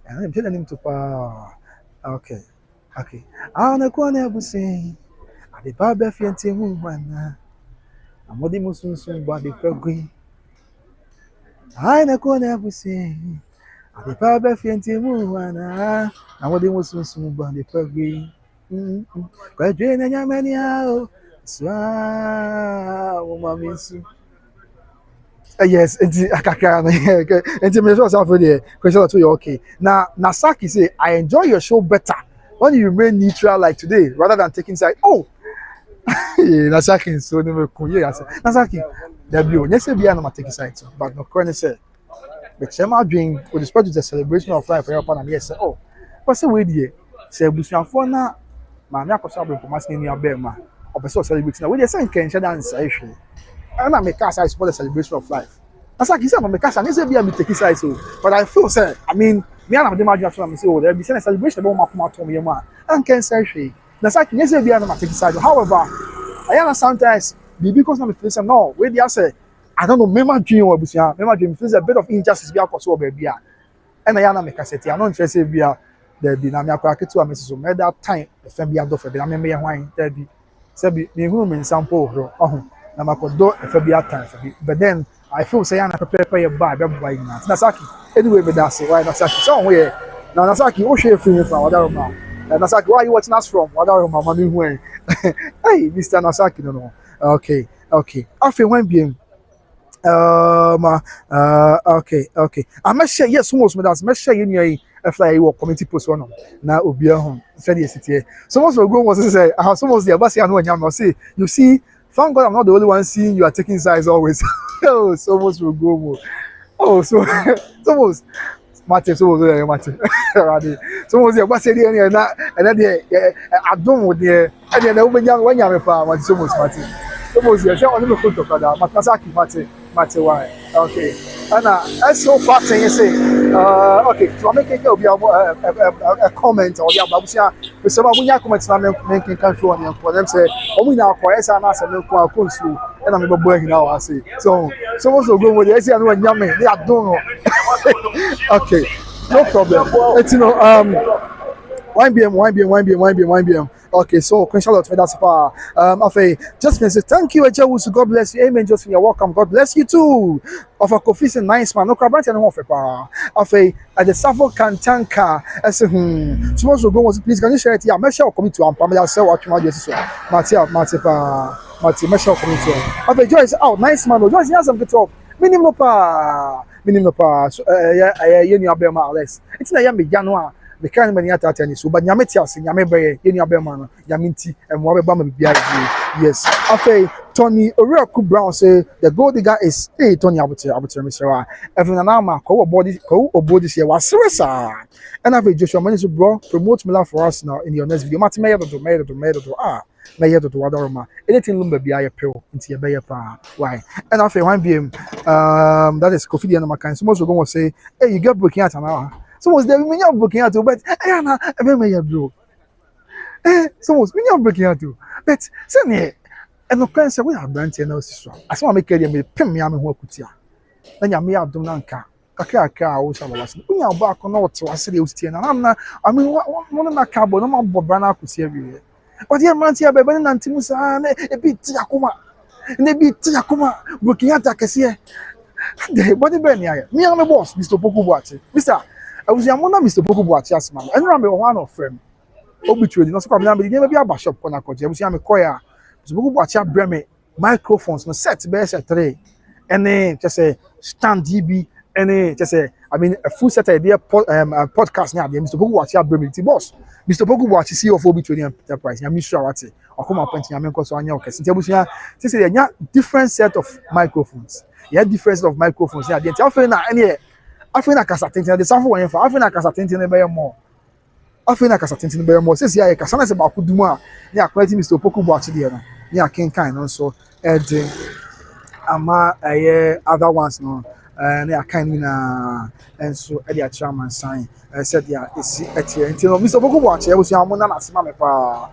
And I'm telling him to okay. I na corner busia. I the barber fiente woman. I'm what the Muslim but the Gborgu. I na corner busia. The Papa Fienti Mwana, and what they was soon by the Gborgu. Quite drain and Yamania, Swamamisu. Yes, and the measures of the question to you. Okay, now Nasaki say, I enjoy your show better when you remain neutral like today rather than taking side. Oh, Nasaki so never cool. Nasaki, there be on yes, be an taking side, but no current say. But Shema dream with respect to the celebration of life for your partner, yes, oh, but say, wait, dear, say, Busian for now, my Nakosabi from asking me a bear, ma, or person celebrating. With the same can dance, actually. And I make us, I support the celebration of life. As I said, I'm a cast, and this will be a bit taking side, so, but I feel, sir, I mean, me and the imagine from say, oh, there'll be a celebration about my Tommy, ma, and can say, that's like, yes, be an taking side. However, I am sometimes, because I'm a face, no, where they say, I don't know, remember dream or busia, remember dream feels a bit of injustice be akoso baby. And I am make cassette, I'm not interested be there be na me akwa ketu a message so me that time the fam be ado for be na me hwan there be say be me hu me sample ro na makodo e fa be time for be but then I feel say na prepare your buy be buy na Nasaki anyway be that say why Nasaki so we na Nasaki o share free from Wulormo Nasaki why you watching us from Wulormo mama me hu hey Mr. Nasaki no okay afi when be okay. I'm not sure. Yes, almost. But I'm not sure you know if I work community post one. Now, Obia home. Study city. So much will go was to say. I have so much there. But I know when you say. You see, thank God I'm not the only one seeing you are taking sides always. Oh, so much will go more. Oh, so much. Mate, so much. So much. But say there and then I don't want there. And then when you have a power, so much Mate. So much. You shall only put to Kada. Matasaki Mate. Why? Okay. And as so far as you say, okay, so I'm making a comment or the Babusia, we say, when you comment, I'm making country on for them say, oh, we now quiet and ask them to consul, and I'm a boy now. I say, so also go with the Asian one, yummy, they are don't know. Okay, no problem. It's one BM. Okay, so Queen Charlotte, that's far. Just say thank you, Ejawusu. God bless you. Amen. Just you're welcome. God bless you too. Of a coffee and nice man. No crab and off at the Savo Kantanka. I say, Tomorrow go was please can you share it? Yeah, make sure coming to Pamela sell what you just Mati, make sure coming to of a Joyce out, nice man. Joyce has some good talk. Minimum pa. So you know Abema Alex. It's not yammy January. The kind many at any so, but Yametias and Yamebe, any Abemano, Yaminti, and Wabama BI. Yes. After Tony Oracle Brown say the gold digger is Tony Abuter, Mr. Evan Nama, co body here was suicide. And I've Joshua Manisu bro, promote Mila for us now in your next video. Matimaya to Mayor to Wulormo. Anything Lumba be a pill into your bayer pa. Why? And after 1 p.m. That is Kofi and Macan. So most will go and say, hey, you get breaking out an hour. So was there me breaking out but na e me ya bro. So was me breaking out but say ne e no kwan say we abrantie na osiso. Asema me kere me pem ya me ho akutia. Na nya me adom na nka. Kakra wo sha baba. Unya ba ko na wote wase de usitie na na I mean one na cabo no ma bobra na akutia bi. But here man tia bebe na ntimu sa na e bi ti akoma. Na bi ti akoma breaking out akese. The body burn here. Me and my boss, Mr. Poku Buachi. Mr. I was young na Mr. Poku Buachi as man. And remember one of them. Obitrade, no so come na be never be a shop corner coach. I was young me koya. Mr. Poku Buachi bring me microphones, no set be set 3. And then just say stand DB and then just say I mean a full set idea podcast now. Mr. Poku Buachi bring me the boss. Mr. Poku Buachi CEO of Obitrade Enterprise. I'm sure what it. I come up and I'm going to anya okesi. Ntia say there different set of microphones. You have difference of microphones. Yeah, I feel na kasa tenten. The sound one for. I feel na kasa tenten be more. I feel na kasa tenten be more. Says here kasa na se ba kudu mu a. Ya quality Mr. Poku Buachi there no. Ya ken kan no so ama other ones no. Na kan ni na enso e dia chairman sign. Said ya esi etie. Nti Mr. Poku Buachi e busu amuna na asema me pa.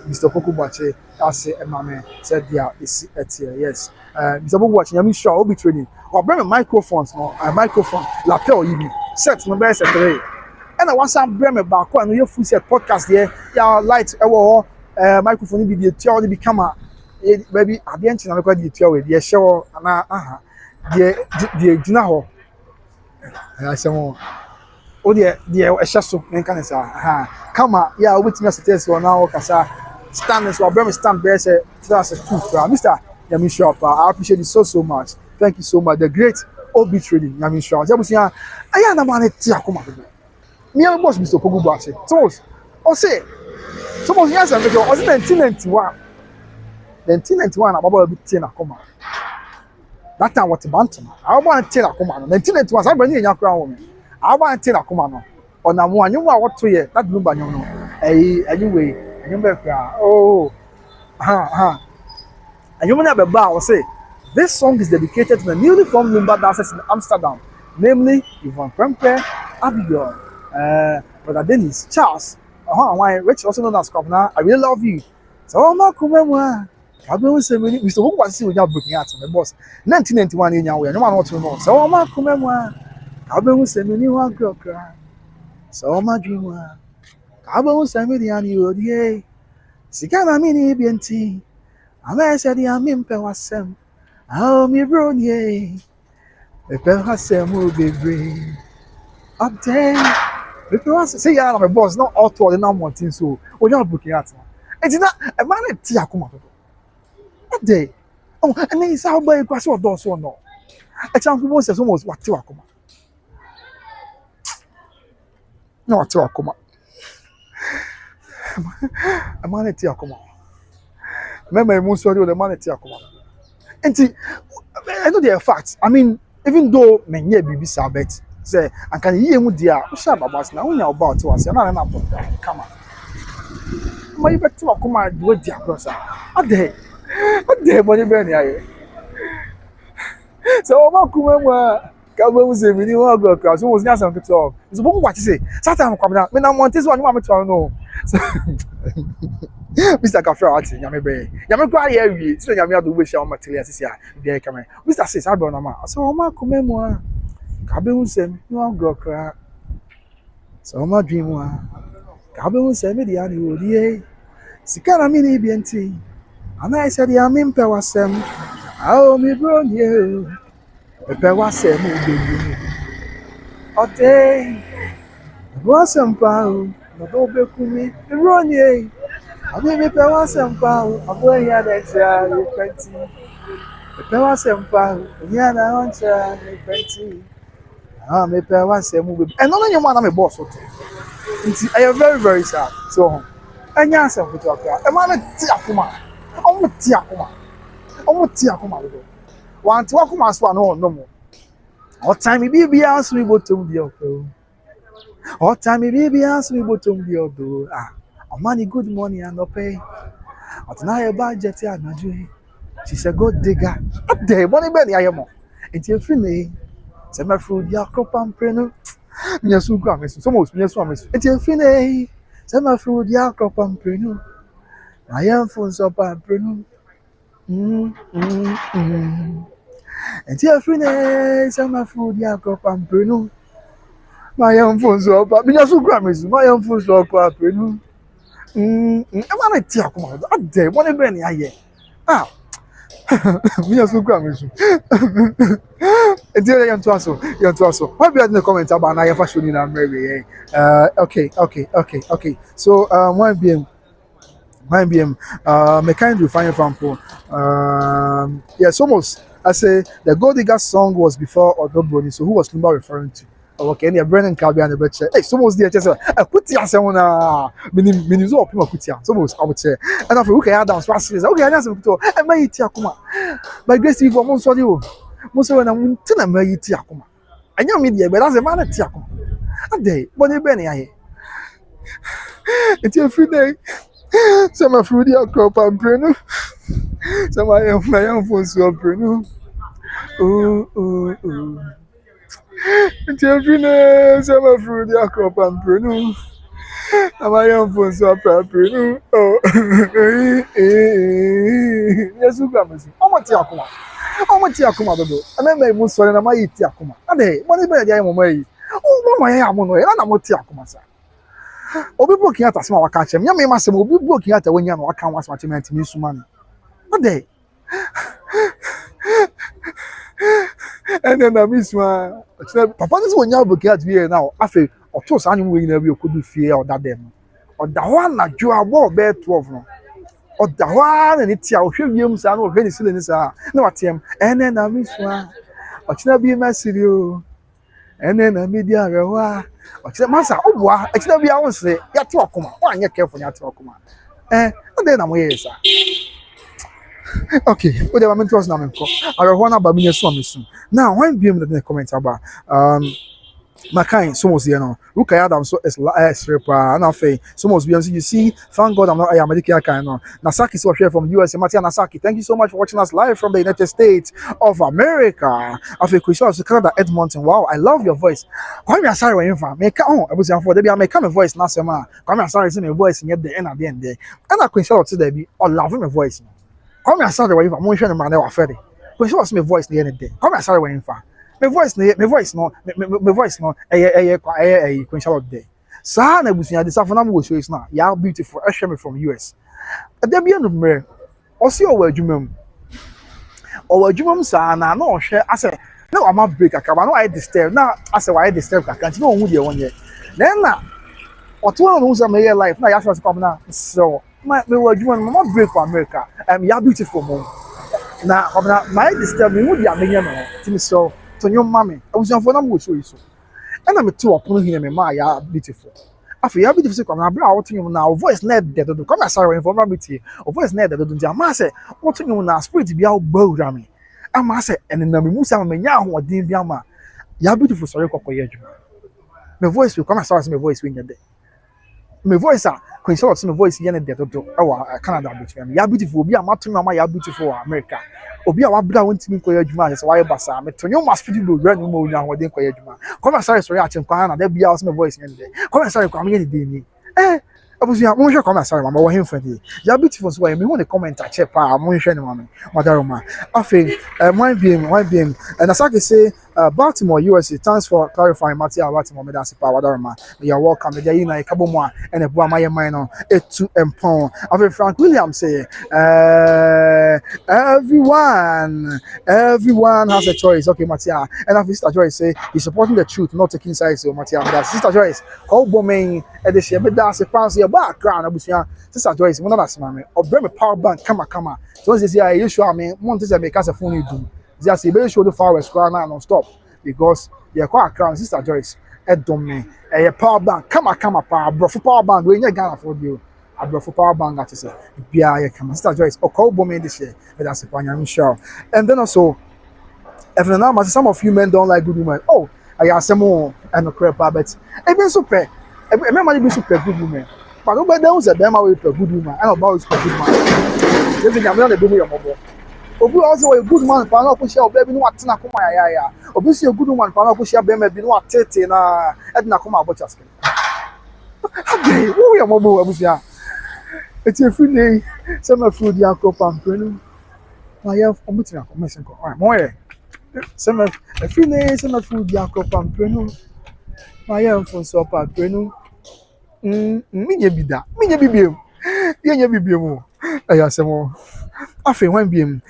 Mr. Poku Buachi as a mame said yeah is yes Mr. Poku Buachi I'm sure I'll be training or bring a microphones no a microphone lapel you set number set 3 and I want some bring me back and you full set podcast there yeah light microphone be the tell the camera baby at the end na make the tell with the show na the jina ho I say o de ehya so nka ne sa kama ya obetimi assist so na o kasa stand so abram stand be say that's a two Mr. Yami Shop I appreciate it so much thank you so much the great OB trading Yami Shop jabusia aya na ma ti akoma me am boss Mr. Poku Buachi so o say so mo yan say me o say 1991 na baba bi ti na akoma that time what bantam I want ti na akoma 1991 say bani nya kra wo me I want to take no. On a one, you want to hear that Lumba no. Anyway, you and you have a bar say this song is dedicated to the newly formed Lumba dancers in Amsterdam, namely Yvonne Prempe, Abigail, Brother Dennis, Charles, Rich also known as Governor. I really love you. So my kumemwa. I will say Mr. Poku Buachi without breaking out my boss. 1991 in your way, no one wants to know. So my kumemwa. Kabe say me ni wa krokra so ma dwinwa kabe say me di ani odie sika na me ni bienti ama say di ami mpe wasem ah mi bro nie e pe wasem o bebre update e pe wasem say ya na my boss no auto the now montin so o ya booking at e na e ma na ti akoma to update oh and then say how boy kwase odo so no e chan ko say so almost what ti akoma. No, it's all come. A man at Yakoma. Remember, I'm sorry, the man at Yakoma. And see, I know the facts. I mean, even though many baby sabet say, I can hear you, dear, Shabba now, now about to us, and I'm not come on. My back to Akoma, do it, dear brother. What day, Bonnie Benny. So, Makuma. Kabe say me ni wa go class so was nya some talk so Poku Buachi say satan come down me na monte so anu am to no Mr. Kafra ati nya me be nya me kwa ya wi so nya me ado be sha material sisi a bi come Mr. say sabe na ma so ma come mu a kabe say me ni wa go class so ma dream mu a kabe say me dia ni odi sika na me ni bi enti ana say dia me mpe wasem ah me bro nie Epe wase mu bebu. Ote. Wase mpao. Na do be kumi. Ironye. Abi me pe wase mpao. Abo ya de cha repenti. Epe wase mpao. Ya na oncha repenti. Ah me pe wase mu bebu. E no no nyoma na me boss oto. Nti I am very very sad. So anya asem kutu akra. E ma na ti akoma. Omo ti akoma. Omo ti akoma do. Want to come as one no more. All time baby ask me bottom the auto. All time baby ask me bottom the auto. Money good money and no pay. At now a budget ya na She's a good digger. Up there, money belly I am. It's your free. Say my food ya crop and preno. Me so gra me so. Some of me so me so. Enti afine. Say my food ya crop and preno. I am phone so pa preno. Enti afine. Say my food ya crop and preno. My own phone so pa. Me so gra me so. My own phone so pa preno. E ma na ti akoma. Ade, mo ne be ni aye. Ah. Me so gra me so. You to us. What be in the comments about na fashion in America? Okay. So, one BM, me kind of find example. Yes, almost. I say the Gold Digger song was before Odobroni. So, who was Lumba referring to? Okay, and Brennan Kabi and the Betcher. Hey, so almost there. Just put ya someone. Mini zo opima kutia. So almost I would say. And after okay, I dance fast. Okay, I dance to. I may eat yakuma. By grace, you go most of you. Most of them tina may eat yakuma. I know media, but as a man at yakuma. A day, but they benny I. It's a free day. Some are fruity crop and preno. Some I am my own phone so preno. It's a free day. Some are fruity crop and preno. My own phone so preno. Yes, you got me. How much yakuma? How much yakuma do? And then they must say, "I'm my eat yakuma." And they, what is the idea of my? Oh, my yamono, and I'm not yakuma, sir. Obi broken at a small catch him. Yammy must be broken at when you know I can't watch my team to miss money. What day? And then I miss my papa is when you look at me now. I feel or toss anyone you could be fear or that them. Or the one that you are more bed 12 no. Or the one and it's our him son or very silly no at him. And then I miss one. Or should I be my studio? And then I media Masa, oh, it's not be I was say, ya talk, come on, why you careful, ya talk, come on. And then I'm here, sir. Okay, whatever I'm trust now. I want to be a swami soon. Now, when be in the comments about my kind, so much, you know, look at them so as rapper, and I say, so much, you see, thank God I'm not a medical kind. Nasaki is here from US, Matia Nasaki. Thank you so much for watching us live from the United States of America. I feel Christian to Canada, Edmonton. Wow, I love your voice. Come here, sorry, when you're from. Make on, I was for the make a voice, Nasema. Come here, sorry, my voice in the end at the end there. And I Christian today be or loving my voice. Come here, sorry, when you're from. I'm showing my name, Freddie. Christian was my voice the end of the day. Come here, sorry, when you're from. My voice no. Quench day. Sa na busunya de safana mo show is na. Ya beautiful. I share me from US. There be no mere. Osi o wadwumam. O wadwumam sa na na o hwe ase. Na o ma break akaba na I disturb. Na ase why disturb kaka. Nti no hu de won ye. Then na o to no hu say life na ya sure come na. So my wadwumam ma break for America. Ya beautiful mo. Na my disturb me hu de amenya no. Timi so to your mommy. I was on for them show you so. And I'm two upon him and my beautiful. After you are beautiful, come and bring out to you now. Voice net that do come as sorry for me. Or voice net that do Jamasa. What to you now? Spirit be out bow rammy. I must say, and then the Musa Menya or Dim Yama. You are beautiful, sorry, my voice will come as far as my voice wing a day. My voice are Queen Charlotte, my voice yen that do. Oh, Canada between me. You are beautiful, be a matter of my beautiful America. Obi a wabra won't me koye adwuma ase why basa me tonyo must be do run mo nya ho de koye adwuma come sorry achen kwa na there be house my voice yen de come sorry kwa me de ni abusua mo hwe come sorry mama wo hemfa de ya beautiful so why me won the comment a check pa mo hwe ni mama madaroma afi my BM and Asake say Baltimore USA thanks for clarifying Matia Baltimore medasi pa wadaroma you are welcome there you na ikabomwa and e bua my mind no etu empon afi Frank Williams say everyone has a choice. Okay, Matia. And after Sister Joyce say he's supporting the truth, not taking sides. So Matia, that Sister Joyce, call bombing at the share, but that's a fancy background. Abusuapanin, Sister Joyce, one of us, mammy, or bring a power bank, come. So they say, you sure, I mean, one thing that make us a phone you do. They say, very sure the fire was crying now, non stop. Because you're quite a crown, Sister Joyce, at domain, a power bank, come, power, for power bank, we ain't gonna afford you. I brought for power bank at say, Bia, come, Sister Joyce, or call bombing this year, but that's a point, I'm sure. And then also, if now some of you men don't like good women, oh, I ask some more and a crap, but I've been super, everybody be super good women. But nobody knows that them are a good woman, and about a good man. This is I'm not a good mobile. Obi also a good man pa na push baby no atena koma ya. Obi see a good woman pa na push be bi no atete na e na koma abochas ken. Abi, wo ya mobo abusia. Eti free day, some food ya ko pampenu. I have omutina ko mesen ko. Alright, mo ye. Some free day, some food ya ko pampenu. I have for so pampenu. Minye bida. Minye bibiem. Yenye bibiem. Ayasemo. After when being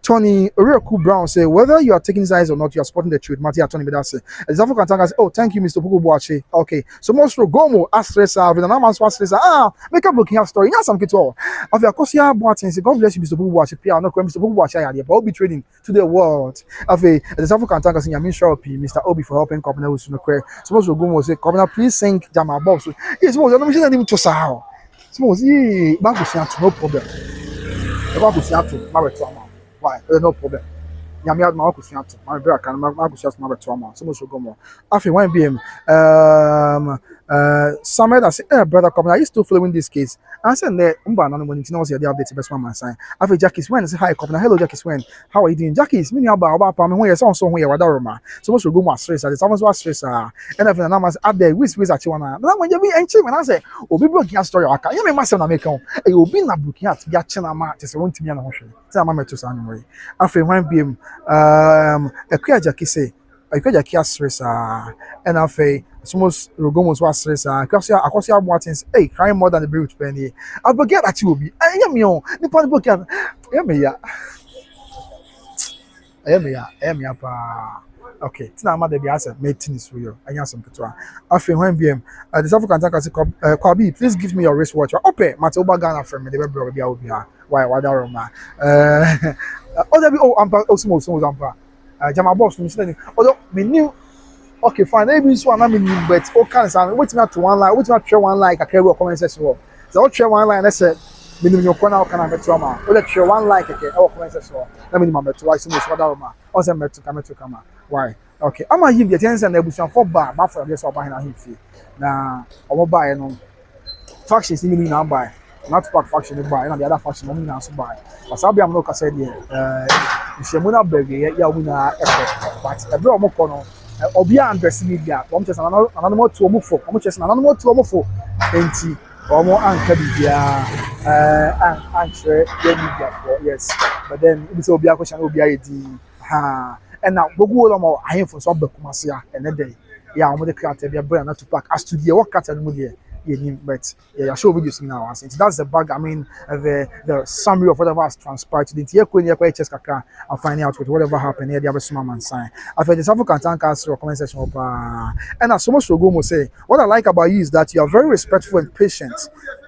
Tony Oriaku Brown say whether you are taking sides or not, you are supporting the truth. Matia Tony Bedase. Example can say, oh, thank you, Mr. Pugu Boache. Okay, so most Gomo Astres with an amount of Astres. Make a booking story. Yes, I'm kito. Of your Kosia Boatin, say, God bless you, Mr. Pugu Boache. Pia, not Mr. Pugu Boache, but will be trading to the world. Of a example can say, Yamin Shopee, Mr. Obi for helping Company with Sunoque. So most Gomo say, Company, please sing Jama Bob. Yes, was I'm not even to Sahau. So, no problem. About to see after my trauma. Why? There's no problem. Yamia Marcus, my brother, and Marcus has my trauma. So much go more. After one BM, Samuel, I said, brother, come. I used to follow in this case. I said, Umba, no one knows the update best man sign. After Jackie's when I say, hi, come. Hello, Jackie's when. How are you doing? Jackie's meaning about Pam when you're so where Wadaroma. So much go more stress. There's someone's was stress. And if the numbers up there, which at you wanna. Now when you be ancient, when I say, oh, be broken a story. I can't. You may must have make on. You'll be not booking at Yachina Mat. Just want to be an ocean. So I'm to sign away. After one BM. A queer Jackie say, I could Jackie stress, and I say, almost Rogomos was stress, Akosia Martins, hey, crying more than the brute penny. I'll forget that you will be. I am your Nippon book. I am ya. Okay, it's not mother be answered, made tennis for you. I am some Petra. I feel when BM, the South African Kwabi, please give me your wristwatch. Okay, Matoba Ghana from me, the web brother, why, Roma. Oh, small, Jama boss, although me new. Okay, fine. Maybe so I'm in, but all kinds of what's not to one line, what's not share one like a carry comment section. So I'll share one line. That's it. Minimum your corner can have a trauma. Let's share one like a comment section. Let me remember to why so much Wadaroma. Also, met to come. Why? Okay, I'm going to give the attention and Ebusuapan for bar, but for this or behind a him. Now, I will buy no factions in now buy. Not Tüpac faction buy, and the other faction only now buy. But I'll be no cassette here. Shemuna Berge, ya winner effort. But a bro mokono, Obia and Bessilia, one just another more to move for, just another more to move for 20 or more anchor media, answer media for yes. But then it's Obia question Obia. And now Wulormo, I am from some Kumasia and a day. Yeah, I'm the creator, we are brand not to pack as to the work at and Mudia. But yeah, show videos now. I think that's the bug. I mean, the summary of whatever has transpired today. Here, when you're quite just and finding out with whatever happened here, the other man sign. After the South African answer comment section of and as so much Rogomo say, what I like about you is that you are very respectful and patient.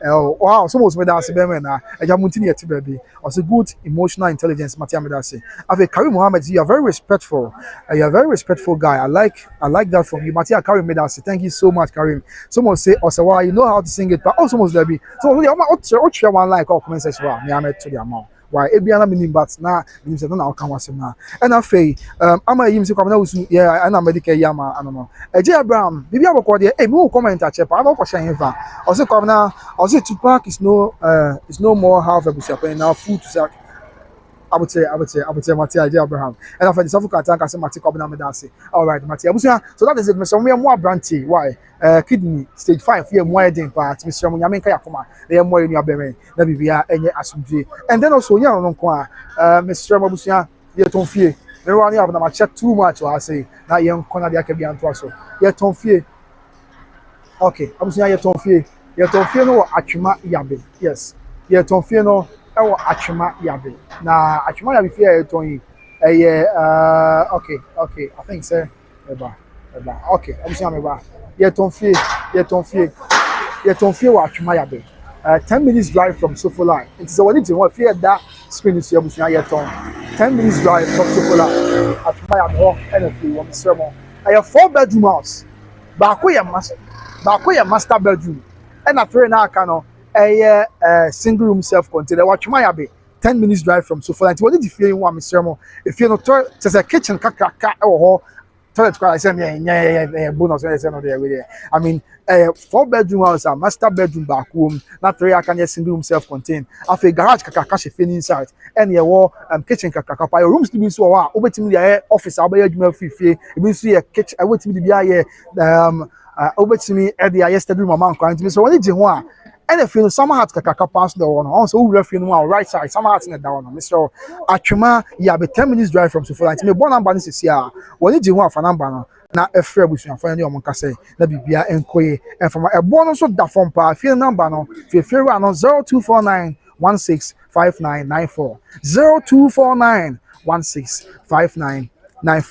Wow, so much better say bemena. Ejamuntini eti baby. Also good emotional intelligence. Matia Medase. After Karim Mohammed, you are very respectful. You are a very respectful guy. I like that from you, Matia Karim Medase. Thank you so much, Karim. Someone say, also, wow, you know how to sing it, but also must be. So what one like or comment section. Me I met to the amount. Why? Ebiana minim but na minim se na aka wasem na. And afei, ama yim se kwamna usu yeah, ana medical yama anono. Eje Abraham, bibi aboko de, me will comment a chepa, I don't question him fa. Also kwamna, also Tüpac is no more half Abusuapanin now food to say. I would say Matia Abraham. And after the South African I say Matia Kobina Medase. All right, Matia. So that is it. Mr. We are more brandy. Why? Kidney stage 5. We are more than part. Mr. Munyamenka Yakoma. They are more in your belly. That we are any assumption. And then also, yeah, no kwa. Mr. Mabusia, you don't fear. We run up na chat too much. I say now young corner the can be antoaso. You don't fear. Okay, Abusia, you don't fear. You don't fear no Achuma Yabe. Yes. You don't fear no. Ewo Achuma Yabe. Na Achuma Yabe fear Tony. Okay. I think so. Eba. Okay. I'm saying eba. Ye ton fear wa Achuma Yabe. 10 minutes drive from Sofola. It is what it is. What fear that screen is Abusia ye ton. 10 minutes drive from Sofola. Achuma Yabe. NFP one sermon. I have 4-bedroom house. Baako ye master bedroom. And after na kano. A single room self-contained. Watch my abbey. 10 minutes drive from Sofola. What did you feel in one sermon? If you're not just a kitchen, toilet car I say bonus I say no there. I mean 4-bedroom house, a master bedroom back home, not 3 can just single room self-contained. After garage cash fin inside, and your wall kitchen kaka your rooms to be so over to me office I'll be free. You see a kitchen I wait to be over to me at the yesterday mama crying to me. So when you want and if you some hat kaka pass the one also who ref right side, some hats in the down. Mr. Achuma, you have a 10 minutes drive from Suffolk. Me born number is here. When you want for number na efre busu for any omonka say na bibia enkoye and from a bonus so da form pa feel number no feel no 0249 165994 0249 165994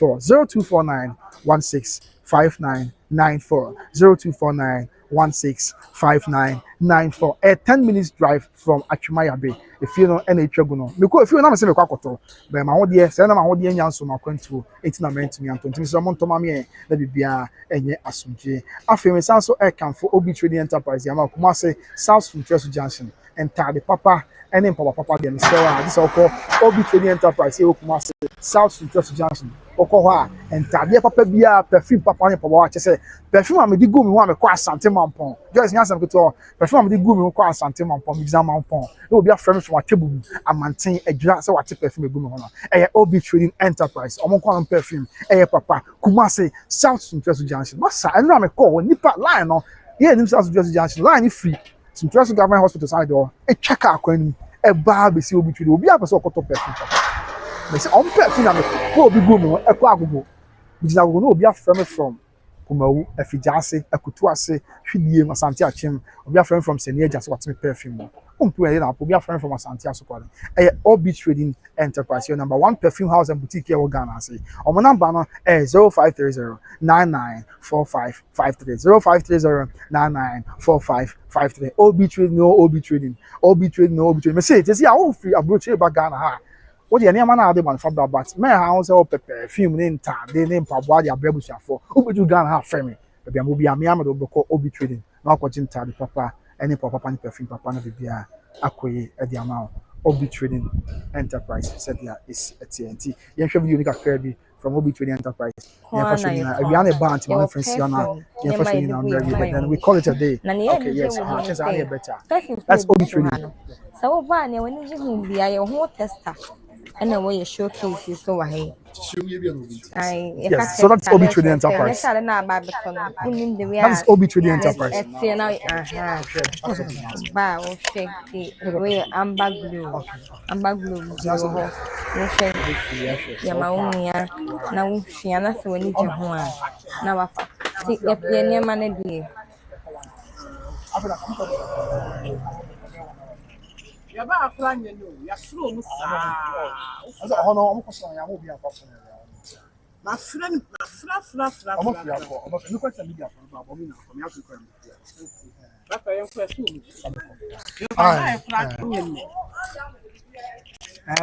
0249 165994 0249 165994 a 10 minutes drive from Achimaya Bay. If you know any traguno, because if you know, say me kwakoto, but my own dear, say na my own dear nyanso ma kwantu, enti na meant me anto. Ntimi so mo ntoma me na bibia enye asumje. Afemi sanso e kan for Obi Trading Enterprise ya ma kuma say South Central Junction enter the papa any papa dem so this all call Obi Trading Enterprise e kuma say South Central Junction. Okoha enter the papa bia perfume papa ne papa wa say perfume am di go mi wa me kwa asante mampon. Just nyansa me to perfume am di go mi kwa asante mampon, mi exam mampon. E obi aframe from table amanten adwira say what perfume egu me ho no eh Obi Trading Enterprise omon kwa perfume eh papa kuma say South Central Junction masa enra me call nipa line no ye nim South Central Junction line free Central Government Hospital side door e check akwani e ba be see Obi Trading obi apeso okoto perfume papa me say on perfume na me ko obi go me e kwa agogo bi na agogo no obi aframe from Kumawu Afijase Akutuase Hwidie Asante Achem obi aframe from Senieja so what me perfume Umpu na obi aframe from Asante Asokole Obi Trading Enterprise your number 1 perfume house and boutique here Ghana say omo number no 0530 994553 0530 994553 Obi Trading no Obi Trading me say it is I won't free approach back Ghana ha what the name na ade man fa but me ha won say o perfume ne nta de ne mpaboa de abrabusia for obeju Ghana ha frame be am obi am do beko Obi Trading na akwaji nta de papa any papa ni perfume papa na bibia akoye e de amount Obi Trading Enterprise said there is a TNT yen hwe video ni kakra bi from Obi Trading Enterprise yen fa shoni na we are a band man friends yana yen fa shoni na very then we call it a day okay yes chances are better that's Obi Trading so ba ne woni ji hu bia ye ho tester and we showcase so why yes so that's Obi Trading Enterprise that's Obi Trading Enterprise ba o shake we amber glue no shake ya maunia na ushia na se woni je ho a na wafa ti e pie ne ma na die ya ba akura nye no ya suro mu saa asa hono omo koso ya mo bia kwaso ma fra omo fia ko omo ni kwesa media for ba omo na ko mi aso ko mi ba pa yen kwesa mu ah akura nye no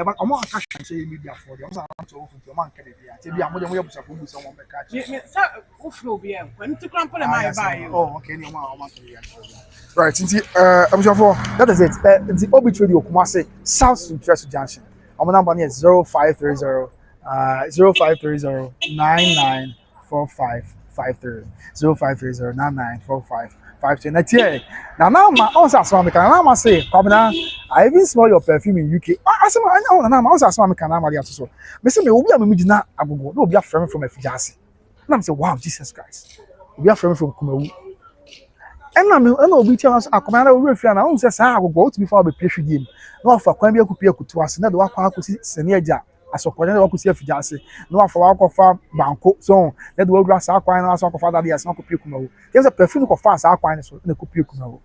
but omo aka say media for dem so am to ofu to man kede bia te bia mo dem ye busa for busa mo be ka me sa ufro bi en kwani ti krampo na mai ba ye oh okay ni omo to ya right nti Abusuafo that is it the Obi Trading Okumase South Central Junction omo number is 0530 0530 994553 0530 994553 na tie na ma on sa so me kan na ma say kwabena I even smell your perfume in UK asem na ma on sa so me kan na ma dia to so me say me obi am gina agogo no obi aframe from Afijase na me say wow Jesus Christ obi aframe from Kumawu and obi tia akomana we refia na on say sa agogo to be for be hwidie no afa kwan bi akupie akutu ase na do akwa akosi Senieja asopone na wakusi Afijase no afa wakofa banko so na do wura sa akwan na asokofa Dadiesoaba na akupie Kumawu yes a perfume ko fa sa akwan so na akupie Kumawu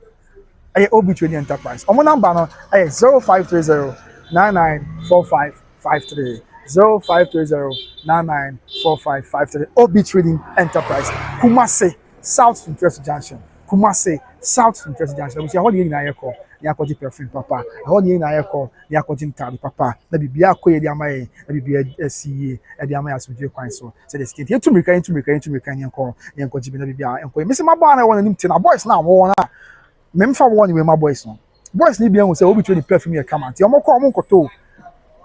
ay Obi Trading Enterprise omo number no ay 0530 994553 0530 994553 Obi Trading Enterprise Kumase South Central Junction Kumase South Central Junction we say how dey na yeko ya kwaji perfume papa how dey na yeko ya kwaji ntade papa na bibia akoye dey amaye na bibia asiye e dey amaye asuje kwan so say the state yetu mirika yenko jibi na bibia enko me say maba na won nim te na boys na wo na me mfa wo ni we ma boys no boys ni bia ho say Obi Trading perfume e come anti omo ko omo nkoto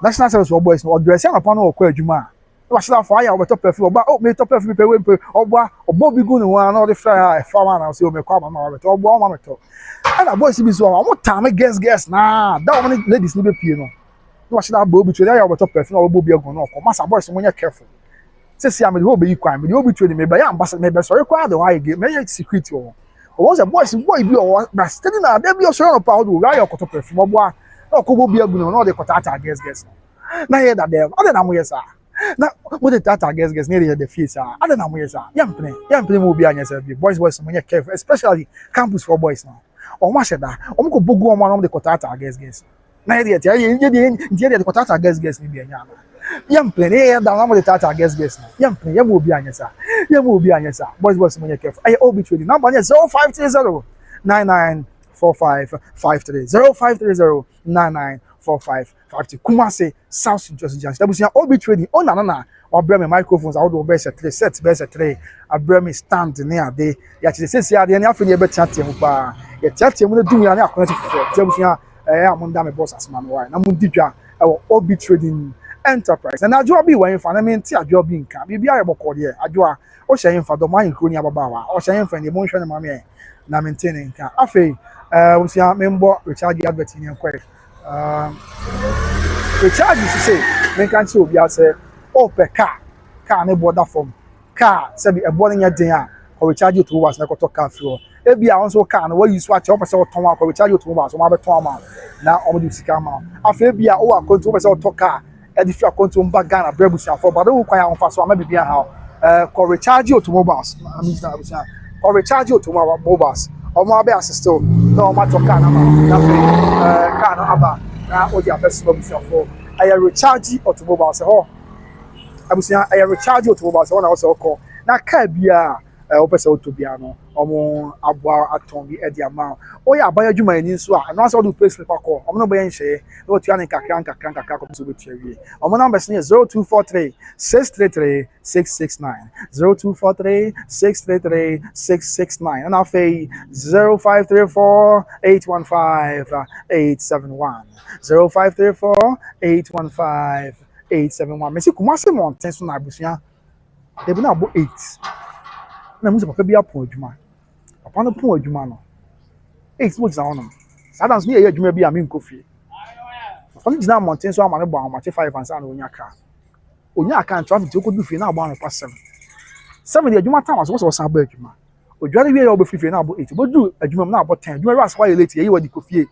national service for boys no dress na pa na okọ adwuma wa shira for aya obeto perfume oba oh me to perfume pe we pe oba obo bi gu ne ho na o de fra e fa ma na so me kwa ma ma beto obo ma meto and boys bi so o time guess na that one ladies ni be pie no wa shira bo bi twe aya obeto perfume obo bi agun no ko masa boys mo nya careful sisi am the whole be kwan me the obi twe me ba ya ambassador me be so rekwa the why game me secret o was a boys boy bi o na steady na there be o so no pa o do aya okoto perfume obo a no ko bo bi agun no de kotata guess na hear that them other na mo yes ah na what the tata guess near the face ah other na mo yes ah yampene mo bi anya say boys mo nya careful especially campus for boys now o ma sheda o mo ko bogu o ma no de kotata guess na hear that ye de kotata guess ni bi anya yampene da na mo de tata guess yampene ya mo bi anya sa boys mo nya careful ay obi trading number 0530 994553 0530 Kumasi South Central Junction. That was Obi trading. Oh na. Or bring me microphones. I would do best 3 sets, best 3. I bring me stand near there. Ya ti say ya dey na afeni e be chat mu pa. Ya chat mu na dum ya na connect for. Tell me I'm me boss as man why. Na mu didwa e Obi Trading Enterprise. And ajo bi wan fa na me nti ajo bi nka. Bi bia e bokọ de. Ajo a o hye fa do man kro ni ababa wa. O hye fa ni mo hwe na ma me na maintain nka. Afei we see member recharge advert ni enquire. Recharge is say men can see obi say oh per car ne border from car say be e border nya den a or recharge you to was na ko car floor e bia won so car no we use what person o ton akọ recharge you to was o ma be ton ma na o mo di sika ma afa bia o akonto o person o to car e di fi akonto mba Ghana brebusia for but o kwan ya fa so ma be bia ha ko recharge you to mobiles I mean na busia ko recharge you to mobiles o ma be assist no o ma to car na ma na car no aba na o di afes for busia for I recharge automobiles ho abusia I recharge automobiles ho na so call na car bia o pese auto bia no omo aboa aton bi e dia ma o ya abaya dwuma ani so a no so do place pa call omo no be nhye no tua ne kakra ko so be tua wie omo number is 0243 633 669 0243 633 669 and afei 0534 815 871 0534 815 871 me si Kumasi Mountain so na abusia e bi na abo 8 na muso papa bi apon adwuma papa no pon adwuma no 8 mo gina wono sadans me ye adwuma bi a me nkofie papa no gina Mountain so amane bo amache 5 ansa na onya aka traffic to ko du fie na abo an pa 7 de adwuma time so so san ba adwuma odware wie ye obo fie na abo 8 bodu adwuma na abo 10 adwuma ras why late ye wadi kofie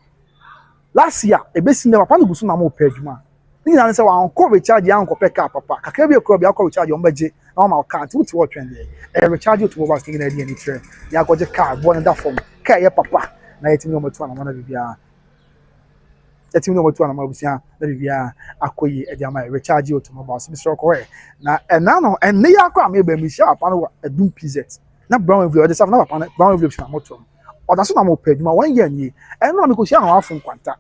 last year ebesi na papa no gusu na mo pa adwuma ni na say wa anko recharge ya anko peka papa kakra bi ekro bi akọ recharge on beje na ma account wuti wo trend e recharge to mobile sting na dia ni tre ya goje car born that form car ye papa na yetimi no moto na ma na bibia yetimi no moto na ma busia na bibia akoyi e dia ma recharge to mobile so Mr. Okoye na na no en ne ya kwa me ba mi sha papa no adum pz na brown envelope de saf na papa brown envelope na moto oda so na mo pa adwuma 1 year ni en no me ko sia na afun kwanta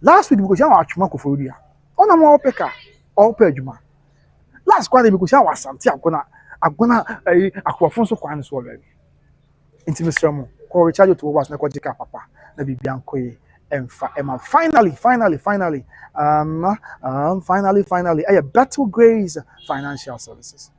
last week because you are atwuma ko foria ona mo opeka opa adwuma last kwade because you are asante agona akwafon so kwan so baby inti Mr. Mo ko recharge to was na ko jika papa na bibia nkoye emfa ema finally a Battle Grace Financial Services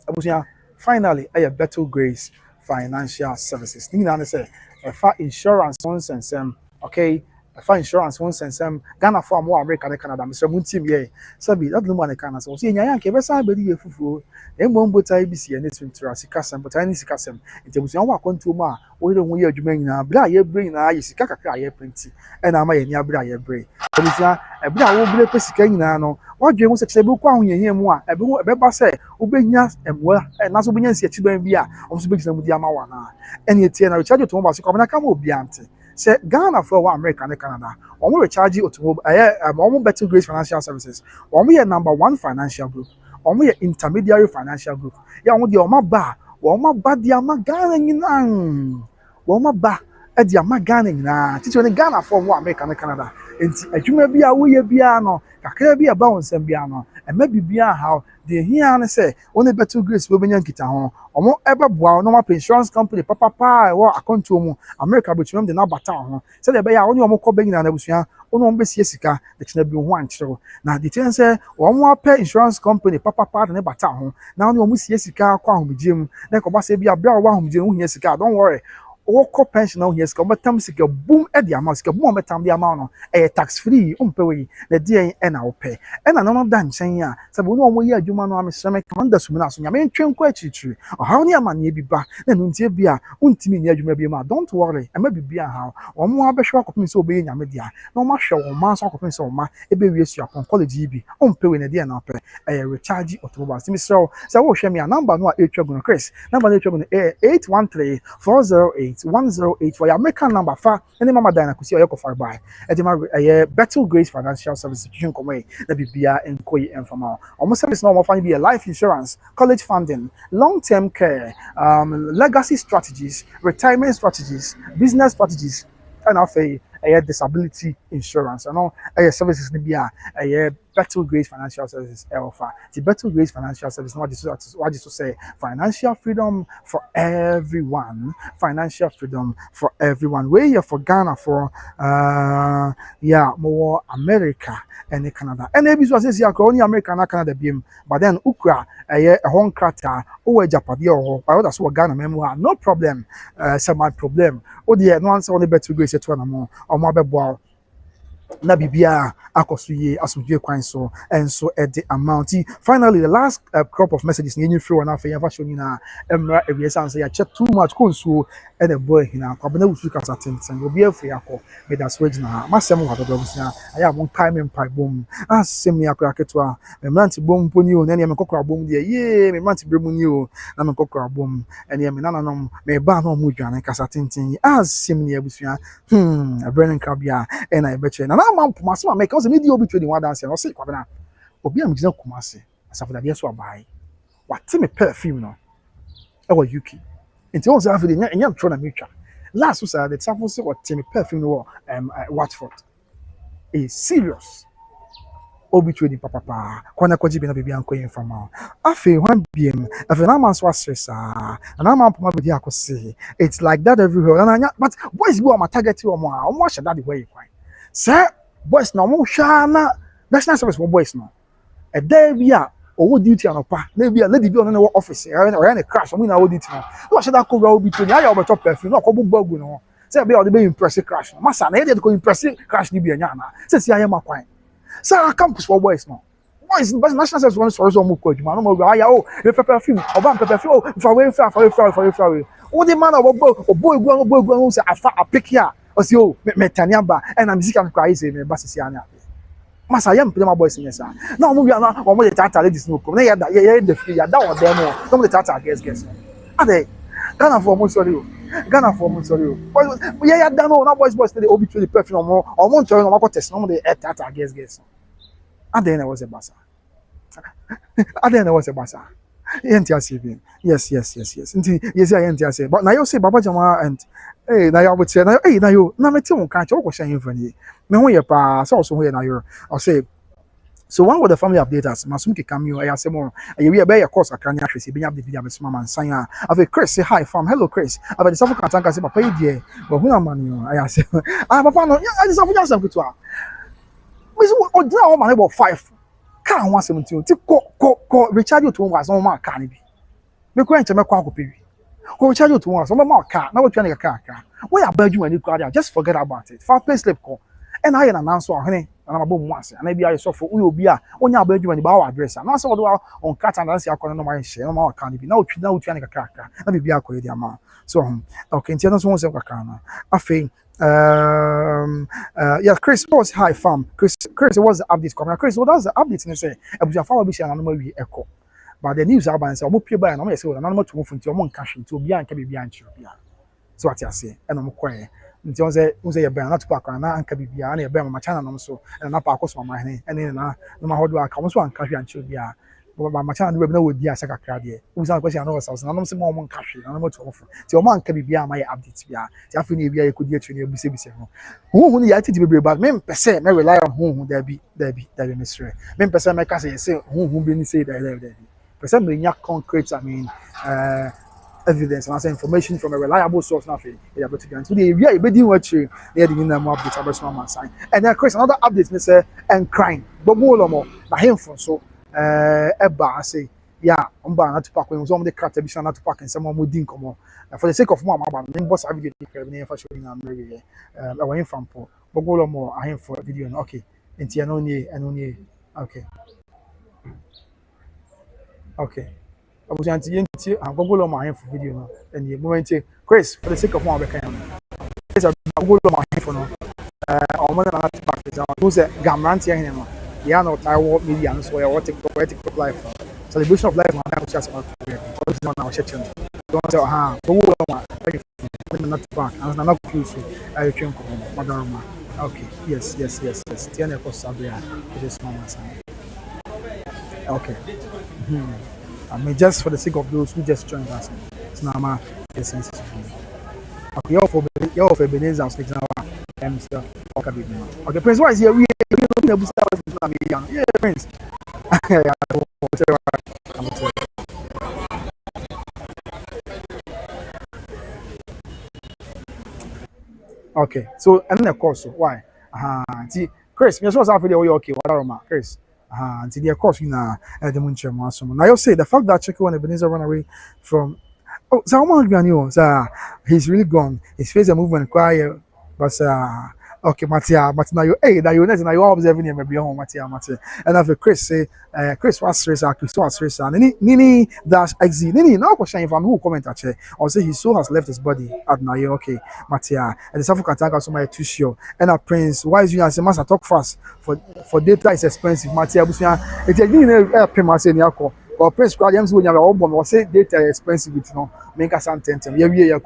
abusia finally a Battle Grace Financial Services ni na say fa insurance nonsense okay for insurance one sense Ghana for more America and Canada Mr. Muntim ye sabi that no man can so see nyan ke be say be dey fufuo embom bota IBC and twintra sikasem but any sikasem intebusu wa kwantu ma wo dey ho ye adwuma nyina bra ye bre nyina ye sika kakra ye printi e na ma ye ni abra ye bre obisa e bra wo bre pesika nyina no wadwe ho se kse be kwa ahonyanye mu a e be ba say obenya emwa na so benya nsi achiban bi a o so be gina mu di ama wa na ene tie na recharge to mo ba so kwa na kama obi ante say Ghana for America and Canada omo recharge automobile omo Battle Grace Financial Services omo ye number 1 financial group omo ye intermediary financial group ya omo de omo ba dia ma Ghana nyina omo ba e dia ma Ghana nyina titi ne Ghana for America and Canada enti adwuma bia wo ye bia no kakra bia ba wonsam bia no and maybe beyond how they hear and say only better grace will be young guitar home or ever bow no more insurance company papa or a control America which remember the number town so they be only more cobbing and Abusuapanin ono be siesika the china bi ho ankyerɛ na the thing say one more pay insurance company papa ne bata ho na only omu siesika kwa ahomgye na ko ba say bi abia wa ahomgye ho hia sika don't worry wokɔ pension na ohia sika obetam sika boom e di amount sika boom obetam di amount no tax free umpewe na die e na wopɛ e na no da nkyɛn a sɛ bo no omo yi adwuma no amesrɛ commander sumi na so nyame ntwen kɔ akyirikyiri ɔhaw ne amane bi ba na no ntie bi a untimi ni adwuma bi ma don't worry e ma bibia ha omo abɛhwɛ akɔpem sɛ obɛyɛ nyame dia na omo ahwɛ wo ma so akɔpem sɛ wo ma ebe wie suapon college yi bi umpewe na die na wopɛ recharge automobiles timi sɛ wo hwɛ me a number no a etwa gu no Chris number no etwa gu no 813 408 108 for your American number fa any mama dina kusi oyeko far by edema Battle Grace Financial Service institution come na bibia enkoyi enfama almost service no more find be a life insurance college funding long-term care legacy strategies retirement strategies business strategies and after disability insurance and all services ni bia Battle Grace Financial Services offer. The Battle Grace Financial Service, what just to say, financial freedom for everyone. Financial freedom for everyone. Where you're for Ghana, for more America and Canada. And maybe so says only America and Canada beam, but then Ukra a home crata or Japan or that's what Ghana memoir. No problem. My problem. Oh dear, no answer only Battle Grace at one more or more na bibia akosuye asudwe kwan so enso at the amount. Finally, the last crop of messages ni free one after your show ni na emra ebiesa say ya chat too much konso and the boy hina kwabena usu kasa tenten obi afri akọ me da swage na masem wa dodo busia aya mon time empire bom asem ni akọ aketo me mranti bom poni o na ne me kokora bom de ye me mranti bremu ni o na me kokora bom ene me nananom me ba na mo dwane kasa tenten asem ni abusia Brennan Kabia and I bet you na man maso make us media obi trading one dance no say kwabena obi am gina kumase asafo Dadiesoaba what me perfume no e wa UK nti on say afide nya tro na metwa last so say the safo say what me perfume no Watford serious obi trading papa kwana kwaji bi na bibia anko yin fama afi wan biem afi na man so asesa na man poma bi akose it's like that everywhere na but boys go am target o mo hye that the way kwan sir boys na mo hwa na national service for boys no e there bia owo duty anopa na bia lady bi on no office or na crash mo na owo duty no hye that ko go obi trading aya obeto perfume no ko Gborgu no say bia o de be impress crash masa na e de ko impress crash ni bia nya na say si aya makwan. So campus for boys now. Boys, but national service one sorry so much. Man, no more. Oh, the perfume. Oba perfume. Oh, for away. Oh, the man boy go say I pick here. O say oh, me taniamba. And I'm music am cry say me bass ania. Masa yam play my boys in say. Now we are now we the tata ladies no come. Na ya the free ya that one them no. Come the tata guess. Ade. Ghana for mo sorry. Yeah, that no, na boys dey obi to the perfume or mo ntori no ma test no dey tata guess. And then there was a basa. Yes. Yes, I enti but now you say Baba Jama and now you would say now now you na me ti won kan che wo ko shan info ni. Me ho ye pa so so ho ye na you. I'll say so one with the family updaters, Masumki Cameo, I say more. We are by a course, I can't actually see being updated with Mama and Sanya. I've Chris say hi from hello, Chris. I've the South Cantanka say, Papa, dear, but who am I? I say, Papa, no, I just have some good one. Miss, or draw my about 5. Can't want 17 to go recharge you to one on my canny. We're going to make a copy. Go recharge you to one on my car. Now we're trying to car. Where about you and you car? Just forget about it. 5 pay slip call. And I announce honey. And I'm about once, and maybe I saw for we will be a on your bedroom and our address. And also on cat and answer no my share, no more can't be now trying to crack. Let me be a query amount. So okay, Tiana won't say Wakana. I think yeah, Chris was high farm. Chris was the update coming. Chris, what does the update and say? I was a follow be an animal echo. But the news about say, I'm up here by an animal say, an animal to move into your own cash to be and can be behind you. So what I say, and I'm quiet. Nti onze ye ben na Tüpac na anka bibia na ye ben ma chana no so na pa akoso ma hene ene na ma hodo aka mo so anka hwe anche bia but my channel we no would be a saka crowd. Who's not question no sauce. I'm say more cash, and I'm to offer. So man can be my updates bia. Ti afini bia you could get you be say no. Who ya titi be but me pese me rely on who there be mystery. Me pese me ka say who be ni say there be. Pese me nya concrete I mean evidence and information from a reliable source nothing they are better than so the area be doing what you they the more updates about small man sign and then Chris another update me say and crime but Wulormo na him for so eba say yeah umba na Tüpac when some the character be na Tüpac and some more din come for the sake of more about me boss video dey for showing am very I want from but Wulormo I him for video okay enti eno nie okay Abusuapanin yenti Wulormo ahemfo video no and the moment Chris for the sake of one be kan Chris Wulormo ahemfo no omo na Tüpac is who say gamrant here no ya no Taiwo media so ya what TikTok live celebration of life na just about because now na share channel don't say Wulormo na Tüpac and na close I train ko Odobroni okay yes tiene cosa sabia this moment okay I mean, just for the sake of those who just joined us, it's not my essence. Okay, you're for Ebenezer, so now I'm still okay, Prince, why is here? We are young. Yeah, Prince. Okay, so and then of course, why? See, Chris, me sure say you okay, Wulormo, Chris. Until the course you know the munche maso. Now you say the fact that Cheke when Ebenezer run away from so he's really gone. His face and movement quiet, but okay, Matia, but now you that you observing him maybe home, Matia. And after Chris say Chris was stressed, Chris was stressed, and Nini dash exit. Nini now question if I'm who comment actually or say his soul has left his body at now you okay, Matia. And the South African somebody too sure. And a Prince, why is you as a master talk fast for data is expensive, Matia. It's a new pay myself in or Prince crowd when you are say data is expensive with no make us something yeah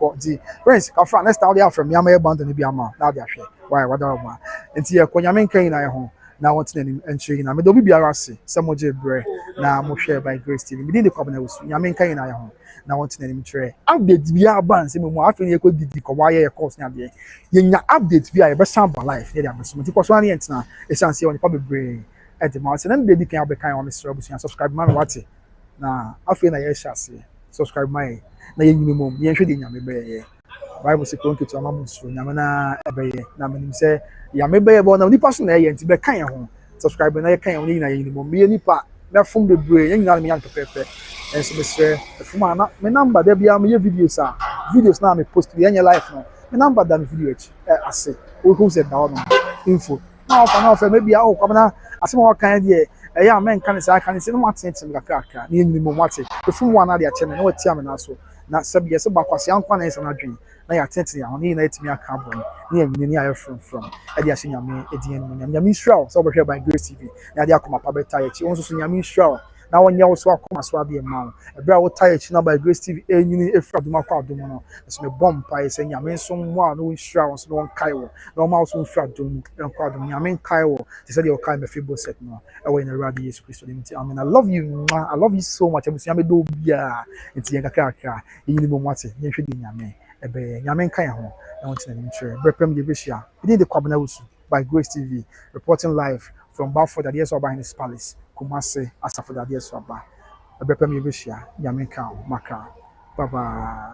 Prince Kafra next time they are from Yama band and Biama now they are share why Odobroni and tia Konyamen kan na ho na want na entry na me do bi biara se some oje bre na mo share by Grace TV me the company was Nyamen kan na ho na want na nim tire update bia ban se me mo afi ne ko didi ko wa ye course na de ye nya update bia e be sound life ye dey abeso ti ko so ani entina e san se on pa bebre e de ma se na de kan abekan on Mr. Abusuapanin subscribe ma me wate na afi na ye share subscribe my na ye minimum ye hwe de nyame be ye Bible say kon ketu ama munsu nyame na ebeye na menim say ya mebeye bo na nipa so na ye nti be kan ho subscribe na ye kan ho ni na ye minimum me nipa na fom bebre ye nyina me yan pepepe enso be say fom ana me number da bia me ye videos na me post ye nye life no me number da me video echi ase o ko say da no info na ofa maybe a o kwa na ase mo kan de yeah, men can say I can see no more things in the car. Near minimum what's it. The phone one of the channel, no time and so. Not sub yes about was young one is an dream. Now I tend to only let me a carbon near from. I just seen me at the end. Yamin Shroud, so over here by Grace TV. Now they are come up a bit tired. She also seen Yamin Shroud. Now when you also come as well be a man. A brow tired now by Grace TV. And you need a fraud my crowd. It's me bomb pie saying Yamin someone no shrouds, no one Kaiwo. No mouse on fraud doom and crowd. Yamin Kaiwo. They said you're kind of feeble set now. Away in the radio Jesus Christ. I mean, I love you so much. I'm saying, do yeah. It's young car. You need more water. You should be Yamin. Yamin Kaiho. I want to ensure. Brepem Division. We did the Cabinet by Grace TV, reporting live from Dadiesoaba in his palace. Kumase, Asa for Dadiesoaba. Brepem Division. Yamin Kaiho. Maka. Bye bye.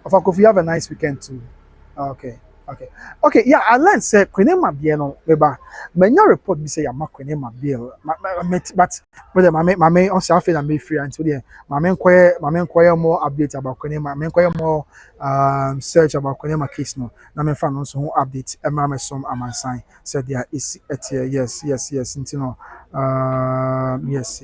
Of course, you have a nice weekend too. Okay, yeah, I learned say Kwenema Biel no meba. Many report be say I'm Kwenema Biel. But my on self and me free until there. My men inquire more updates about Kwenema. My inquire more search about Kwenema case no. Na me fan also update. My some am sign said there is yes. You know. Yes.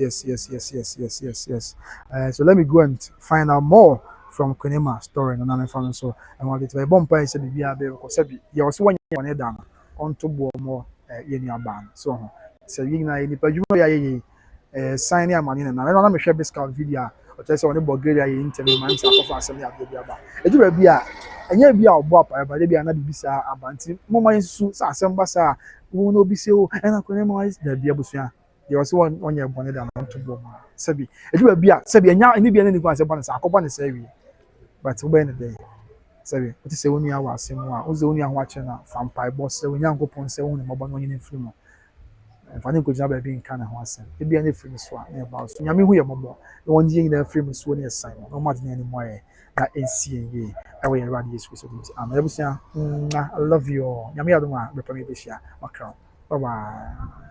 So let me go and find out more from Kwenema story and I'm from so and what it very bomb pie said be because you also one year down on to more in your band so you know but you sign your money and I don't know share this video or tell someone Bulgaria interview man so for assembly at the aba e do be a enye bi a obo apa but dey be another bisa abanti mama nsu sa asem basa wo no bi se o na ko ne ma da bia busua de o se won ye bone da no to bo ma sabi edu ba bia sabi enya ni bia ni ko se bone sa akobọ ne sa wi but wo be ne dey sabi o ti se woni awa asem a o ze woni aho ache na fampai boss se woni ankopon se woni mo bo no yin film fa ne ko jina ba bi nka na ho asem e bia ne film so a na ba so nyame hu ye momo e won yin na film so ne sign no ma de ni mo ye na NCA ye I will run this with you. I love you. Nyame adom a be permit be share makra. Bye bye.